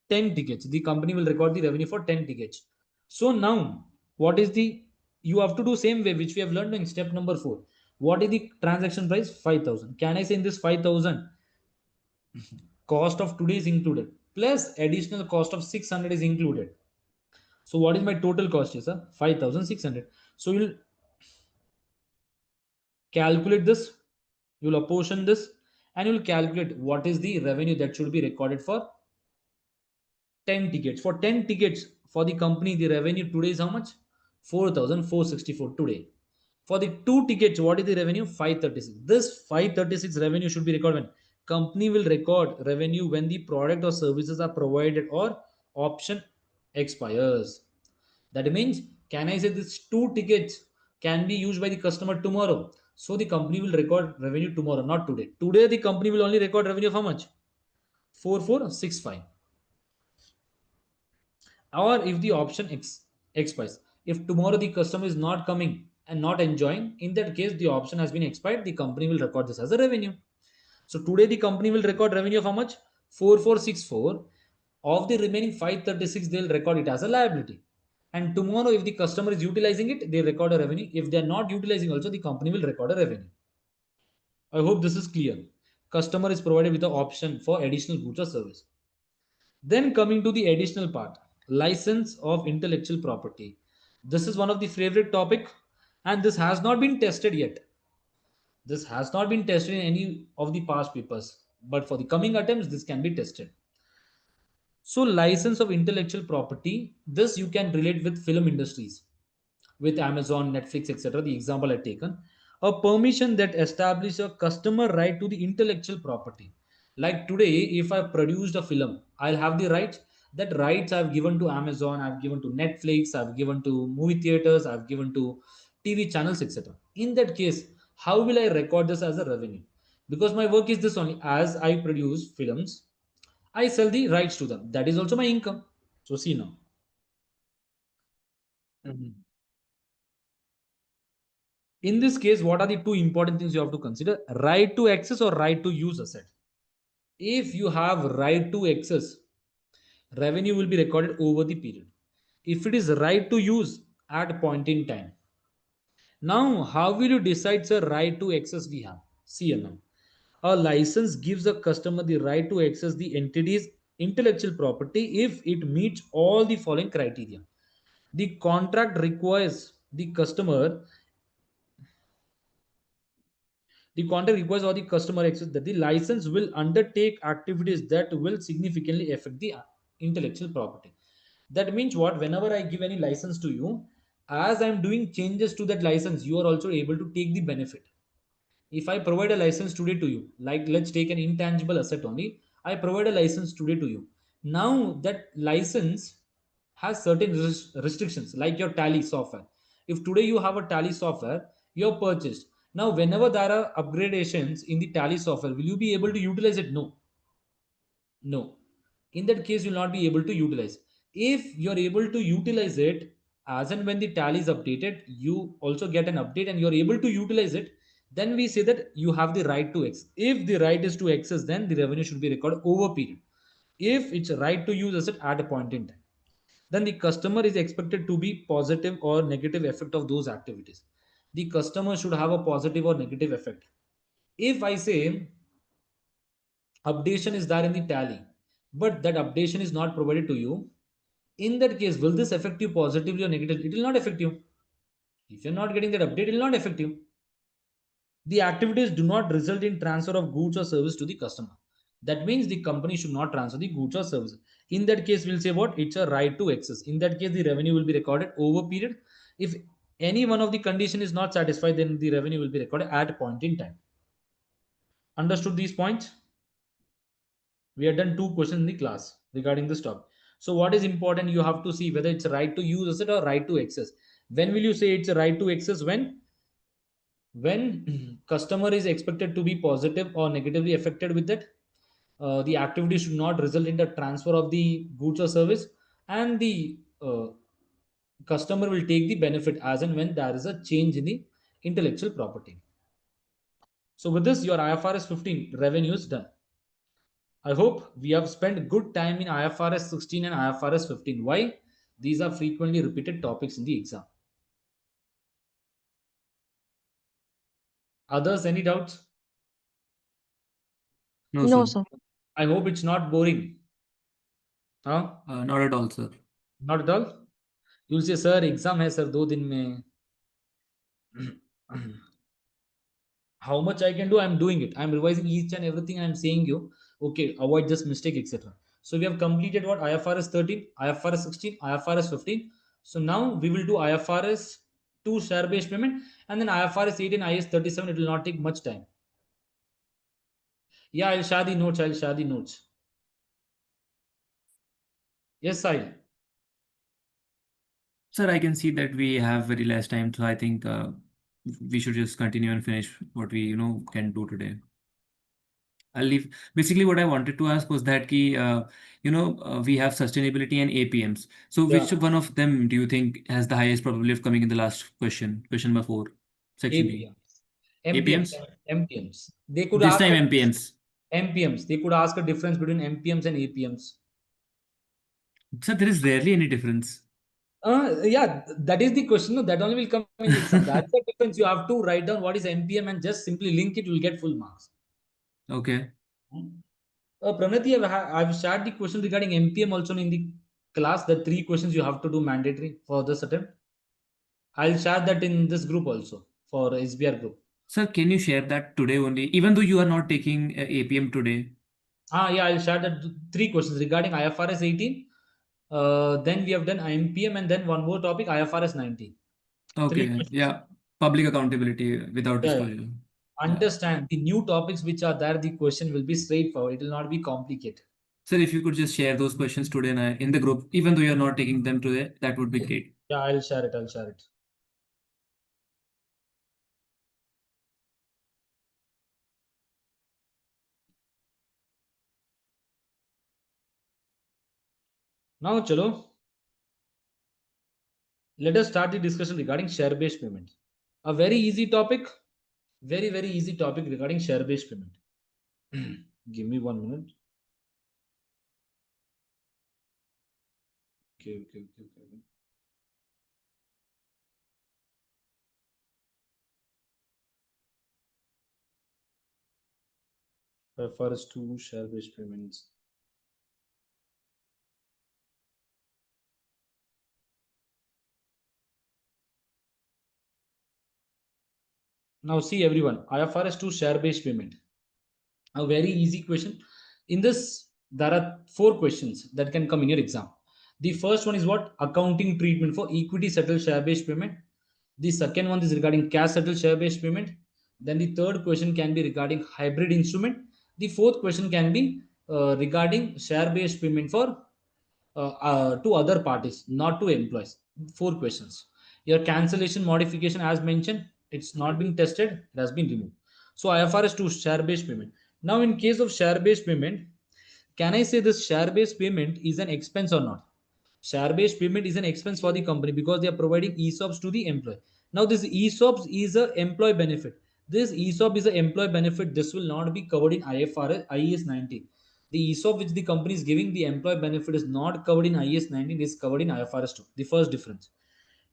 10 tickets. The company will record the revenue for 10 tickets. So now what is the, you have to do same way which we have learned in step number 4. What is the transaction price? 5,000. Can I say in this 5,000 cost of today is included plus additional cost of 600 is included? So what is my total cost here, sir? 5,600. So you'll calculate this, you'll apportion this, and you'll calculate what is the revenue that should be recorded for 10 tickets. For 10 tickets for the company, the revenue today is how much? 4,464 today. For the 2 tickets, what is the revenue? 536. This 536 revenue should be recorded when? Company will record revenue when the product or services are provided or option expires. That means, can I say this 2 tickets can be used by the customer tomorrow? So the company will record revenue tomorrow, not today. Today the company will only record revenue of how much? 4,465. Or if the option expires, if tomorrow the customer is not coming and not enjoying, in that case the option has been expired, the company will record this as a revenue. So today the company will record revenue of how much? 4,464. Of the remaining 536 they'll record it as a liability, and tomorrow if the customer is utilizing it, they record a revenue. If they are not utilizing also, the company will record a revenue. I hope this is clear. Customer is provided with the option for additional goods or service. Then coming to the additional part, license of intellectual property. This is one of the favorite topic, and this has not been tested yet. This has not been tested in any of the past papers, but for the coming attempts, this can be tested. So license of intellectual property, this you can relate with film industries, with Amazon, Netflix, etc. The example I've taken. A permission that establishes a customer right to the intellectual property. Like today, if I produced a film, I'll have the rights. That rights I've given to Amazon, I've given to Netflix, I've given to movie theaters, I've given to TV channels, etc. In that case, how will I record this as a revenue? Because my work is this only. As I produce films, I sell the rights to them. That is also my income. So see now. In this case, what are the two important things you have to consider? Right to access or right to use asset. If you have right to access, revenue will be recorded over the period. If it is right to use, at a point in time. Now, how will you decide the right to access we have? See now. A license gives a customer the right to access the entity's intellectual property if it meets all the following criteria. The contract requires the customer The contract requires or the customer access that the license will undertake activities that will significantly affect the intellectual property. That means what? Whenever I give any license to you, as I'm doing changes to that license, you are also able to take the benefit. If I provide a license today to you, like let's take an intangible asset only, I provide a license today to you. Now that license has certain restrictions, like your tally software. If today you have a tally software, you're purchased. Now, whenever there are upgradations in the tally software, will you be able to utilize it? No. No. In that case, you'll not be able to utilize. If you're able to utilize it, as and when the tally is updated, you also get an update and you're able to utilize it, then we say that you have the right to access. If the right is to access, then the revenue should be recorded over period. If it's a right to use asset at a point in time, then the customer is expected to be positive or negative effect of those activities. The customer should have a positive or negative effect. If I say updation is there in the tally, but that updation is not provided to you, in that case, will this affect you positively or negatively? It will not affect you. If you're not getting that update, it will not affect you. The activities do not result in transfer of goods or service to the customer. That means the company should not transfer the goods or service. In that case, we'll say what? It's a right to access. In that case, the revenue will be recorded over period. If any one of the condition is not satisfied, then the revenue will be recorded at a point in time. Understood these points? We have done two questions in the class regarding this topic. So what is important? You have to see whether it's a right to use asset or right to access. When will you say it's a right to access? When customer is expected to be positive or negatively affected with that, the activity should not result in the transfer of the goods or service, and the customer will take the benefit as and when there is a change in the intellectual property. So with this, your IFRS 15 revenue is done. I hope we have spent good time in IFRS 16 and IFRS 15. Why? These are frequently repeated topics in the exam. Others, any doubts? No, No, sir. sir. I hope it's not boring. Huh? Not at all, sir. Not at all? You'll say, sir, exam hai sir, 2 दिन में. How much I can do, I'm doing it. I'm revising each and everything I'm saying you. Okay, avoid this mistake, etc. So we have completed what? IFRS 13, IFRS 16, IFRS 15. So now we will do IFRS 2 share based payment, and then IFRS 8 and IS 37. It will not take much time. Yeah, I'll share the notes. I'll share the notes. Yes, Sahil. Sir, I can see that we have very less time, so I think we should just continue and finish what we can do today. I'll leave. Basically, what I wanted to ask was that we have sustainability and APMs. So Yeah. which one of them do you think has the highest probability of coming in the last question number 4, section B? APMs. APMs? MPMs. They could This ask time MPMs. MPMs. They could ask a difference between MPMs and APMs. Sir, there is rarely any difference. Yeah, that is the question. No, that only will come in the exam. That's the difference. You have to write down what is MPM and just simply link it. You will get full marks. Okay. Pranati, I've shared the question regarding MPM also in the class. The 3 questions you have to do mandatory for this attempt. I'll share that in this group also for SBR group. Sir, can you share that today only, even though you are not taking APM today? Yeah, I'll share that 3 questions regarding IFRS 18. Then we have done MPM and then one more topic, IFRS 19. 3 Okay. questions. Yeah. Public accountability without Yeah, disclosure. Yeah. understand the new topics which are there, the question will be straightforward. It will not be complicated. Sir, if you could just share those questions today in the group, even though you're not taking them today, that would be great. Yeah, I'll share it. I'll share it. Now, chalo, let us start the discussion regarding share-based payment. A very easy topic, very easy topic regarding share-based payment. Give me 1 minute. Okay. IFRS 2 share-based payments. Now see everyone, IFRS 2 share-based payment. A very easy question. In this, there are 4 questions that can come in your exam. The first one is what? Accounting treatment for equity settled share-based payment. The second one is regarding cash settled share-based payment. Then the third question can be regarding hybrid instrument. The fourth question can be regarding share-based payment for to other parties, not to employees. 4 questions. Your cancellation modification, as mentioned, it's not being tested, it has been removed. So IFRS 2 share-based payment. Now, in case of share-based payment, can I say this share-based payment is an expense or not? Share-based payment is an expense for the company because they are providing ESOPs to the employee. Now, this ESOPs is a employee benefit. This ESOP is an employee benefit. This will not be covered in IFRS IAS 19. The ESOP which the company is giving, the employee benefit is not covered in IAS 19, is covered in IFRS 2. The first difference.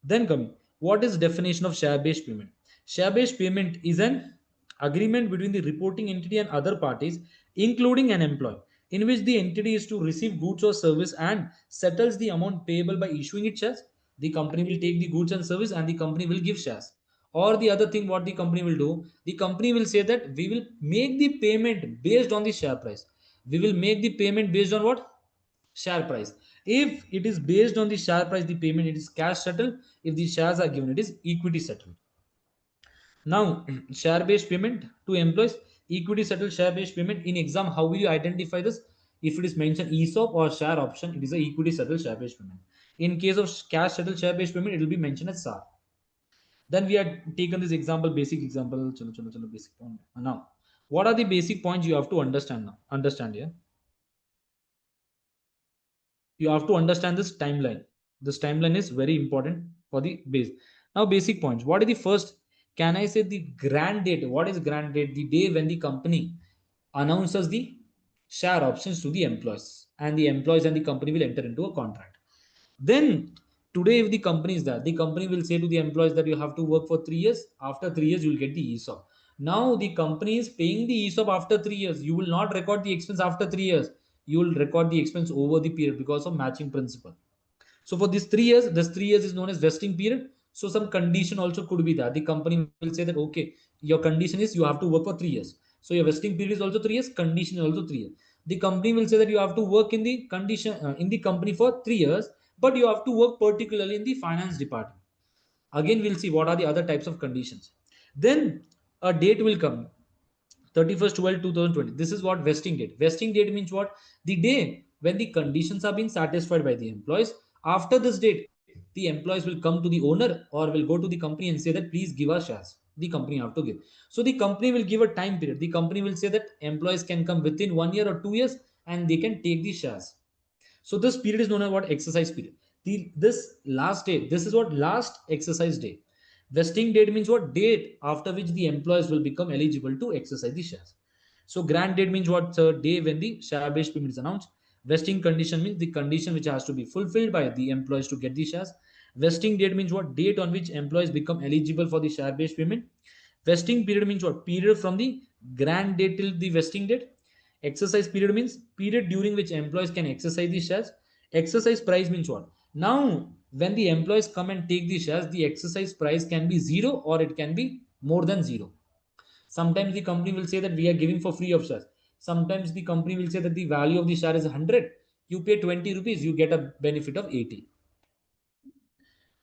Then coming, what is definition of share-based payment? Share-based payment is an agreement between the reporting entity and other parties, including an employee, in which the entity is to receive goods or service and settles the amount payable by issuing its shares. The company will take the goods and service and the company will give shares. Or the other thing, what the company will do, the company will say that we will make the payment based on the share price. We will make the payment based on what? Share price. If it is based on the share price, the payment, it is cash settled. If the shares are given, it is equity settled. Now, share based payment to employees, equity settled share based payment. In exam, how will you identify this? If it is mentioned ESOP or share option, it is a equity settled share based payment. In case of cash settled share based payment, it will be mentioned as SAR. Then we had taken this example, basic example. Chalo, basic point. Now, what are the basic points you have to understand now? Understand here. You have to understand this timeline. This timeline is very important for the base. Now, basic points. What is the first? Can I say the grant date? What is grant date? The day when the company announces the share options to the employees, and the employees and the company will enter into a contract. Then today, if the company is there, the company will say to the employees that you have to work for 3 years. After 3 years, you will get the ESOP. Now the company is paying the ESOP after 3 years. You will not record the expense after 3 years. You will record the expense over the period because of matching principle. So for this 3 years is known as vesting period. So some condition also could be that the company will say that okay, your condition is you have to work for 3 years. So your vesting period is also 3 years. Condition is also 3 years. The company will say that you have to work in the condition in the company for 3 years, but you have to work particularly in the finance department. Again, we'll see what are the other types of conditions. Then a date will come. 31st 12 2020. This is what vesting date. Vesting date means what? The day when the conditions are being satisfied by the employees. After this date, the employees will come to the owner or will go to the company and say that please give us shares. The company have to give. So the company will give a time period. The company will say that employees can come within 1 year or 2 years and they can take the shares. So this period is known as what? Exercise period. This last day, this is what? Last exercise day. Vesting date means what? Date after which the employees will become eligible to exercise the shares. So grant date means what? Day when the share based payment is announced. Vesting condition means the condition which has to be fulfilled by the employees to get the shares. Vesting date means what? Date on which employees become eligible for the share-based payment. Vesting period means what? Period from the grant date till the vesting date. Exercise period means period during which employees can exercise the shares. Exercise price means what? Now, when the employees come and take the shares, the exercise price can be 0 or it can be more than 0. Sometimes the company will say that we are giving for free of shares. Sometimes the company will say that the value of the share is 100. You pay 20 rupees, you get a benefit of 80.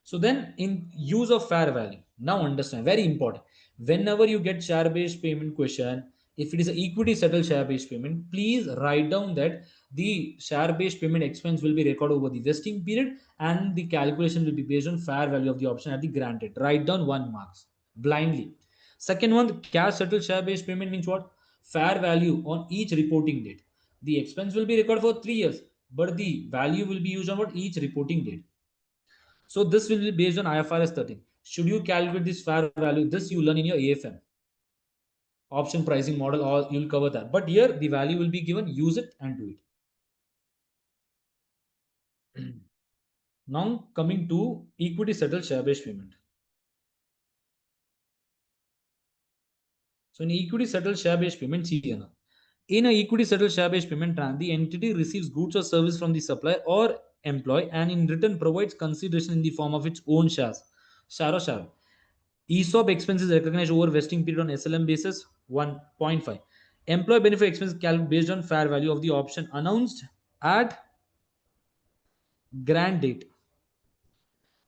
So then in use of fair value, now understand, very important. Whenever you get share-based payment question, if it is an equity settled share-based payment, please write down that the share-based payment expense will be recorded over the vesting period and the calculation will be based on fair value of the option at the granted. Write down 1 marks blindly. Second one, cash settled share-based payment means what? Fair value on each reporting date. The expense will be recorded for 3 years, but the value will be used on what? Each reporting date. So this will be based on IFRS 13. Should you calculate this fair value? This you learn in your AFM option pricing model, or you'll cover that. But here the value will be given. Use it and do it. Now coming to equity settled share-based payment. So in equity settled share-based payment, see here now. In a equity settled share-based payment plan, the entity receives goods or service from the supplier or employee and in return provides consideration in the form of its own shares. Share or share. ESOP expenses recognized over vesting period on SLM basis 1.5. Employee benefit expense calculated based on fair value of the option announced at grant date.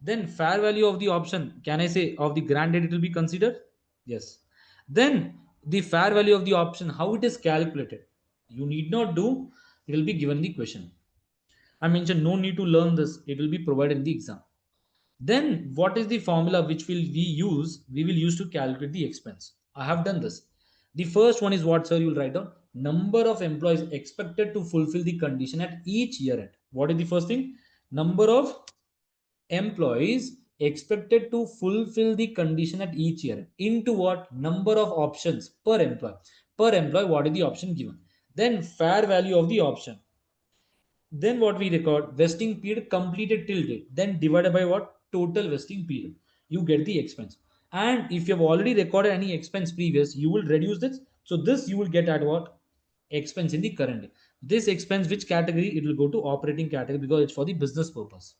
Then fair value of the option, can I say of the grant date it will be considered? Yes. Then the fair value of the option, how it is calculated? You need not do, it will be given the question. I mentioned no need to learn this, it will be provided in the exam. Then what is the formula which will we use? We will use to calculate the expense. I have done this. The first one is what, sir? You will write down number of employees expected to fulfill the condition at each year end. What is the first thing? Number of employees expected to fulfill the condition at each year into what? Number of options per employee. Per employee, what is the option given? Then fair value of the option. Then what we record? Vesting period completed till date. Then divided by what? Total vesting period. You get the expense. And if you have already recorded any expense previous, you will reduce this. So this you will get at what? Expense in the current day. This expense, which category? It will go to operating category because it's for the business purpose.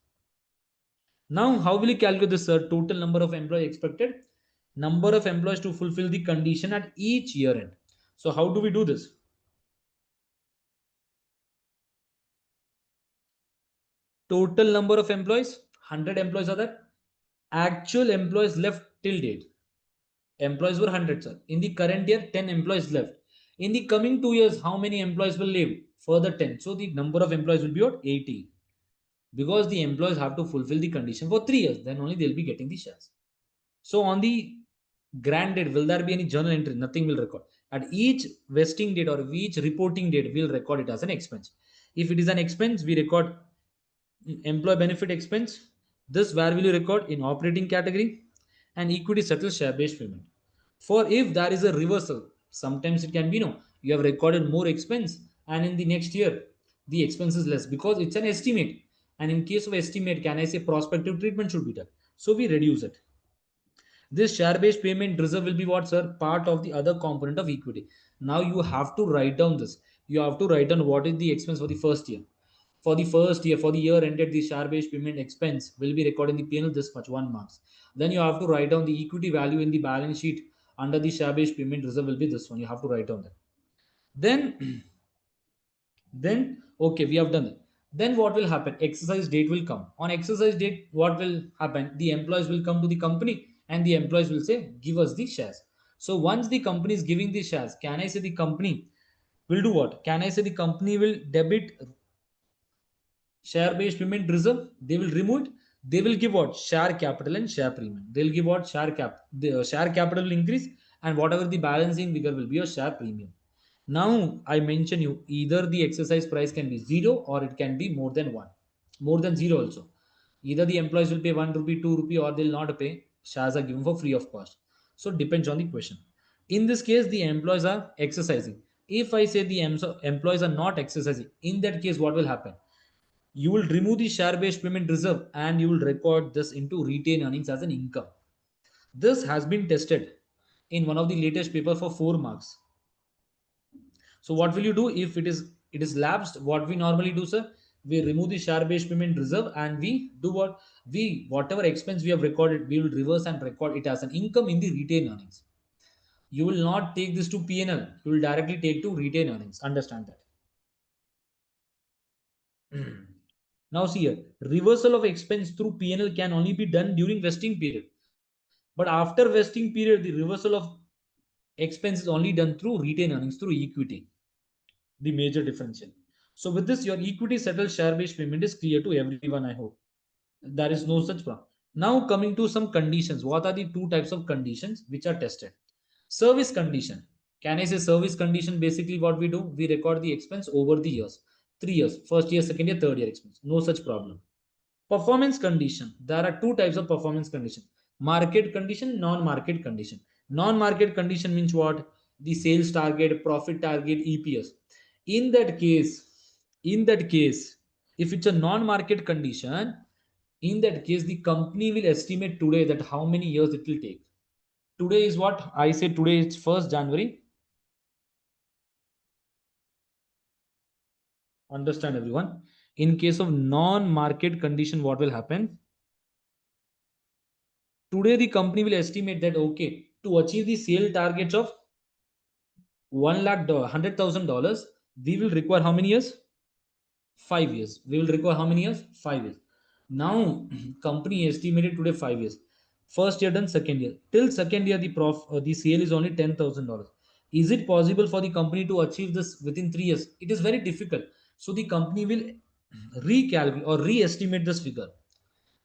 Now, how will you calculate this, sir? Total number of employees expected. Number of employees to fulfill the condition at each year end. So how do we do this? Total number of employees, 100 employees are there. Actual employees left till date. Employees were 100, sir. In the current year, 10 employees left. In the coming 2 years, how many employees will leave? Further 10. So the number of employees will be what? 80. Because the employees have to fulfill the condition for 3 years. Then only they'll be getting the shares. So on the grant date, will there be any journal entry? Nothing will record. At each vesting date or each reporting date, we'll record it as an expense. If it is an expense, we record employee benefit expense. This where will you record? In operating category and equity settled share based payment. For if there is a reversal, sometimes it can be no, you have recorded more expense and in the next year the expense is less because it's an estimate. And in case of estimate, can I say prospective treatment should be done? So we reduce it. This share based payment reserve will be what, sir? Part of the other component of equity. Now you have to write down this. You have to write down what is the expense for the first year. For the first year, for the year ended, the share based payment expense will be recorded in the P&L this much, 1 marks. Then you have to write down the equity value in the balance sheet under the share based payment reserve will be this one. You have to write down that. Then then okay, we have done it. Then what will happen? Exercise date will come. On exercise date, what will happen? The employees will come to the company and the employees will say, give us the shares. So once the company is giving the shares, can I say the company will do what? Can I say the company will debit share based payment reserve? They will remove it. They will give what? Share capital and share premium. They'll give what? Share cap. The share capital will increase and whatever the balancing figure will be your share premium. Now I mention you either the exercise price can be 0 or it can be more than 1, more than 0 also. Either the employees will pay 1 rupee, 2 rupee, or they'll not pay. Shares are given for free of cost. So it depends on the question. In this case, the employees are exercising. If I say the employees are not exercising, in that case, what will happen? You will remove the share based payment reserve and you will record this into retained earnings as an income. This has been tested in one of the latest paper for 4 marks. So what will you do if it is lapsed? What we normally do, sir, we remove the share based payment reserve and we do what? We whatever expense we have recorded, we will reverse and record it as an income in the retained earnings. You will not take this to P&L. You will directly take to retained earnings. Understand that. Now see here, reversal of expense through P&L can only be done during vesting period. But after vesting period, the reversal of expense is only done through retained earnings, through equity. The major differential. So with this, your equity settled share based payment is clear to everyone, I hope. There is no such problem. Now coming to some conditions. What are the two types of conditions which are tested? Service condition. Can I say service condition? Basically what we do, we record the expense over the years. 3 years, first year, second year, third year expense. No such problem. Performance condition. There are two types of performance condition. Market condition, non-market condition. Non-market condition means what? The sales target, profit target, EPS. In that case, if it's a non-market condition, in that case, the company will estimate today that how many years it will take. Today is what? I say today is 1st January. Understand everyone? In case of non-market condition, what will happen? Today the company will estimate that okay, to achieve the sale targets of $100,000, we will require how many years? 5 years. We will require how many years? 5 years. Now company estimated today 5 years. First year done, second year. Till second year, the sale is only $10,000. Is it possible for the company to achieve this within 3 years? It is very difficult. So the company will recalculate or re-estimate this figure,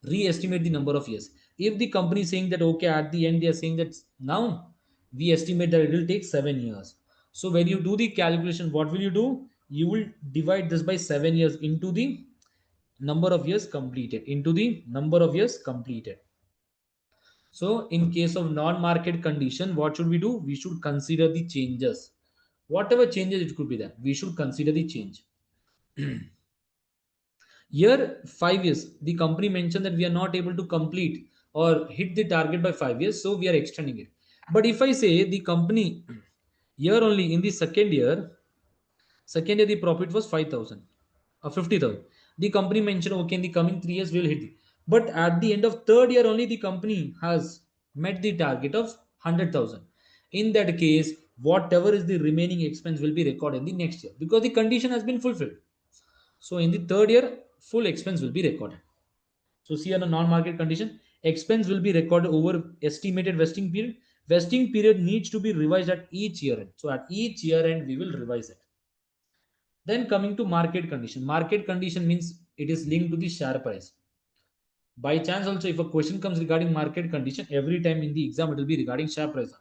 re-estimate the number of years. If the company is saying that okay, at the end they are saying that now we estimate that it will take 7 years. So when you do the calculation, what will you do? You will divide this by 7 years into the number of years completed, So in case of non-market condition, what should we do? We should consider the changes. Whatever changes it could be there, we should consider the change. Here, 5 years, the company mentioned that we are not able to complete or hit the target by 5 years, so we are extending it. But if I say the company here only in the second year the profit was 5,000 or 50,000. The company mentioned okay, in the coming 3 years we will hit it. But at the end of third year only the company has met the target of 100,000. In that case, whatever is the remaining expense will be recorded in the next year because the condition has been fulfilled. So in the third year, full expense will be recorded. So see on a non-market condition, expense will be recorded over estimated vesting period. Vesting period needs to be revised at each year end. So at each year end, we will revise it. Then coming to market condition. Market condition means it is linked to the share price. By chance also, if a question comes regarding market condition, every time in the exam, it will be regarding share price.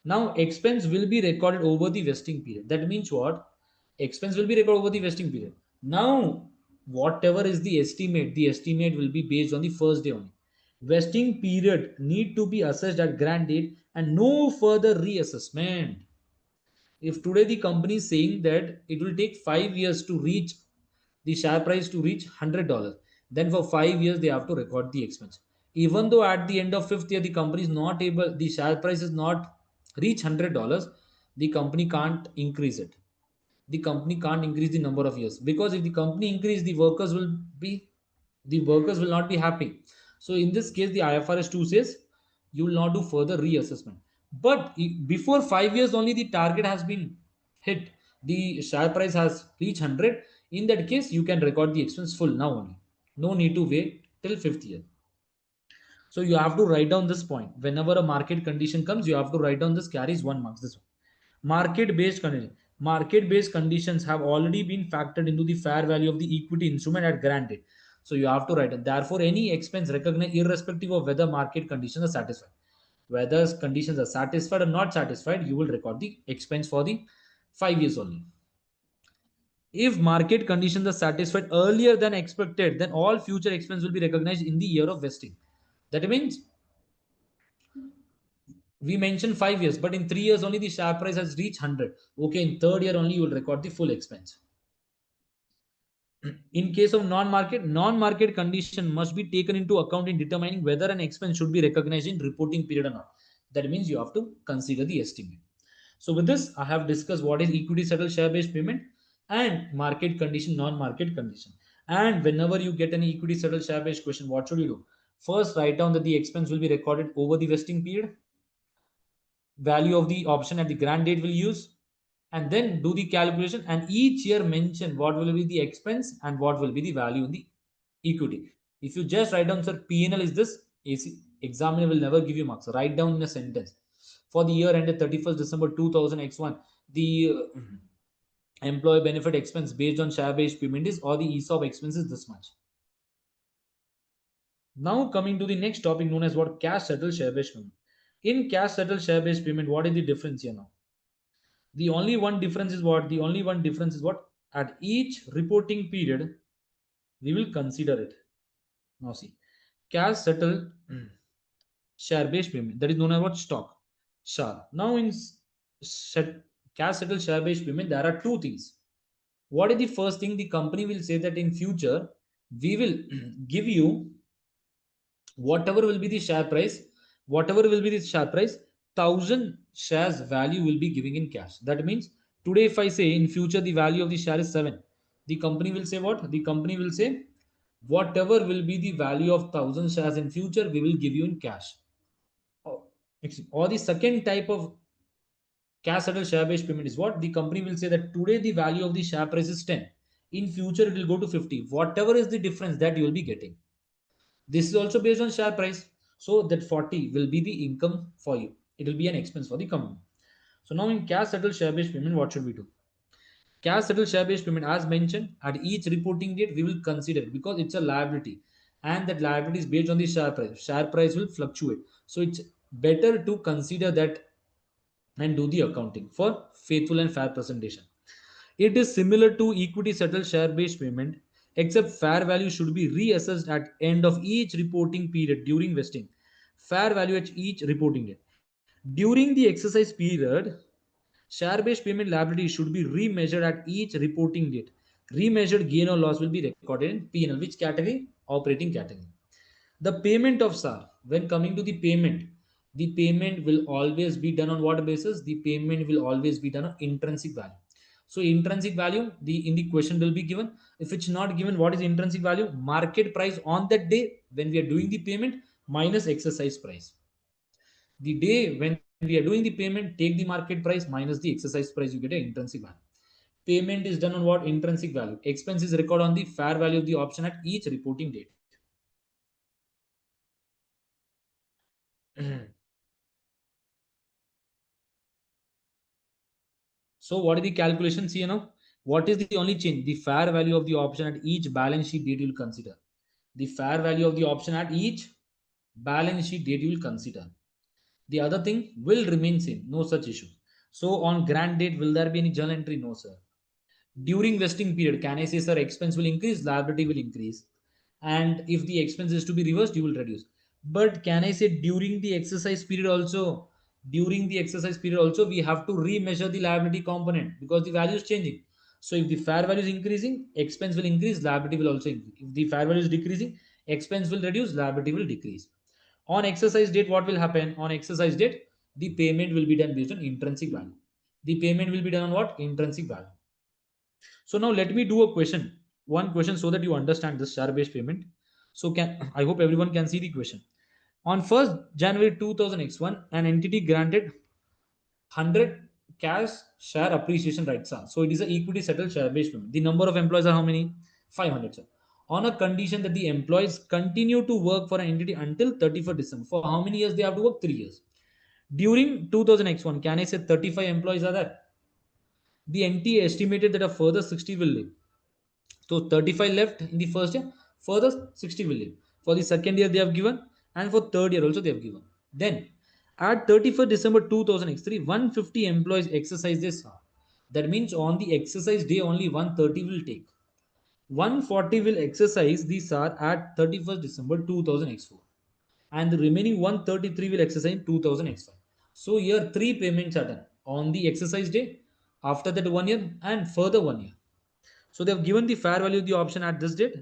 Now, expense will be recorded over the vesting period. That means what? Expense will be recorded over the vesting period. Now, whatever is the estimate will be based on the first day only. Vesting period need to be assessed at grant date and no further reassessment. If today the company is saying that it will take 5 years to reach the share price to reach $100, then for 5 years they have to record the expense. Even though at the end of fifth year the company is not able, the share price is not reach $100, the company can't increase it. The company can't increase the number of years because if the company increase, the workers will not be happy. So in this case, the IFRS 2 says you will not do further reassessment. But before 5 years only the target has been hit, the share price has reached 100. In that case, you can record the expense full now only. No need to wait till fifth year. So you have to write down this point. Whenever a market condition comes, you have to write down this carries 1 marks. This one. Market-based condition. Market-based conditions have already been factored into the fair value of the equity instrument at grant date. So you have to write it. Therefore, any expense recognized irrespective of whether market conditions are satisfied. Whether conditions are satisfied or not satisfied, you will record the expense for the 5 years only. If market conditions are satisfied earlier than expected, then all future expense will be recognized in the year of vesting. That means we mentioned 5 years, but in 3 years only the share price has reached 100. Okay, in third year only you will record the full expense. In case of non-market condition must be taken into account in determining whether an expense should be recognized in reporting period or not. That means you have to consider the estimate. So with this, I have discussed what is equity settled share-based payment and market condition, non-market condition. And whenever you get any equity settled share-based question, what should you do? First, write down that the expense will be recorded over the vesting period. Value of the option at the grant date will use, and then do the calculation, and each year mention what will be the expense and what will be the value in the equity. If you just write down, sir, P&L is this, examiner will never give you marks. Write down in a sentence. For the year ended 31st December 2000 X1, the employee benefit expense based on share based payment is, or the ESOP expense is this much. Now coming to the next topic known as what cash settled share based payment. In cash settled share based payment, what is the difference here now? The only one difference is what? The only one difference is what? At each reporting period, we will consider it. Now see, cash settled share based payment, that is known as what? Stock. SHAR. Now in set, cash settled share based payment, there are two things. What is the first thing? The company will say that in future, we will give you whatever will be the share price, whatever will be the share price, 1,000 shares value will be giving in cash. That means today, if I say in future the value of the share is 7, the company will say what? The company will say whatever will be the value of 1,000 shares in future, we will give you in cash. Or the second type of cash settled share based payment is what? The company will say that today the value of the share price is 10. In future, it will go to 50. Whatever is the difference that you will be getting. This is also based on share price. So that 40 will be the income for you. It will be an expense for the company. So now in cash settled share based payment, what should we do? Cash settled share based payment, as mentioned, at each reporting date, we will consider, because it's a liability, and that liability is based on the share price. Share price will fluctuate. So it's better to consider that and do the accounting for faithful and fair presentation. It is similar to equity settled share based payment, except fair value should be reassessed at end of each reporting period during vesting. Fair value at each reporting date. During the exercise period, share based payment liability should be remeasured at each reporting date. Remeasured gain or loss will be recorded in P&L. Which category? Operating category. The payment of SAR, when coming to the payment will always be done on what basis? The payment will always be done on intrinsic value. So intrinsic value, the in the question will be given. If it's not given, what is intrinsic value? Market price on that day when we are doing the payment minus exercise price. The day when we are doing the payment, take the market price minus the exercise price, you get an intrinsic value. Payment is done on what? Intrinsic value. Expense is recorded on the fair value of the option at each reporting date. So what is the calculations here now? What is the only change? The fair value of the option at each balance sheet date you will consider. The fair value of the option at each balance sheet date you will consider. The other thing will remain same. No such issue. So on grant date, will there be any journal entry? No, sir. During vesting period, can I say, sir, expense will increase, liability will increase. And if the expense is to be reversed, you will reduce. But can I say during the exercise period also? During the exercise period also, we have to remeasure the liability component because the value is changing. So if the fair value is increasing, expense will increase, liability will also increase. If the fair value is decreasing, expense will reduce, liability will decrease. On exercise date, what will happen? On exercise date, the payment will be done based on intrinsic value. The payment will be done on what? Intrinsic value. So now let me do a question, one question, so that you understand this share based payment. So I hope everyone can see the question. On 1st January 2000 X1, an entity granted 100 cash share appreciation rights. So it is an equity settled share based payment. The number of employees are how many? 500. Sir. On a condition that the employees continue to work for an entity until 31st December. For how many years they have to work? 3 years. During 2000 X1, can I say 35 employees are there? The NT estimated that a further 60 will leave. So 35 left in the first year, further 60 will leave. For the second year, they have given, and for third year also they have given. Then at 31st December 2003, 150 employees exercise this. That means on the exercise day, only 130 will take. 140 will exercise the SAR at 31st December 2004. And the remaining 133 will exercise in 2005. So here 3 payments are done on the exercise day, after that 1 year, and further 1 year. So they have given the fair value of the option at this date.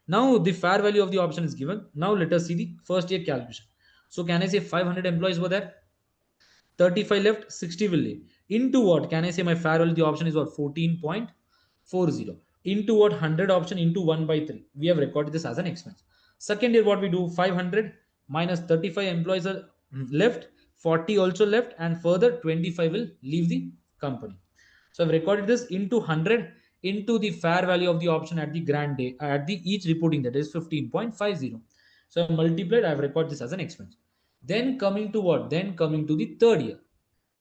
Now the fair value of the option is given. Now let us see the first year calculation. So can I say 500 employees were there? 35 left, 60 will leave. Into what? Can I say my fair value of the option is what? 14.40. Into what? 100 option into 1 by 3. We have recorded this as an expense. Second year, what we do? 500 minus 35 employees are left, 40 also left, and further 25 will leave the company. So I've recorded this into 100 into the fair value of the option at the grant day, at the each reporting that is 15.50. So I've multiplied, I've recorded this as an expense. Then coming to what? Then coming to the third year.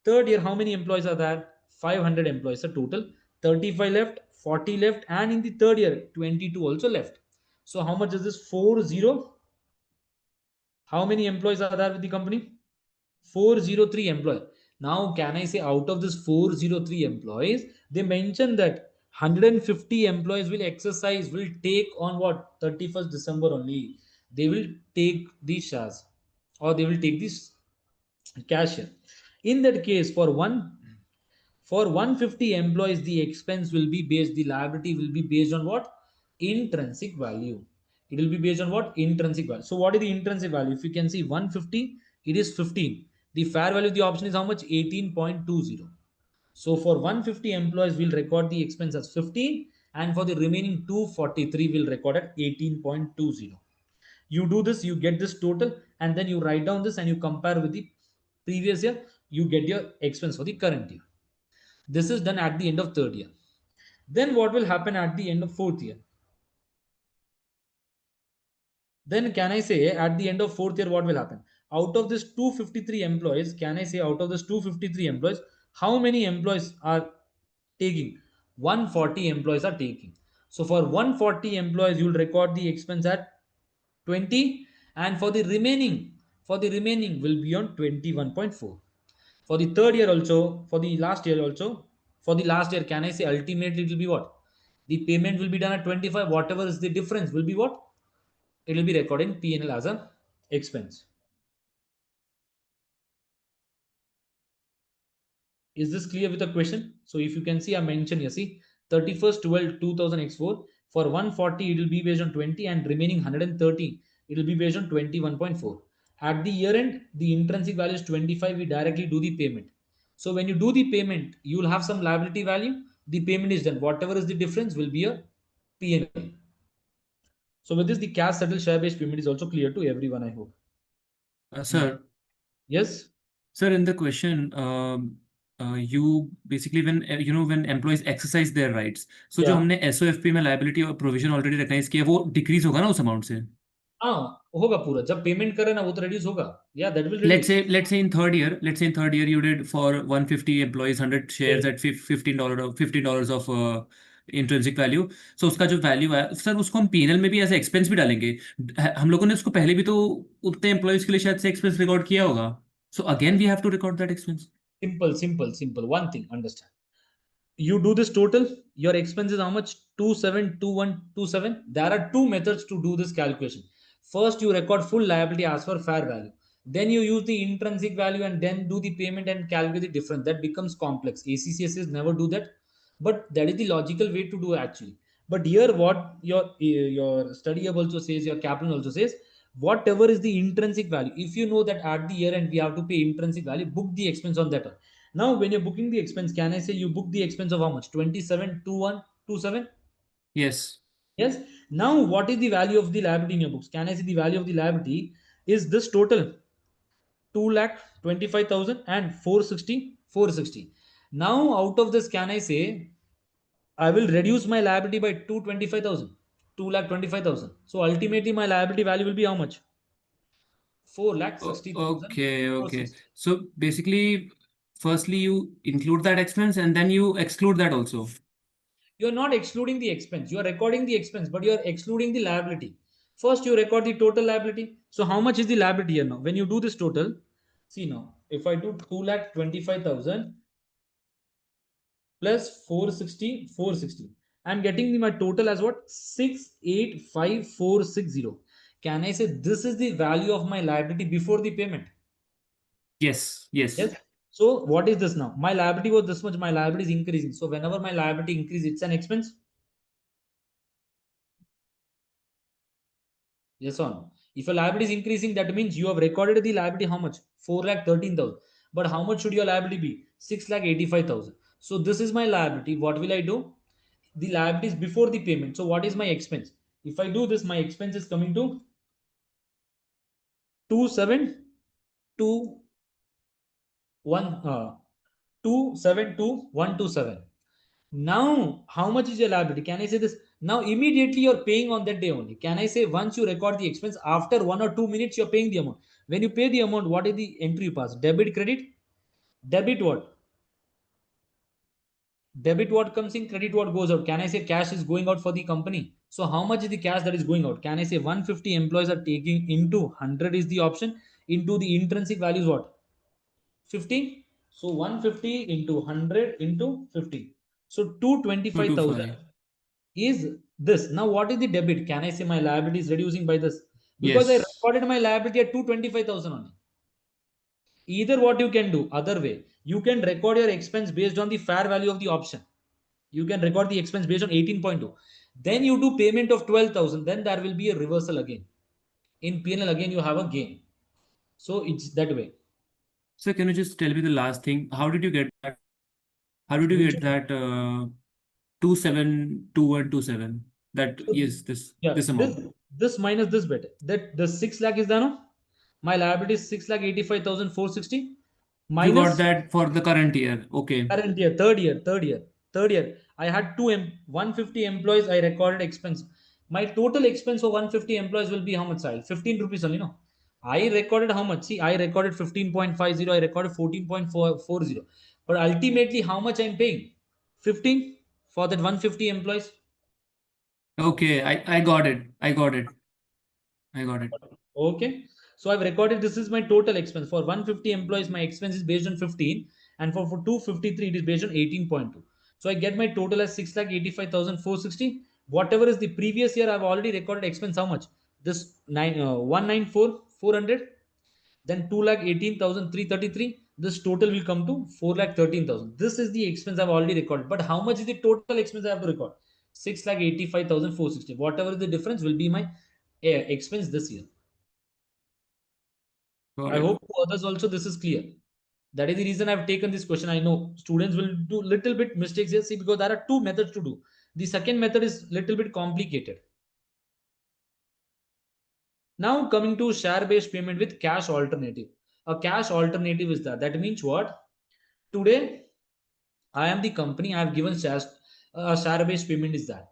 Third year, how many employees are there? 500 employees are total. 35 left, 40 left, and in the third year, 22 also left. So how much is this? 40. How many employees are there with the company? 403 employees. Now, can I say out of this 403 employees, they mentioned that 150 employees will exercise, will take on what? 31st December only. They will take these shares or they will take this cash here. In that case, for 150 employees, the expense will be based, the liability will be based on what? Intrinsic value. It will be based on what? Intrinsic value. So what is the intrinsic value? If you can see 150, it is 15. The fair value of the option is how much? 18.20. So for 150 employees, we'll record the expense as 15, and for the remaining 243, we'll record at 18.20. You do this, you get this total, and then you write down this and you compare with the previous year, you get your expense for the current year. This is done at the end of third year. Then what will happen at the end of fourth year? Then can I say at the end of fourth year, what will happen? Out of this 253 employees, can I say out of this 253 employees, how many employees are taking? 140 employees are taking. So for 140 employees, you will record the expense at 20, and for the remaining will be on 21.4. For the third year also, for the last year also, for the last year, can I say ultimately it will be what? The payment will be done at 25. Whatever is the difference will be what? It will be recorded in P&L as an expense. Is this clear with the question? So if you can see, I mentioned here, see 31st 12 2000 x4 for 140 it will be based on 20, and remaining 130 it will be based on 21.4. At the year end, the intrinsic value is 25. We directly do the payment. So when you do the payment, you will have some liability value. The payment is done. Whatever is the difference will be a P&L. So with this, the cash settled share based payment is also clear to everyone, I hope. Sir, Yes. sir, in the question, you basically when when employees exercise their rights, so जो Yeah. हमने SOFP में liability और provision already recognize किया, वो decrease होगा ना उस amount से? हाँ होगा पूरा, जब पेमेंट करे ना वो तो reduce होगा. Yeah, that will reduce. Let's say in third year you did for 150 employees 100 shares at $15 of intrinsic value. So उसका जो value है सर, उसको हम P&L में भी ऐसे expense भी डालेंगे. हम लोगों ने उसको पहले भी तो उतने employees के लिए शायद से expense record किया होगा. So again we have to record that expense. Simple. One thing, understand. You do this total, your expense is how much? 272127. There are two methods to do this calculation. First, you record full liability as per fair value. Then you use the intrinsic value and then do the payment and calculate the difference. That becomes complex. ACCS never do that, but that is the logical way to do actually. But here, what your study hub also says, your Kaplan also says, whatever is the intrinsic value. If you know that at the year end we have to pay intrinsic value, book the expense on that one. Now, when you're booking the expense, can I say you book the expense of how much? 272127? Yes. Yes. Now, what is the value of the liability in your books? Can I say the value of the liability is this total? 2,25,000 and 460. Now, out of this, can I say I will reduce my liability by 225,000, 2,25,000. So ultimately, my liability value will be how much? 4,60,000. Okay. So basically, firstly you include that expense and then you exclude that also. You're not excluding the expense. You are recording the expense, but you are excluding the liability. First, you record the total liability. So how much is the liability here now? When you do this total, see now, if I do 2,25,000 plus 460, I'm getting my total as what? 685,460. Can I say this is the value of my liability before the payment? Yes. Yes. So what is this now? My liability was this much. My liability is increasing. So whenever my liability increases, it's an expense. Yes or no? If your liability is increasing, that means you have recorded the liability how much? 4,13,000. But how much should your liability be? 6,85,000. So this is my liability. What will I do? The liability is before the payment. So what is my expense? If I do this, my expense is coming to 272,127. Now, how much is your liability? Can I say this? Now, immediately you're paying on that day only. Can I say once you record the expense, after 1 or 2 minutes, you're paying the amount? When you pay the amount, what is the entry you pass? Debit, credit? Debit what? Debit what comes in, credit what goes out. Can I say cash is going out for the company? So, how much is the cash that is going out? Can I say 150 employees are taking into 100 is the option? Into the intrinsic value is what? 50. So 150 into 100 into 50. So 225,000 225. is this. Now what is the debit? Can I say my liability is reducing by this? Because I Yes. recorded my liability at 225,000 only. Either what you can do, other way, you can record your expense based on the fair value of the option. You can record the expense based on 18.2. Then you do payment of 12,000. Then there will be a reversal again. In P&L again you have a gain. So it's that way. So can you just tell me the last thing? How did you get that? How did you Which get that 272127? That So yes, this yeah, this amount. this minus this bit. That the 6 lakh is done. No? My liability is 6,85,460 You got minus that for the current year. Okay. current year, third year. I had 150 employees. I recorded expense. My total expense for 150 employees will be how much? Side 15 rupees only. No, I recorded how much? See, I recorded 15.50. I recorded 14.440. But ultimately, how much I'm paying? 15 for that 150 employees. Okay, I got it. I got it. I got it. Okay. So I've recorded this is my total expense. For 150 employees, my expense is based on 15, and for 253, it is based on 18.2. So I get my total as 6,85,460. Whatever is the previous year, I've already recorded expense. How much? This 194,400. Then 2,18,333. This total will come to 4,13,000. This is the expense I've already recorded. But how much is the total expense I have to record? 6,85,460. Whatever the difference will be my expense this year. Got I it. hope to others also this is clear. That is the reason I've taken this question. I know students will do little bit mistakes here, see, because there are two methods to do. The second method is little bit complicated. Now coming to share-based payment with cash alternative. A cash alternative is that. That means what? Today, I am the company. I have given shares. A share-based payment is that.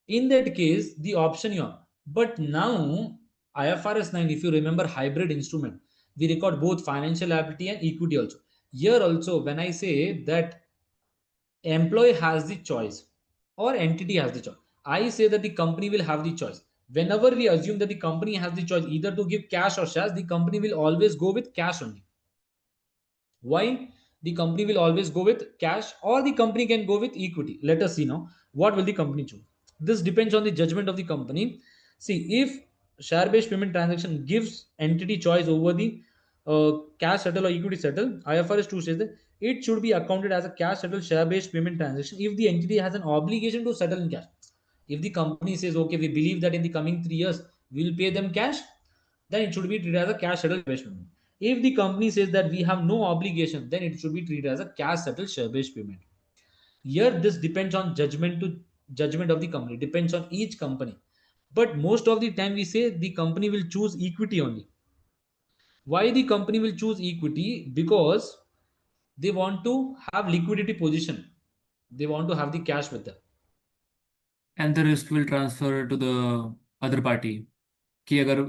In that case, the option you have. But now, IFRS 9, if you remember hybrid instrument, we record both financial liability and equity also. Here also, when I say that employee has the choice or entity has the choice, I say that the company will have the choice. Whenever we assume that the company has the choice either to give cash or shares, the company will always go with cash only. Why? The company will always go with cash or the company can go with equity. Let us see now what will the company choose. This depends on the judgment of the company. See, if share based payment transaction gives entity choice over the cash settle or equity settle, IFRS 2 says that it should be accounted as a cash settle share based payment transaction if the entity has an obligation to settle in cash. If the company says, okay, we believe that in the coming 3 years we will pay them cash, then it should be treated as a cash settled share-based payment. If the company says that we have no obligation, then it should be treated as a cash settled share-based payment. Here, this depends on judgment of the company, depends on each company. But most of the time, we say the company will choose equity only. Why the company will choose equity? Because they want to have liquidity position. They want to have the cash with them. And the risk will transfer to the other party. कि अगर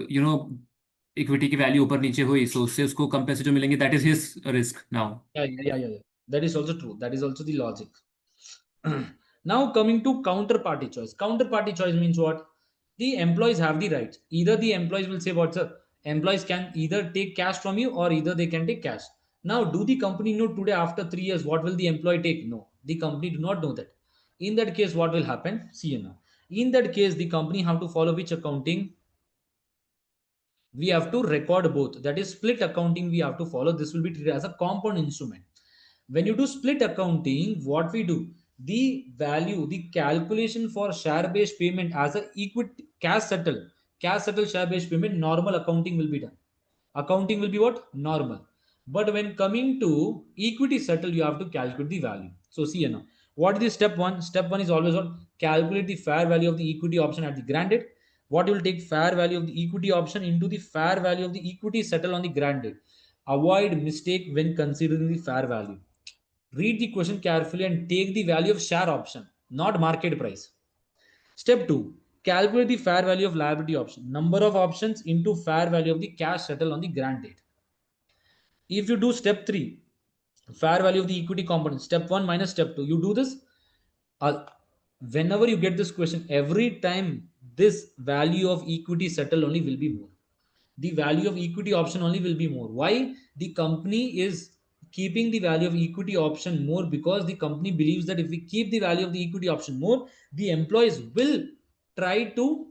equity की value ऊपर नीचे हुई so उससे उसको कम पैसे जो मिलेंगे that is his risk now. Yeah. That is also true. That is also the logic. Now coming to counterparty choice. Counterparty choice means what? The employees have the rights. Either the employees will say, what sir? Employees can either take cash from you or either they can take cash. Now, do the company know today after 3 years what will the employee take? No, the company do not know that. In that case, what will happen? See you now. In that case, the company have to follow which accounting? We have to record both. That is split accounting we have to follow. This will be treated as a compound instrument. When you do split accounting, what we do, the value, the calculation for share based payment as a equity cash settle cash settled share based payment, normal accounting will be done. Accounting will be what? Normal. But when coming to equity settle, you have to calculate the value. So see here now. What is the step one? Step one is always on calculate the fair value of the equity option at the grant date. What you will take fair value of the equity option into the fair value of the equity settle on the grant date. Avoid mistake when considering the fair value. Read the question carefully and take the value of share option, not market price. Step 2. Calculate the fair value of liability option. Number of options into fair value of the cash settle on the grant date. If you do step 3, fair value of the equity component, step 1 minus step 2, you do this. Uh, Whenever you get this question, every time this value of equity settle only will be more. The value of equity option only will be more. Why? The company is keeping the value of equity option more because the company believes that if we keep the value of the equity option more, the employees will try to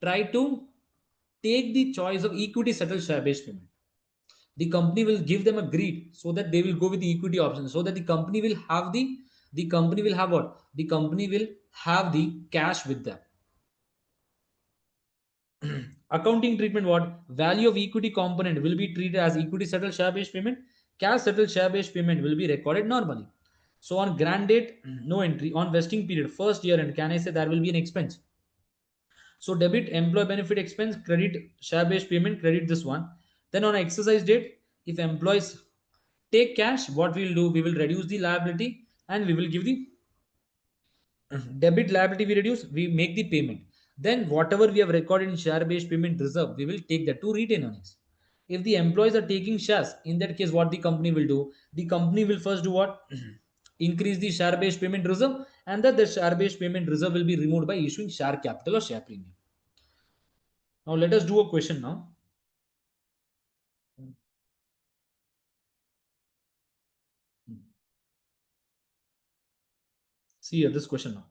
try to take the choice of equity settled share based payment. The company will give them a greed so that they will go with the equity option, so that the company will have what? The company will have the cash with them. Accounting treatment, what? Value of equity component will be treated as equity settled share based payment. Cash settled share based payment will be recorded normally. So on grant date, no entry. On vesting period, first year end, can I say there will be an expense? So debit employee benefit expense, credit share based payment, credit this one. Then on exercise date, if employees take cash, what we will do? We will reduce the liability and we will give the debit liability, we reduce, we make the payment. Then whatever we have recorded in share based payment reserve, we will take that to retain earnings. If the employees are taking shares, in that case what the company will do? The company will first do what? Increase the share based payment reserve, and that the share based payment reserve will be removed by issuing share capital or share premium. Now let us do a question now. See here this question now.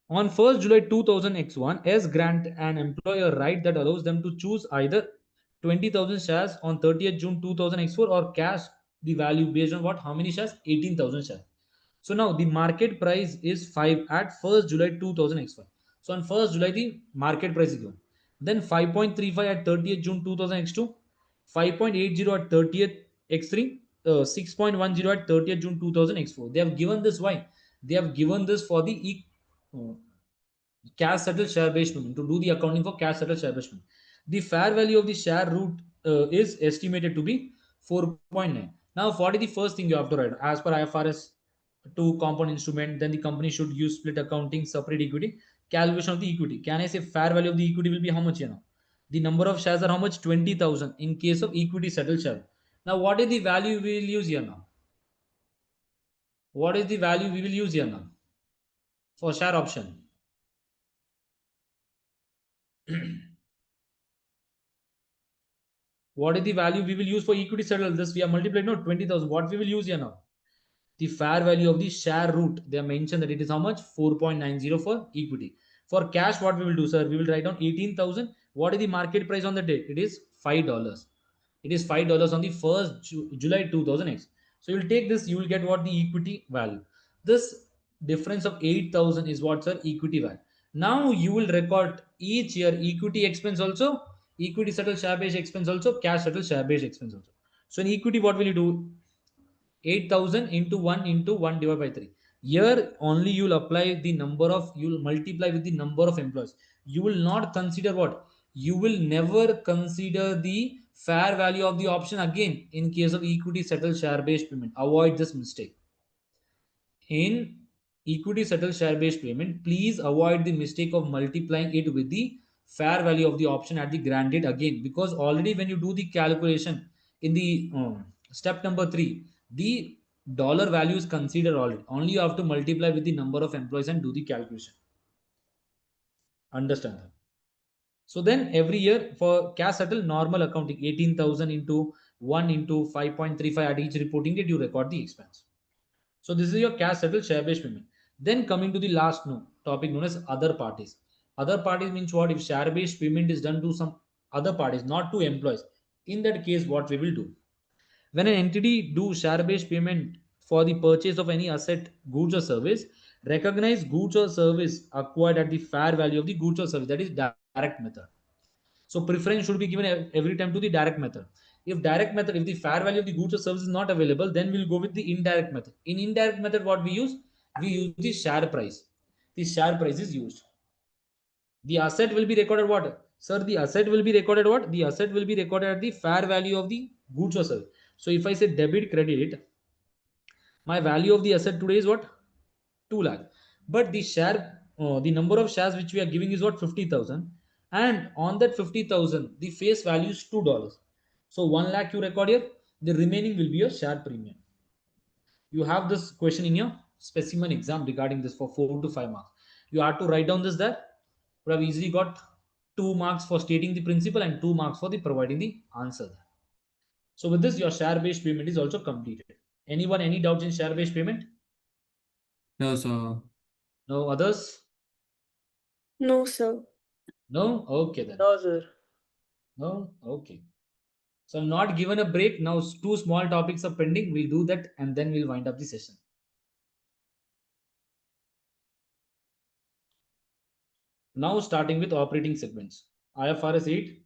On 1st July 2000 X1, S grant an employer right that allows them to choose either 20,000 shares on 30th June 2000 X4 or cash the value based on what? How many shares? 18,000 shares. So now the market price is 5 at 1st July 2000 X1. So on 1st July the market price is given. Then 5.35 at 30th June 2000 X2, 5.80 at 30th X3, 6.10 at 30th June 2000 X4. They have given this. Why? They have given this for the cash settled share based payment, to do the accounting for cash settled share based payment. The fair value of the share root is estimated to be 4.9. Now what is the first thing you have to write? As per IFRS 2 compound instrument, then the company should use split accounting, separate equity, calculation of the equity. Can I say fair value of the equity will be how much here now? The number of shares are how much? 20,000 in case of equity settled share. Now what is the value we will use here now? What is the value we will use here now for share option? What is the value we will use for equity settle? This we have multiplied, no, 20,000. What we will use here now? The fair value of the share root. They have mentioned that it is how much? 4.90 for equity. For cash, what we will do, sir? We will write down 18,000. What is the market price on the date? It is $5. It is $5 on the 1st July 2000X. So you will take this, you will get what? The equity value. This difference of 8,000 is what, sir? Equity value. Now you will record each year equity expense also, equity settle share based expense also, cash settle share based expense also. So in equity, what will you do? 8,000 into 1 into 1 divided by 3. Here only you will apply the number of, you will multiply with the number of employees. You will not consider what? You will never consider the fair value of the option again in case of equity settled share based payment. Avoid this mistake. In equity settled share based payment, please avoid the mistake of multiplying it with the fair value of the option at the grant date again, because already when you do the calculation in the step number 3, the dollar value is considered already. Only you have to multiply with the number of employees and do the calculation. Understand that? So then every year for cash settle normal accounting, 18,000 into 1 into 5.35 at each reporting date, you record the expense. So this is your cash settled share based payment. Then coming to the last topic known as other parties. Other parties means what? If share based payment is done to some other parties, not to employees, in that case what we will do? When an entity do share based payment for the purchase of any asset, goods or service, recognize goods or service acquired at the fair value of the goods or service. That is direct method. So preference should be given every time to the direct method. If the fair value of the goods or service is not available, then we'll go with the indirect method. In indirect method, what we use the share price. The share price is used. The asset will be recorded what? Sir, the asset will be recorded what? The asset will be recorded at the fair value of the goods or service. So if I say debit credit, my value of the asset today is what? 2 lakh. But the share, the number of shares which we are giving is what? 50,000. And on that 50,000, the face value is $2. So 1 lakh you record here, the remaining will be your share premium. You have this question in your specimen exam regarding this for 4 to 5 marks. You have to write down this there. You have easily got 2 marks for stating the principle and 2 marks for the providing the answer. So with this, your share based payment is also completed. Anyone, any doubts in share based payment? No, sir. No others? No, sir. No? Okay then. No, sir. No? Okay. So I'm not given a break. Now 2 small topics are pending. We'll do that and then we'll wind up the session. Now starting with operating segments. IFRS 8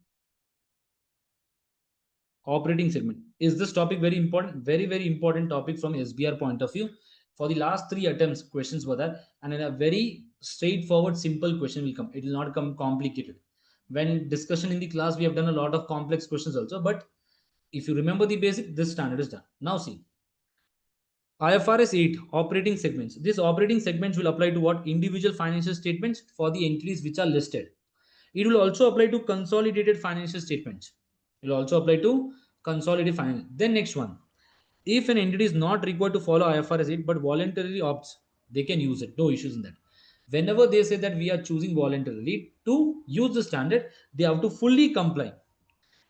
operating segment. Is this topic very important? Very important topic from SBR point of view. For the last 3 attempts, questions were there, and in a very straightforward, simple question will come. It will not come complicated. When discussion in the class, we have done a lot of complex questions also, but if you remember the basic, this standard is done. Now see, IFRS 8 operating segments. These operating segments will apply to what? Individual financial statements for the entities which are listed. It will also apply to consolidated financial statements. It will also apply to consolidated financial. Then next one. If an entity is not required to follow IFRS 8 but voluntarily opts, they can use it. No issues in that. Whenever they say that we are choosing voluntarily to use the standard, they have to fully comply.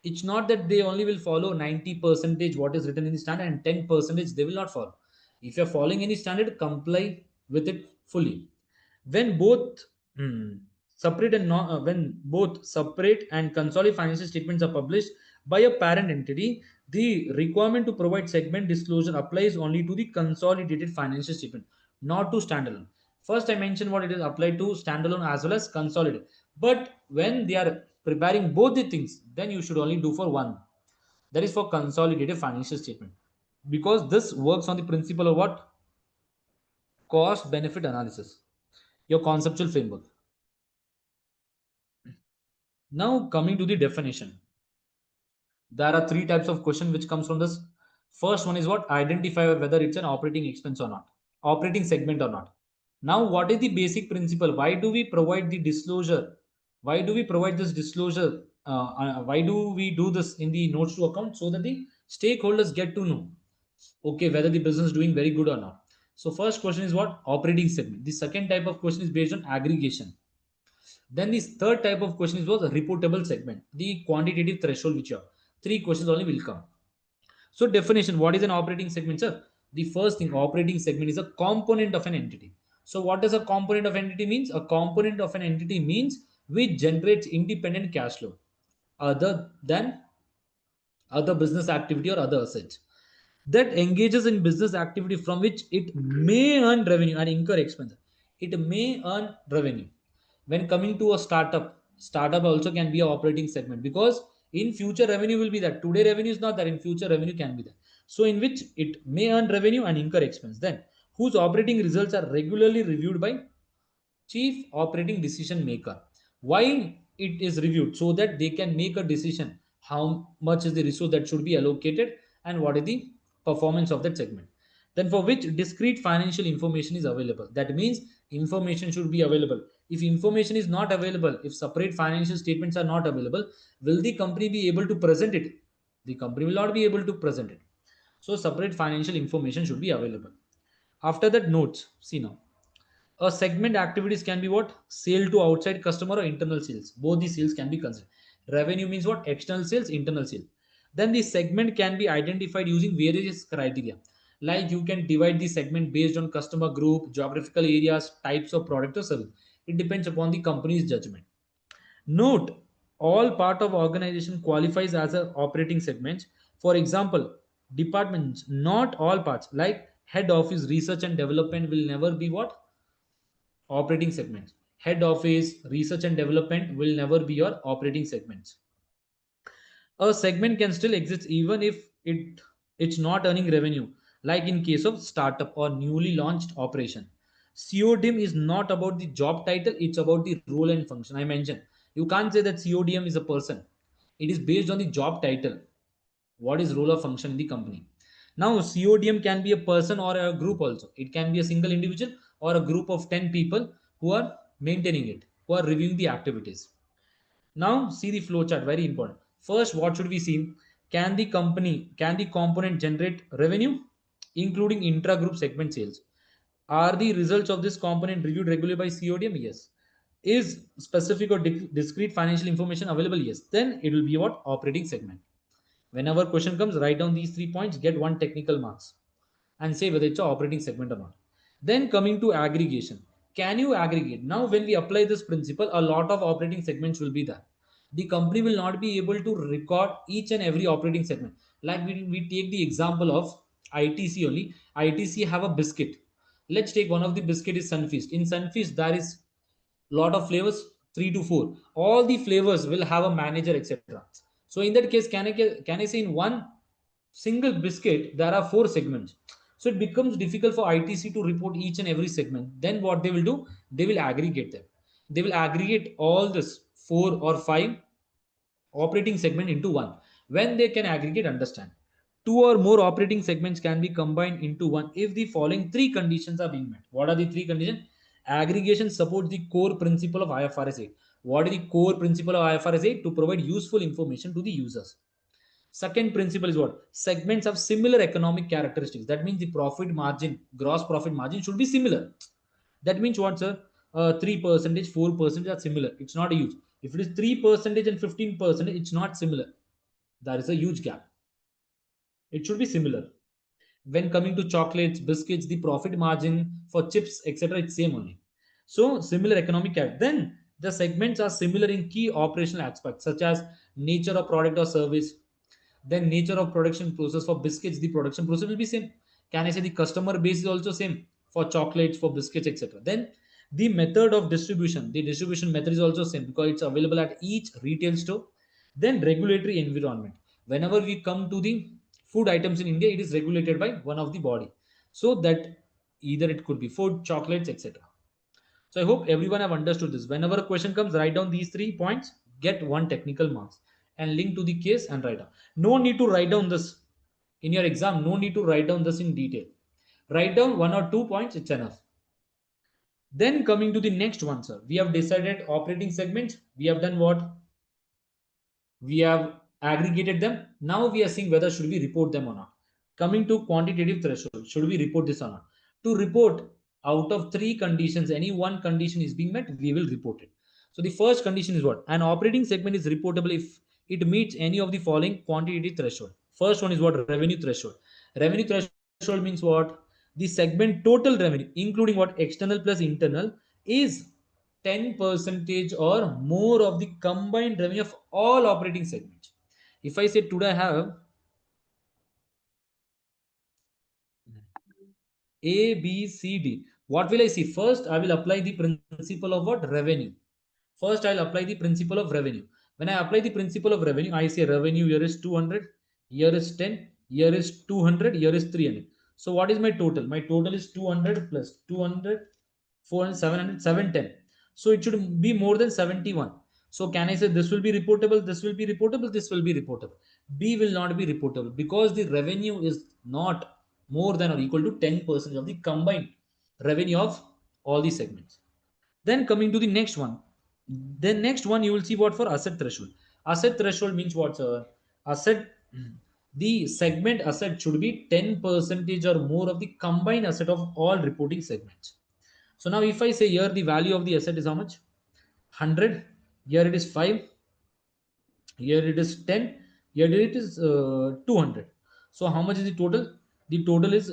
It's not that they only will follow 90 percentage what is written in the standard and 10 percentage they will not follow. If you're following any standard, comply with it fully. When both separate and non, when both separate and consolidated financial statements are published by a parent entity, the requirement to provide segment disclosure applies only to the consolidated financial statement, not to standalone. First, I mentioned what it is applied to standalone as well as consolidated. But when they are preparing both the things, then you should only do for one. That is for consolidated financial statement. Because this works on the principle of what? Cost benefit analysis. Your conceptual framework. Now coming to the definition. There are 3 types of question which comes from this. First one is what? Identify whether it's an operating expense or not. Operating segment or not. Now, what is the basic principle? Why do we provide the disclosure? Why do we provide this disclosure? Why do we do this in the notes to account? So that the stakeholders get to know, okay, whether the business is doing very good or not. So first question is what? Operating segment. The second type of question is based on aggregation. Then this third type of question is was a reportable segment. The quantitative threshold which you have. 3 questions only will come. So definition, what is an operating segment, sir? The first thing, operating segment is a component of an entity. So what does a component of entity means? A component of an entity means which generates independent cash flow other than other business activity or other assets that engages in business activity from which it may earn revenue and incur expense. It may earn revenue. When coming to a startup also can be an operating segment because in future revenue will be that. Today revenue is not that, in future revenue can be that. So in which it may earn revenue and incur expense. Then whose operating results are regularly reviewed by chief operating decision maker. Why it is reviewed? So that they can make a decision how much is the resource that should be allocated and what is the performance of that segment. Then for which discrete financial information is available. That means information should be available. If information is not available, if separate financial statements are not available, will the company be able to present it? The company will not be able to present it. So separate financial information should be available. After that, notes. See now, a segment activities can be what? Sale to outside customer or internal sales. Both the sales can be considered. Revenue means what? External sales, internal sales. Then the segment can be identified using various criteria. Like you can divide the segment based on customer group, geographical areas, types of product or service. It depends upon the company's judgment. Note, all part of organization qualifies as a operating segment. For example, departments, not all parts like Head office research and development will never be what? Operating segments. Head office research and development will never be your operating segments. A segment can still exist even if it's not earning revenue, like in case of startup or newly launched operation. CODM is not about the job title, it's about the role and function. I mentioned you can't say that CODM is a person. It is based on the job title, what is role or function in the company. Now CODM can be a person or a group also. It can be a single individual or a group of 10 people who are maintaining it, who are reviewing the activities. Now see the flow chart, very important. First, what should we see? Can the component generate revenue, including intra-group segment sales? Are the results of this component reviewed regularly by CODM? Yes. Is specific or discrete financial information available? Yes. Then it will be what? Operating segment. Whenever question comes, write down these 3 points, get 1 technical marks, and say whether it's an operating segment or not. Then coming to aggregation. Can you aggregate? Now, when we apply this principle, a lot of operating segments will be there. The company will not be able to record each and every operating segment. Like we take the example of ITC only. ITC have a biscuit. Let's take one of the biscuit is Sunfeast. In Sunfeast, there is lot of flavors, 3 to 4. All the flavors will have a manager, etc. So in that case, can I say in one single biscuit there are 4 segments? So it becomes difficult for ITC to report each and every segment. Then what they will do, they will aggregate them. They will aggregate all this 4 or 5 operating segment into one. When they can aggregate, understand, 2 or more operating segments can be combined into one if the following 3 conditions are being met. What are the 3 conditions? Aggregation supports the core principle of IFRS 8. What is the core principle of IFRS 8? To provide useful information to the users. Second principle is what? Segments have similar economic characteristics. That means the profit margin, gross profit margin should be similar. That means what, sir? 3%, 4% are similar. It's not a huge. If it is 3% and 15%, it's not similar. There is a huge gap. It should be similar. When coming to chocolates, biscuits, the profit margin for chips, etc., it's same only. So similar economic character. Then the segments are similar in key operational aspects such as nature of product or service. Then nature of production process for biscuits, the production process will be same. Can I say the customer base is also same for chocolates, for biscuits, etc. Then the method of distribution, the distribution method is also same because it's available at each retail store. Then regulatory environment. Whenever we come to the food items in India, it is regulated by one of the body. So that either it could be food, chocolates, etc. So I hope everyone have understood this. Whenever a question comes, write down these 3 points, get 1 technical marks, and link to the case and write down. No need to write down this in your exam. No need to write down this in detail. Write down 1 or 2 points, it's enough. Then coming to the next one, sir. We have decided operating segments. We have done what? We have aggregated them. Now we are seeing whether should we report them or not. Coming to quantitative threshold, should we report this or not? To report, out of 3 conditions, any one condition is being met, we will report it. So the first condition is what? An operating segment is reportable if it meets any of the following quantitative threshold. First one is what? Revenue threshold. Revenue threshold means what? The segment total revenue, including what? External plus internal, is 10 percentage or more of the combined revenue of all operating segments. If I say today I have A, B, C, D, what will I see? First, I will apply the principle of what? Revenue. First, I'll apply the principle of revenue. When I apply the principle of revenue, I say revenue here is 200, here is 10, here is 200, here is 300. So what is my total? My total is 200 plus 200, 400, 700, 710. So it should be more than 71. So can I say this will be reportable, this will be reportable, this will be reportable. B will not be reportable because the revenue is not more than or equal to 10% of the combined revenue of all these segments. Then coming to the next one. The next one you will see what for asset threshold. Asset threshold means what, sir? Asset, the segment asset should be 10% or more of the combined asset of all reporting segments. So now if I say here the value of the asset is how much? 100. Here it is 5. Here it is 10. Here it is 200. So how much is the total? The total is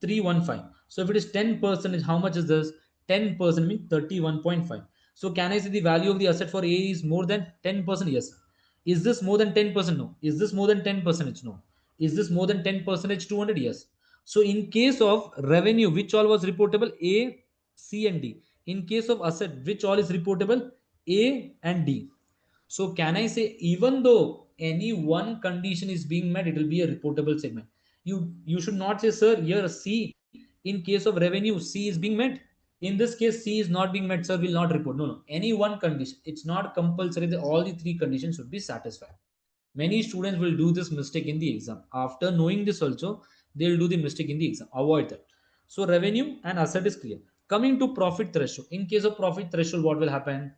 315. So if it is 10%, how much is this? 10% means 31.5. So can I say the value of the asset for A is more than 10%? Yes. Is this more than 10%? No. Is this more than 10%? No. Is this more than 10%? 200? Yes. So in case of revenue, which all was reportable? A, C and D. In case of asset, which all is reportable? A and D. So can I say even though any one condition is being met, it will be a reportable segment. You should not say, sir, here C, in case of revenue, C is being met. In this case, C is not being met, sir, will not report. No, no. Any one condition. It's not compulsory that all the three conditions should be satisfied. Many students will do this mistake in the exam. After knowing this also, they will do the mistake in the exam. Avoid that. So revenue and asset is clear. Coming to profit threshold. In case of profit threshold, what will happen?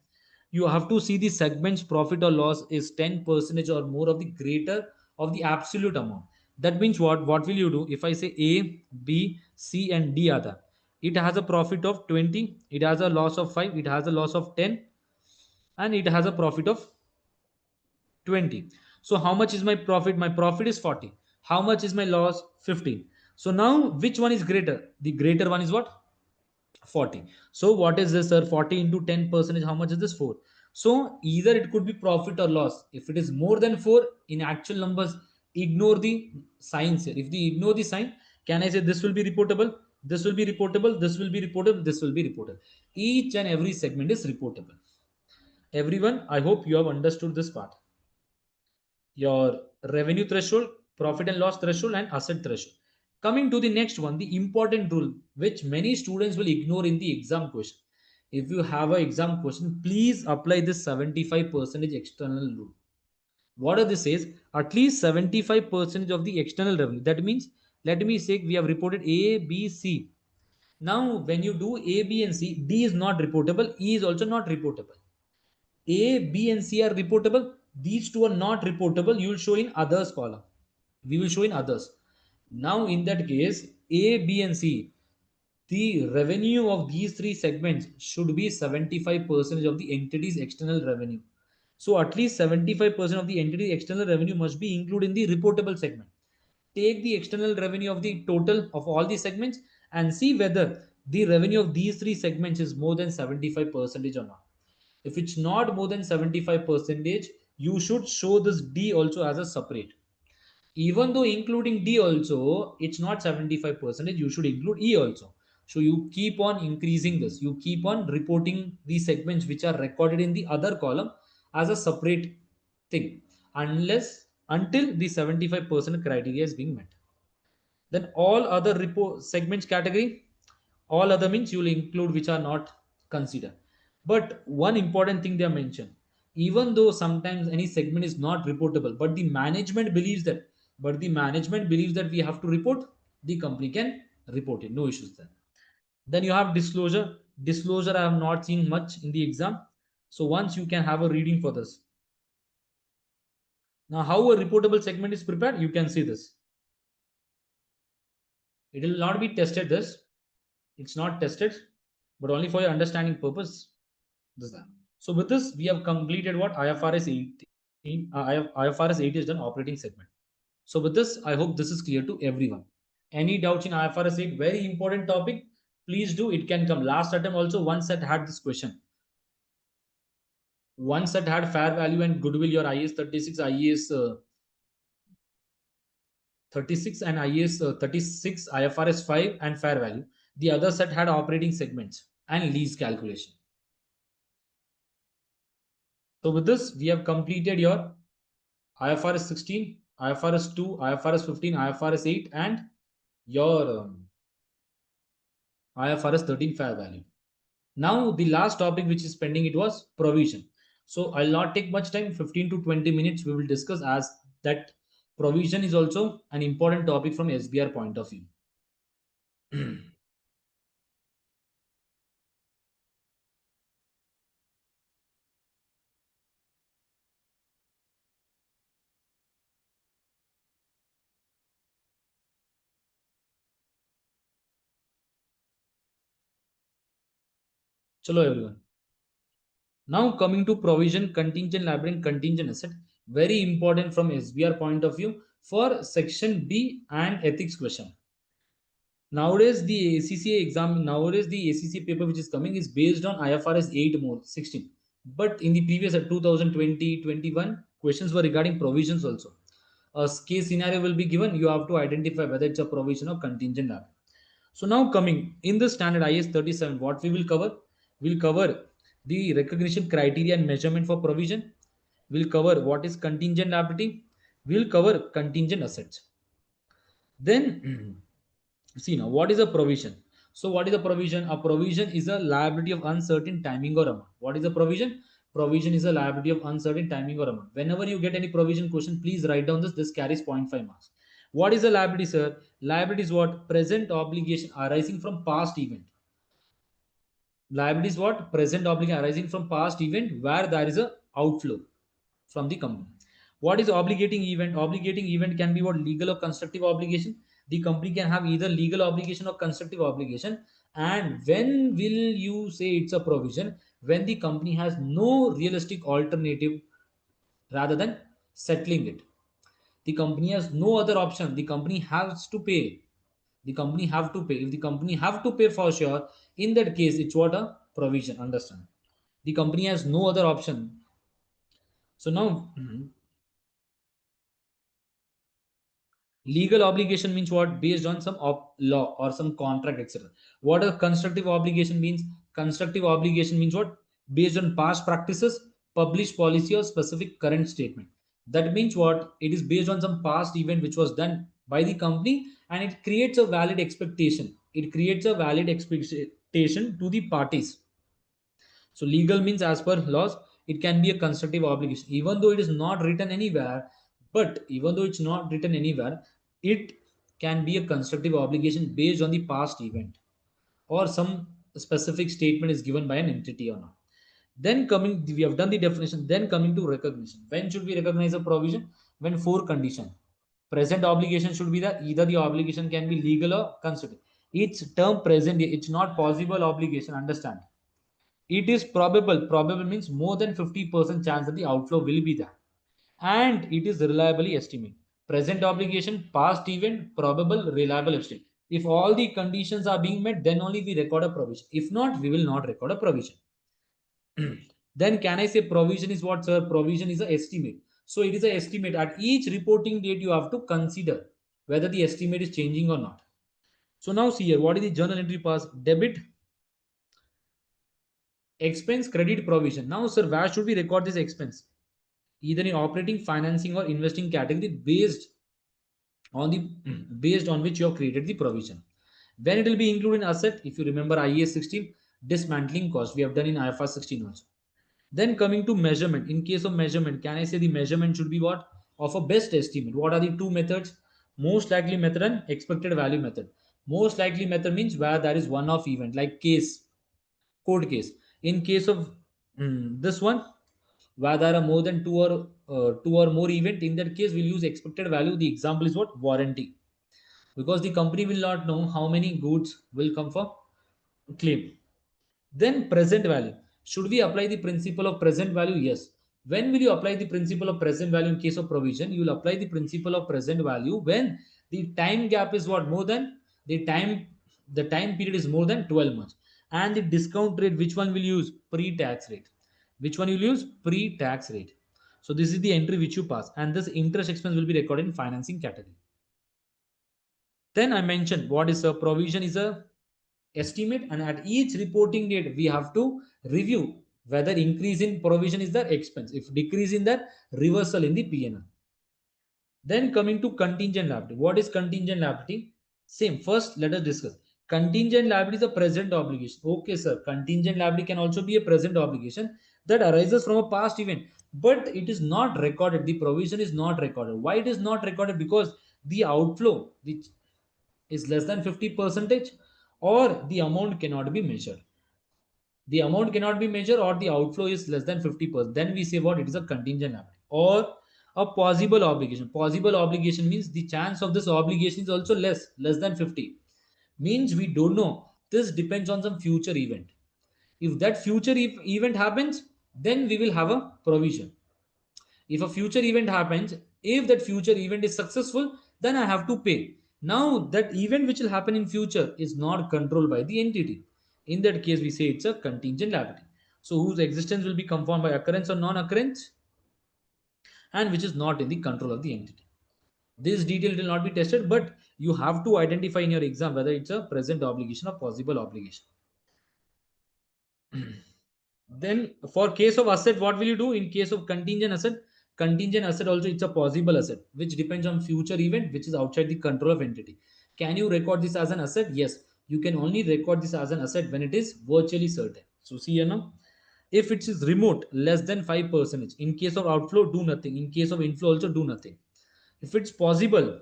You have to see the segment's profit or loss is 10% or more of the greater of the absolute amount. That means what will you do? If I say A, B, C and D are there, it has a profit of 20, it has a loss of 5, it has a loss of 10, and it has a profit of 20. So how much is my profit? My profit is 40. How much is my loss? 15. So now which one is greater? The greater one is what? 40. So what is this, sir? 40 into 10%, how much is this? 4. So either it could be profit or loss. If it is more than 4 in actual numbers, ignore the signs here. If they ignore the sign, can I say this will be reportable, this will be reportable, this will be reportable, this will be reportable? Each and every segment is reportable. Everyone, I hope you have understood this part. Your revenue threshold, profit and loss threshold, and asset threshold. Coming to the next one, the important rule which many students will ignore in the exam question. If you have an exam question, please apply this 75% external rule. What does this says? At least 75% of the external revenue. That means, let me say we have reported A, B, C. Now, when you do A, B, and C, D is not reportable, E is also not reportable. A, B, and C are reportable. These two are not reportable. You will show in others column. We will show in others. Now, in that case, A, B, and C, the revenue of these three segments should be 75% of the entity's external revenue. So, at least 75% of the entity's external revenue must be included in the reportable segment. Take the external revenue of the total of all the segments and see whether the revenue of these three segments is more than 75% or not. If it's not more than 75%, you should show this D also as a separate. Even though including D also, it's not 75%, you should include E also. So you keep on increasing this. You keep on reporting the segments which are recorded in the other column as a separate thing, until the 75% criteria is being met. Then all other report segments category, all other means you will include which are not considered. But one important thing they are mentioned, even though sometimes any segment is not reportable, but the management believes that we have to report, the company can report it, no issues there. Then you have disclosure. I have not seen much in the exam, so once you can have a reading for this. Now how a reportable segment is prepared, you can see this. It will not be tested this. It's not tested, but only for your understanding purpose. This that. So with this, we have completed what IFRS 8. IFRS 8 is done operating segment. So with this, I hope this is clear to everyone. Any doubts in IFRS 8? Very important topic. Please do. It can come. Last attempt also one set had this question. One set had fair value and goodwill. Your IAS 36, IAS 36 and IAS 36, IFRS 5 and fair value. The other set had operating segments and lease calculation. So with this, we have completed your IFRS 16, IFRS 2, IFRS 15, IFRS 8 and your IFRS 13 fair value. Now the last topic which is pending, it was provision. So I'll not take much time, 15 to 20 minutes we will discuss, as that provision is also an important topic from SBR point of view. Chalo everyone. Now coming to provision, contingent liability, contingent asset, very important from SBR point of view for section B and ethics question. Nowadays the ACCA paper which is coming is based on IFRS 8 more 16. But in the previous 2020-21 questions were regarding provisions also. a case scenario will be given. You have to identify whether it's a provision or contingent liability. So now coming in the standard IS 37, what we will cover? We'll cover the recognition criteria and measurement for provision. We'll cover what is contingent liability. We'll cover contingent assets. Then see now, what is a provision? So what is a provision? A provision is a liability of uncertain timing or amount. What is a provision? Provision is a liability of uncertain timing or amount. Whenever you get any provision question, please write down this. This carries 0.5 marks. What is a liability, sir? Liability is what? Present obligation arising from past event. Liability is what? Present obligation arising from past event where there is a outflow from the company. What is obligating event? Obligating event can be what? Legal or constructive obligation. The company can have either legal obligation or constructive obligation. And when will you say it's a provision? When the company has no realistic alternative rather than settling it. The company has no other option. The company has to pay. The company have to pay. If the company have to pay for sure, in that case, it's what? A provision. Understand? The company has no other option. So now, legal obligation means what? Based on some law or some contract, etc. What a constructive obligation means? Constructive obligation means what? Based on past practices, published policy, or specific current statement. That means what? It is based on some past event which was done by the company, and it creates a valid expectation. It creates a valid expectation to the parties. So legal means as per laws, it can be a constructive obligation, even though it is not written anywhere. But even though it's not written anywhere, it can be a constructive obligation based on the past event or some specific statement is given by an entity or not. Then coming, we have done the definition. Then coming to recognition. When should we recognize a provision? When four conditions. Present obligation should be that either the obligation can be legal or constructive. Each term present, it's not possible obligation. Understand? It is probable. Probable means more than 50% chance that the outflow will be there. And it is reliably estimated. Present obligation, past event, probable, reliable estimate. If all the conditions are being met, then only we record a provision. If not, we will not record a provision. Then can I say provision is what, sir? Provision is an estimate. So it is an estimate. At each reporting date, you have to consider whether the estimate is changing or not. So now see here, what is the journal entry pass? Debit, expense, credit, provision. Now, sir, where should we record this expense? Either in operating, financing, or investing category based on which you have created the provision. When it will be included in asset, if you remember IAS 16, dismantling cost we have done in IFRS 16 also. Then coming to measurement. In case of measurement, can I say the measurement should be what? Of a best estimate. What are the two methods? Most likely method and expected value method. Most likely method means where there is one-off event like court case. In case of this one, where there are more than two or more event, in that case we'll use expected value. The example is what? Warranty, because the company will not know how many goods will come for claim. Then present value. Should we apply the principle of present value? Yes. When will you apply the principle of present value? In case of provision, you will apply the principle of present value when the time gap is what? More than the time period is more than 12 months. And the discount rate, which one will use? Pre-tax rate. Which one will use? Pre-tax rate. So this is the entry which you pass, and this interest expense will be recorded in financing category. Then I mentioned what is a provision is a estimate, and at each reporting date we have to review whether increase in provision is the expense, if decrease in that, reversal in the P&L. Then coming to contingent liability. What is contingent liability? Same. First, let us discuss. Contingent liability is a present obligation. Okay, sir. Contingent liability can also be a present obligation that arises from a past event, but it is not recorded. The provision is not recorded. Why it is not recorded? Because the outflow, which is less than 50%, or the amount cannot be measured. The amount cannot be measured, or the outflow is less than 50%. Then we say what? It is a contingent liability. Or a possible obligation. Possible obligation means the chance of this obligation is also less than 50. Means we don't know. This depends on some future event. If that future event happens, then we will have a provision. If a future event happens, if that future event is successful, then I have to pay. Now that event which will happen in future is not controlled by the entity. In that case, we say it's a contingent liability. So whose existence will be confirmed by occurrence or non-occurrence, and which is not in the control of the entity. This detail will not be tested, but you have to identify in your exam whether it's a present obligation or possible obligation. Then for case of asset, what will you do? In case of contingent asset also it's a possible asset which depends on future event which is outside the control of entity. Can you record this as an asset? Yes, you can only record this as an asset when it is virtually certain. So see here now, if it is remote less than 5%, in case of outflow do nothing, in case of inflow also do nothing. If it's possible,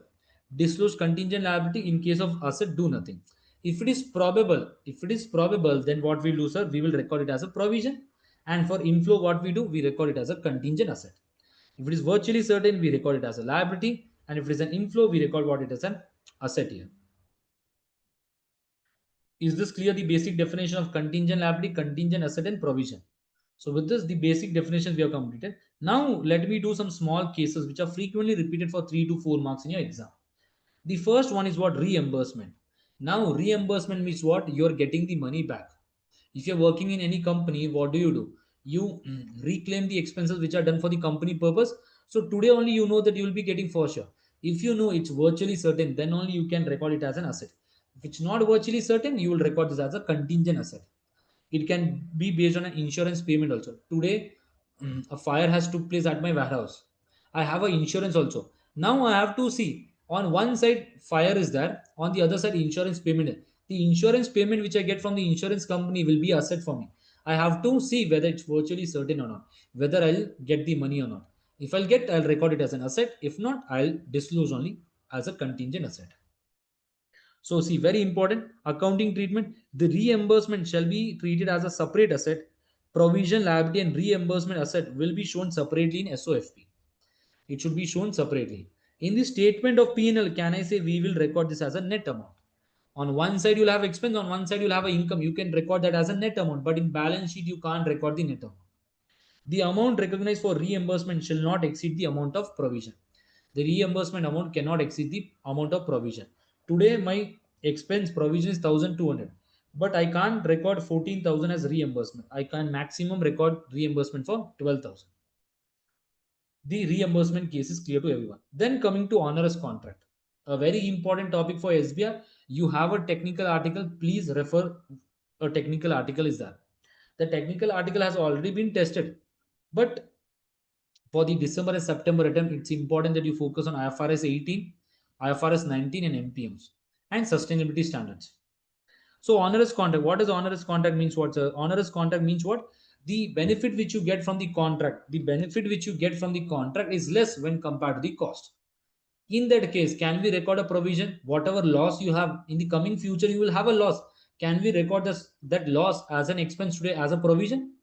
disclose contingent liability. In case of asset, do nothing. If it is probable, then what we do, sir, we will record it as a provision. And for inflow, what we do, we record it as a contingent asset. If it is virtually certain, we record it as a liability. And if it is an inflow, we record what it is an asset here. Is this clear? The basic definition of contingent liability, contingent asset, and provision. So with this, the basic definitions we have completed. Now let me do some small cases which are frequently repeated for 3 to 4 marks in your exam. The first one is what? Reimbursement. Now reimbursement means what? You're getting the money back. If you're working in any company, what do? You reclaim the expenses which are done for the company purpose. So today only you know that you will be getting for sure. If you know it's virtually certain, then only you can record it as an asset. If it's not virtually certain, you will record this as a contingent asset. It can be based on an insurance payment also. Today a fire has took place at my warehouse. I have an insurance also. Now I have to see, on one side fire is there, on the other side insurance payment. The insurance payment which I get from the insurance company will be asset for me. I have to see whether it's virtually certain or not, whether I'll get the money or not. If I'll get, I'll record it as an asset. If not, I'll disclose only as a contingent asset. So see, very important accounting treatment. The reimbursement shall be treated as a separate asset. Provision, liability, and reimbursement asset will be shown separately in SOFP. It should be shown separately. In the statement of P&L, can I say we will record this as a net amount? On one side you'll have expense, on one side you'll have an income. You can record that as a net amount, but in balance sheet you can't record the net amount. The amount recognized for reimbursement shall not exceed the amount of provision. The reimbursement amount cannot exceed the amount of provision. Today my expense provision is 1200, but I can't record 14,000 as reimbursement. I can maximum record reimbursement for 12,000. The reimbursement case is clear to everyone. Then coming to onerous contract, a very important topic for SBR. You have a technical article, please refer. A technical article is there. The technical article has already been tested, but for the December and September attempt, it's important that you focus on IFRS 18, IFRS 19, and MPMs and sustainability standards. So onerous contract, what does onerous contract means? Onerous contract means what? The benefit which you get from the contract, is less when compared to the cost. In that case, can we record a provision? Whatever loss you have in the coming future, you will have a loss. Can we record that loss as an expense today as a provision?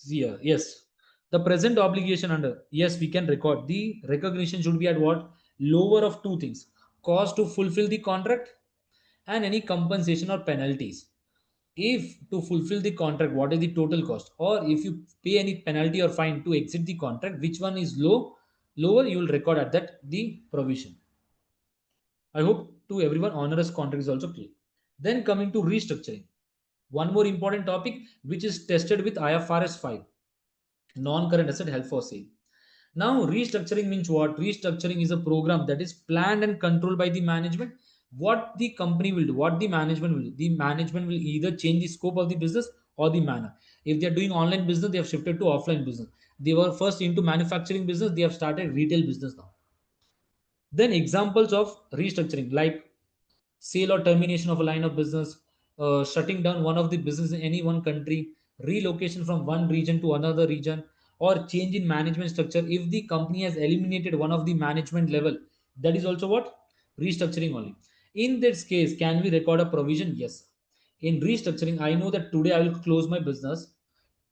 Here, yes. The present obligation under, yes, we can record. The recognition should be at what? Lower of two things: cost to fulfill the contract and any compensation or penalties. If to fulfill the contract, what is the total cost? Or if you pay any penalty or fine to exit the contract, which one is lower, you will record at that the provision. I hope to everyone onerous contract is also clear. Then coming to restructuring. One more important topic which is tested with IFRS 5. Non-current asset held for sale. Now restructuring means what? Restructuring is a program that is planned and controlled by the management. What the company will do, what the management will do, the management will either change the scope of the business or the manner. If they are doing online business, they have shifted to offline business. They were first into manufacturing business, they have started retail business now. Then examples of restructuring like sale or termination of a line of business, shutting down one of the business in any one country, relocation from one region to another region, or change in management structure. If the company has eliminated one of the management level, that is also what? Restructuring only. In this case, can we record a provision? Yes. In restructuring, I know that today I will close my business.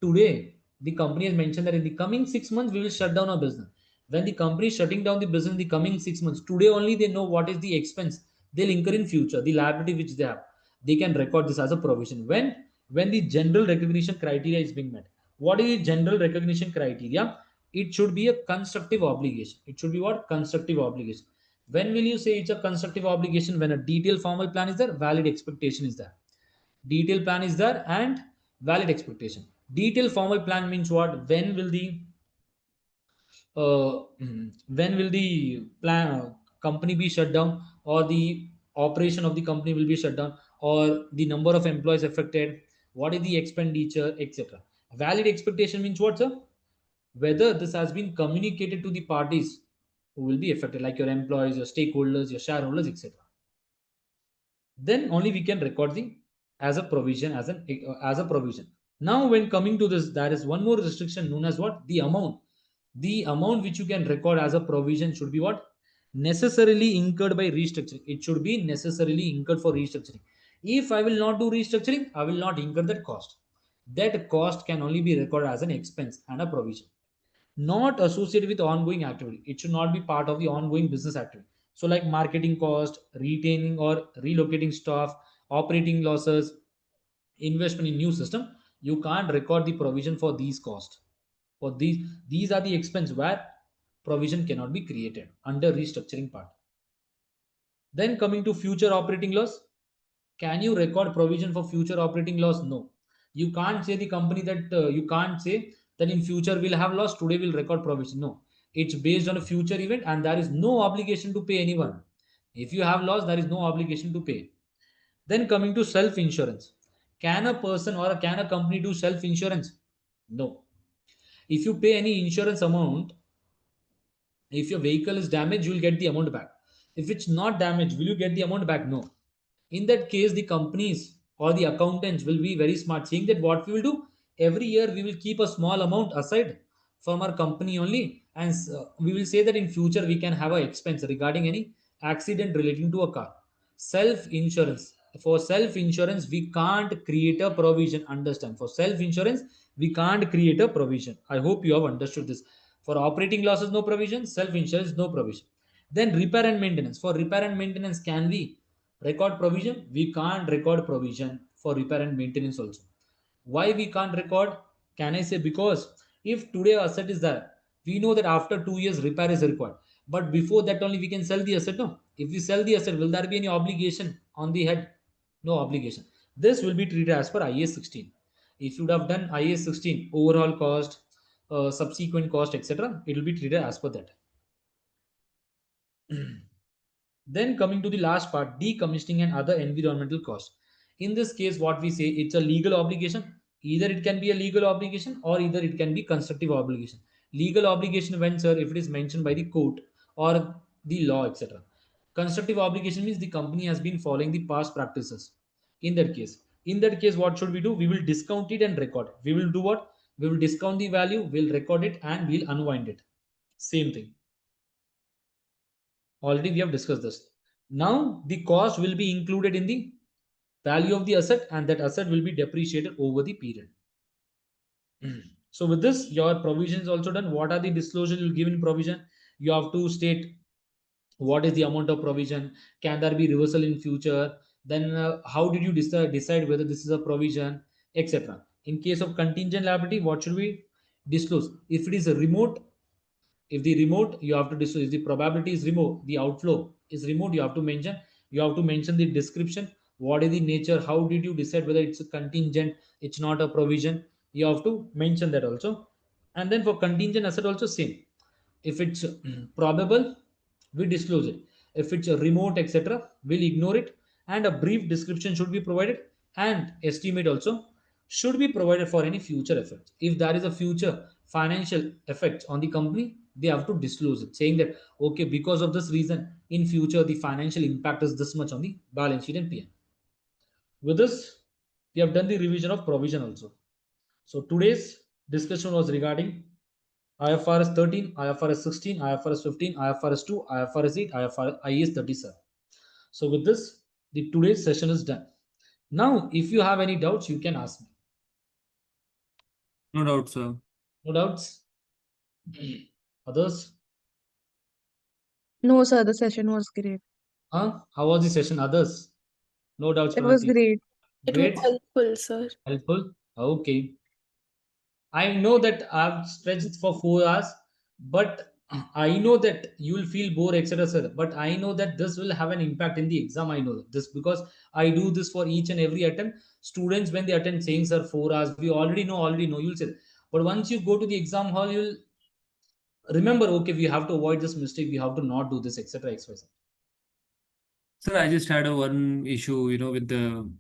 Today, the company has mentioned that in the coming 6 months, we will shut down our business. When the company is shutting down the business in the coming 6 months, today only they know what is the expense they'll incur in future, the liability which they have. They can record this as a provision. When the general recognition criteria is being met. What is the general recognition criteria? It should be a constructive obligation. It should be what? Constructive obligation. When will you say it's a constructive obligation? When a detailed formal plan is there, valid expectation is there. Detailed plan is there and valid expectation. Detailed formal plan means what? When will the when will the company be shut down, or the operation of the company will be shut down, or the number of employees affected, what is the expenditure, etc. Valid expectation means what, sir? Whether this has been communicated to the parties who will be affected, like your employees, your stakeholders, your shareholders, etc. Then only we can record the as a provision, as a provision. Now when coming to this, there is one more restriction known as what? The amount which you can record as a provision should be what? Necessarily incurred by restructuring. It should be necessarily incurred for restructuring. If I will not do restructuring, I will not incur that cost. That cost can only be recorded as an expense and a provision, not associated with ongoing activity. It should not be part of the ongoing business activity. So like marketing cost, retaining or relocating staff, operating losses, investment in new system, you can't record the provision for these costs. For these are the expense where provision cannot be created under restructuring part. Then coming to future operating loss, can you record provision for future operating loss? No. You can't say the company that you can't say that in future we'll have loss, today we'll record provision. No. It's based on a future event and there is no obligation to pay anyone. If you have loss, there is no obligation to pay. Then coming to self insurance. Can a person or can a company do self insurance? No. If you pay any insurance amount, if your vehicle is damaged, you will get the amount back. If it's not damaged, will you get the amount back? No. In that case, the companies or the accountants will be very smart, saying that what we will do every year, we will keep a small amount aside from our company only, and we will say that in future we can have an expense regarding any accident relating to a car. Self insurance. For self insurance, we can't create a provision. Understand? For self insurance, we can't create a provision. I hope you have understood this. For operating losses, no provision. Self insurance, no provision. Then repair and maintenance. For repair and maintenance, can we record provision? We can't record provision for repair and maintenance also. Why we can't record? Can I say? Because if today asset is there, we know that after 2 years repair is required. But before that only we can sell the asset. No. If we sell the asset, will there be any obligation on the head? No obligation. This will be treated as per IAS 16. If you would have done IAS 16, overall cost, subsequent cost, etc., it will be treated as per that. Then coming to the last part, decommissioning and other environmental costs. In this case, what we say, it's a legal obligation. Either it can be a legal obligation or either it can be constructive obligation. Legal obligation when, sir, if it is mentioned by the court or the law, etc. Constructive obligation means the company has been following the past practices. In that case, what should we do? We will discount it and record it. We will do what? We will discount the value, we'll record it, and we'll unwind it. Same thing. Already we have discussed this. Now the cost will be included in the value of the asset, and that asset will be depreciated over the period. So with this, your provision is also done. What are the disclosures you give in provision? You have to state what is the amount of provision, can there be reversal in future, then how did you decide whether this is a provision, etc. In case of contingent liability, what should we disclose? If it is a remote, if the remote, you have to disclose. If the probability is remote, the outflow is remote, you have to mention the description, what is the nature, how did you decide whether it's a contingent, it's not a provision, you have to mention that also. And then for contingent asset also same. If it's probable, we disclose it. If it's a remote, etc., we'll ignore it. And a brief description should be provided, and estimate also should be provided for any future effects. If there is a future financial effects on the company, they have to disclose it, saying that okay, because of this reason, in future the financial impact is this much on the balance sheet and PN. With this, we have done the revision of provision also. So today's discussion was regarding IFRS 13, IFRS 16, IFRS 15, IFRS 2, IFRS 8, IFRS IAS 37. So with this, the today's session is done. Now, if you have any doubts, you can ask me. No doubt, sir. No doubts? Others? No, sir, the session was great. Huh? How was the session? Others? No doubts, It was Pranati. great. It was Great. helpful, sir. Helpful. Okay. I know that I've stretched for 4 hours, but I know that you will feel bored, etc., sir. But I know that this will have an impact in the exam. I know this because I do this for each and every attempt. Students, when they attend, saying, "Sir, 4 hours," we already know. You'll say, that. But once you go to the exam hall, you'll remember, okay, we have to avoid this mistake, we have to not do this, etc. XYZ. Sir, I just had a one issue, with the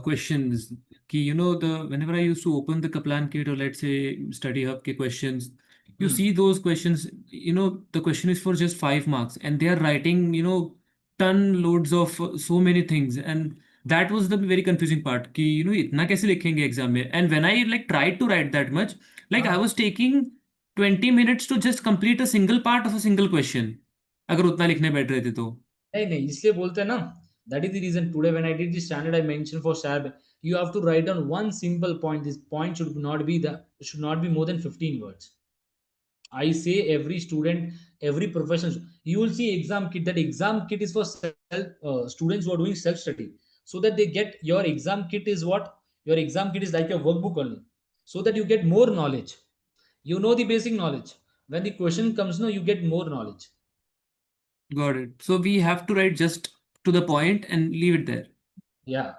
questions. The whenever I used to open the Kaplan kit or let's say study hub ke questions, you see those questions, the question is for just 5 marks and they are writing, ton loads of so many things, and that was the very confusing part कि इतना कैसे लिखेंगे exam में. And when I like tried to write that much, like I was taking 20 minutes to just complete a single part of a single question, अगर उतना लिखने बैठ रहे थे तो. नहीं इसलिए बोलते हैं ना, that is the reason today when I did the standard I mentioned for SAB, you have to write down one simple point. This point should not be more than 15 words. I say every student, every professional, you will see exam kit. That exam kit is for students who are doing self study, so that they get your exam kit is what your exam kit is like your workbook only, so that you get more knowledge. You know the basic knowledge. When the question comes, no, you get more knowledge. Got it. So we have to write just to the point and leave it there. Yeah.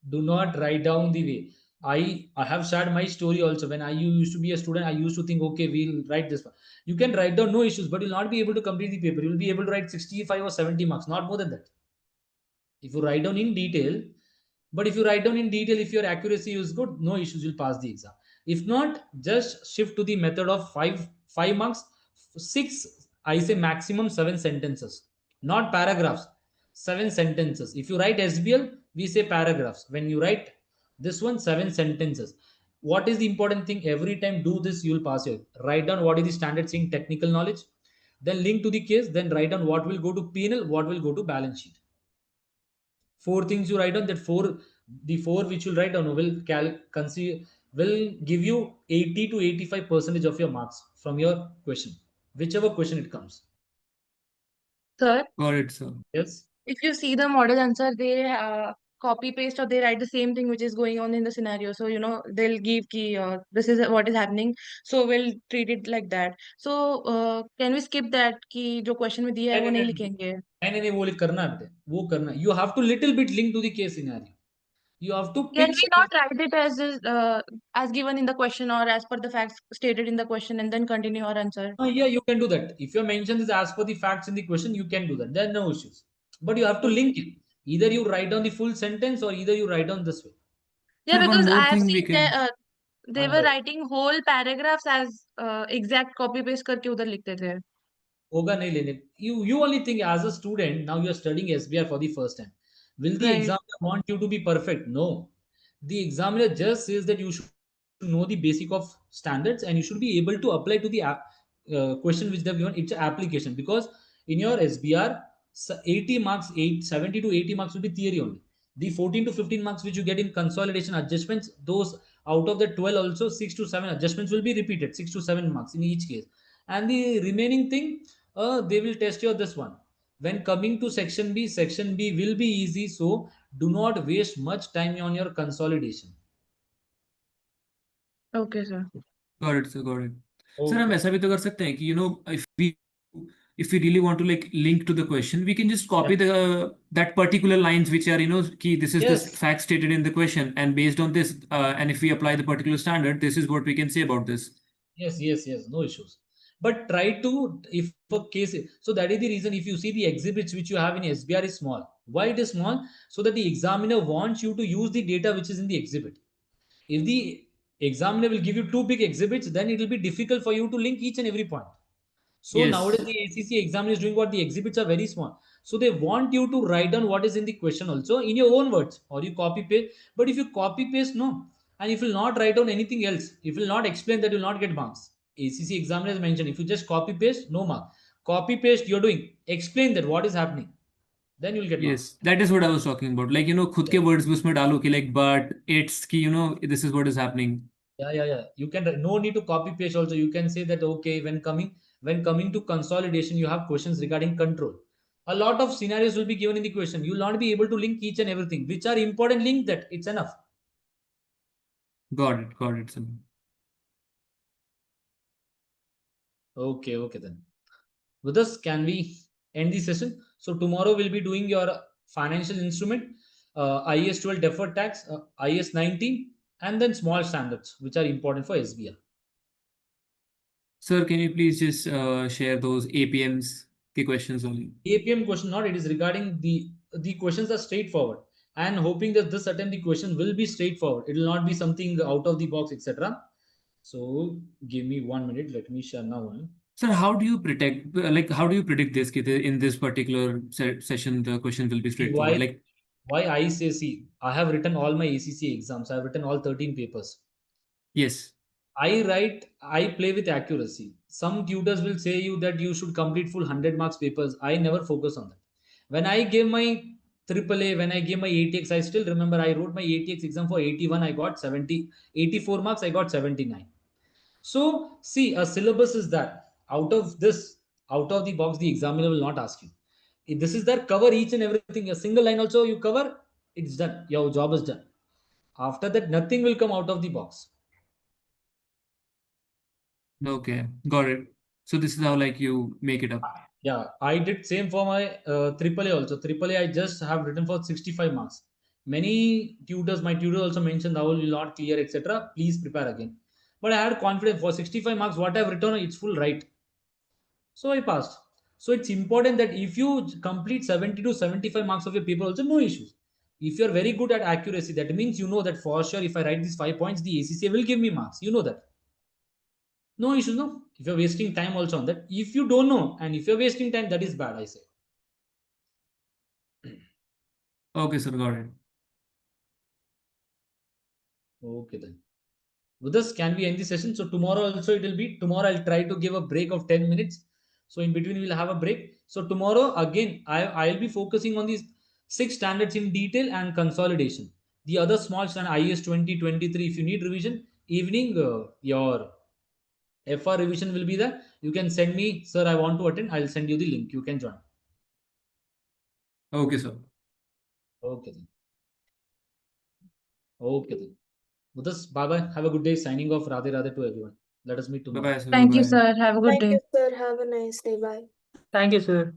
Do not write down the way. I have shared my story also. When I used to be a student, I used to think, okay, we'll write this one. You can write down no issues, but you'll not be able to complete the paper. You'll be able to write 65 or 70 marks, not more than that. If you write down in detail, but if you write down in detail, if your accuracy is good, no issues, you'll pass the exam. If not, just shift to the method of 5 marks, 6, I say maximum 7 sentences, not paragraphs. 7 sentences. If you write SBL, we say paragraphs. When you write this one, 7 sentences. What is the important thing? Every time do this, you'll pass it. Write down what is the standard saying technical knowledge, then link to the case, then write down what will go to P&L, what will go to balance sheet. 4 things you write down. That the four which you'll write down will give you 80 to 85% of your marks from your question, whichever question it comes. Sir, Got it, sir. Yes. if you see the model answer, they copy paste or they write the same thing which is going on in the scenario. So they'll give key. This is what is happening. So we'll treat it like that. So can we skip that कि जो question में दिया है वो नहीं लिखेंगे? नहीं वो करना है बेटे, वो करना है. You have to little bit link to the case scenario. You have to Can pick we not write it as given in the question or as per the facts stated in the question and then continue our answer? Yeah, you can do that. If your mention is as per the facts in the question, you can do that. There are no issues. But you have to link it. Either you write down the full sentence or either you write down this way. Yeah, Sir, one because more I have thing we seen can. they were writing whole paragraphs as exact copy paste करके उधर लिखते थे. होगा नहीं लेने. You only think as a student, now you are studying SBR for the first time. Will the Right. examiner want you to be perfect? No. The examiner just says that you should know the basic of standards and you should be able to apply to the question which they've given. It's an application, because in your SBR, 80 marks, 70 to 80 marks will be theory only. The 14 to 15 marks which you get in consolidation adjustments, those out of the 12 also 6 to 7 adjustments will be repeated, 6 to 7 marks in each case. And the remaining thing, they will test your this one. When coming to section B will be easy, so do not waste much time on your consolidation. Okay, sir. Got it, sir. Got it. Sir, हम Okay. ऐसा भी तो कर सकते हैं कि if we really want to like link to the question, we can just copy that particular lines which are कि this is Yes. the fact stated in the question, and based on this, and if we apply the particular standard, this is what we can say about this. Yes, no issues. But try to, if a case, so that is the reason if you see the exhibits which you have in SBR is small. Why it is small? So that the examiner wants you to use the data which is in the exhibit. If the examiner will give you two big exhibits, then it will be difficult for you to link each and every point. So Yes. nowadays the ACC examiner is doing what, the exhibits are very small. So they want you to write down what is in the question also in your own words, or you copy paste. But if you copy paste, no. And if you will not write down anything else, if you will not explain, that you will not get marks. ACC examiner has mentioned, if you just copy paste, no mark. Copy paste, you're doing. Explain that what is happening. Then you'll get marks. Yes, that is what I was talking about. Like, खुद के words भी उसमें डालो कि like, but it's कि this is what is happening. Yeah. You can, no need to copy paste also. You can say that, okay, when coming to consolidation, you have questions regarding control. A lot of scenarios will be given in the question. You will not be able to link each and everything. Which are important, link that. It's enough. Got it, sir. Okay then. With this, can we end the session? So tomorrow we'll be doing your financial instrument, IAS 12 deferred tax, IAS 19, and then small standards, which are important for SBR. Sir, can you please just share those APMs, the questions only? APM question, not it is regarding the questions are straightforward. And hoping that this attempt the question will be straightforward. It will not be something out of the box, etc. So give me 1 minute. Let me share now. Sir, how do you how do you predict this? In this particular session, the question will be straightforward. Why? Why I say, see, I have written all my ACC exams. I have written all 13 papers. Yes. I play with accuracy. Some tutors will say you that you should complete full 100 marks papers. I never focus on that. When I gave my AAA, when I gave my ATX, I still remember I wrote my ATX exam for 81. I got 70, 84 marks. I got 79. So see, a syllabus is that out of this, out of the box, the examiner will not ask you. If this is that cover each and everything. A single line also you cover, it's done. Your job is done. After that, nothing will come out of the box. Okay, got it. So this is how like you make it up. Yeah, I did same for my AAA also. AAA I just have written for 65 marks. Many tutors, my tutor also mentioned, how will you not clear, etc. Please prepare again. But I had confidence for 65 marks. What I've written, it's full right. So I passed. So it's important that if you complete 70 to 75 marks of your paper, also no issues. If you're very good at accuracy, that means you know that for sure if I write these 5 points, the ACCA will give me marks. You know that. No issues, no. If you're wasting time also on that. If you don't know and if you're wasting time, that is bad, I say. Okay, sir, got it. Okay then. With this, can we end the session? So tomorrow also it will be. Tomorrow I'll try to give a break of 10 minutes. So in between we'll have a break. So tomorrow again I'll be focusing on these 6 standards in detail and consolidation. The other small standard IS 2023. If you need revision, evening your FR revision will be there. You can send me, sir, I want to attend. I'll send you the link. You can join. Okay, sir. Okay then. Okay then. With this, bye bye. Have a good day. Signing off. Radhe Radhe to everyone. Let us meet tomorrow. Bye-bye, sir. Thank you, Bye-bye. sir. Have a good Thank day. you, sir. Have a nice day. Bye. Thank you, sir.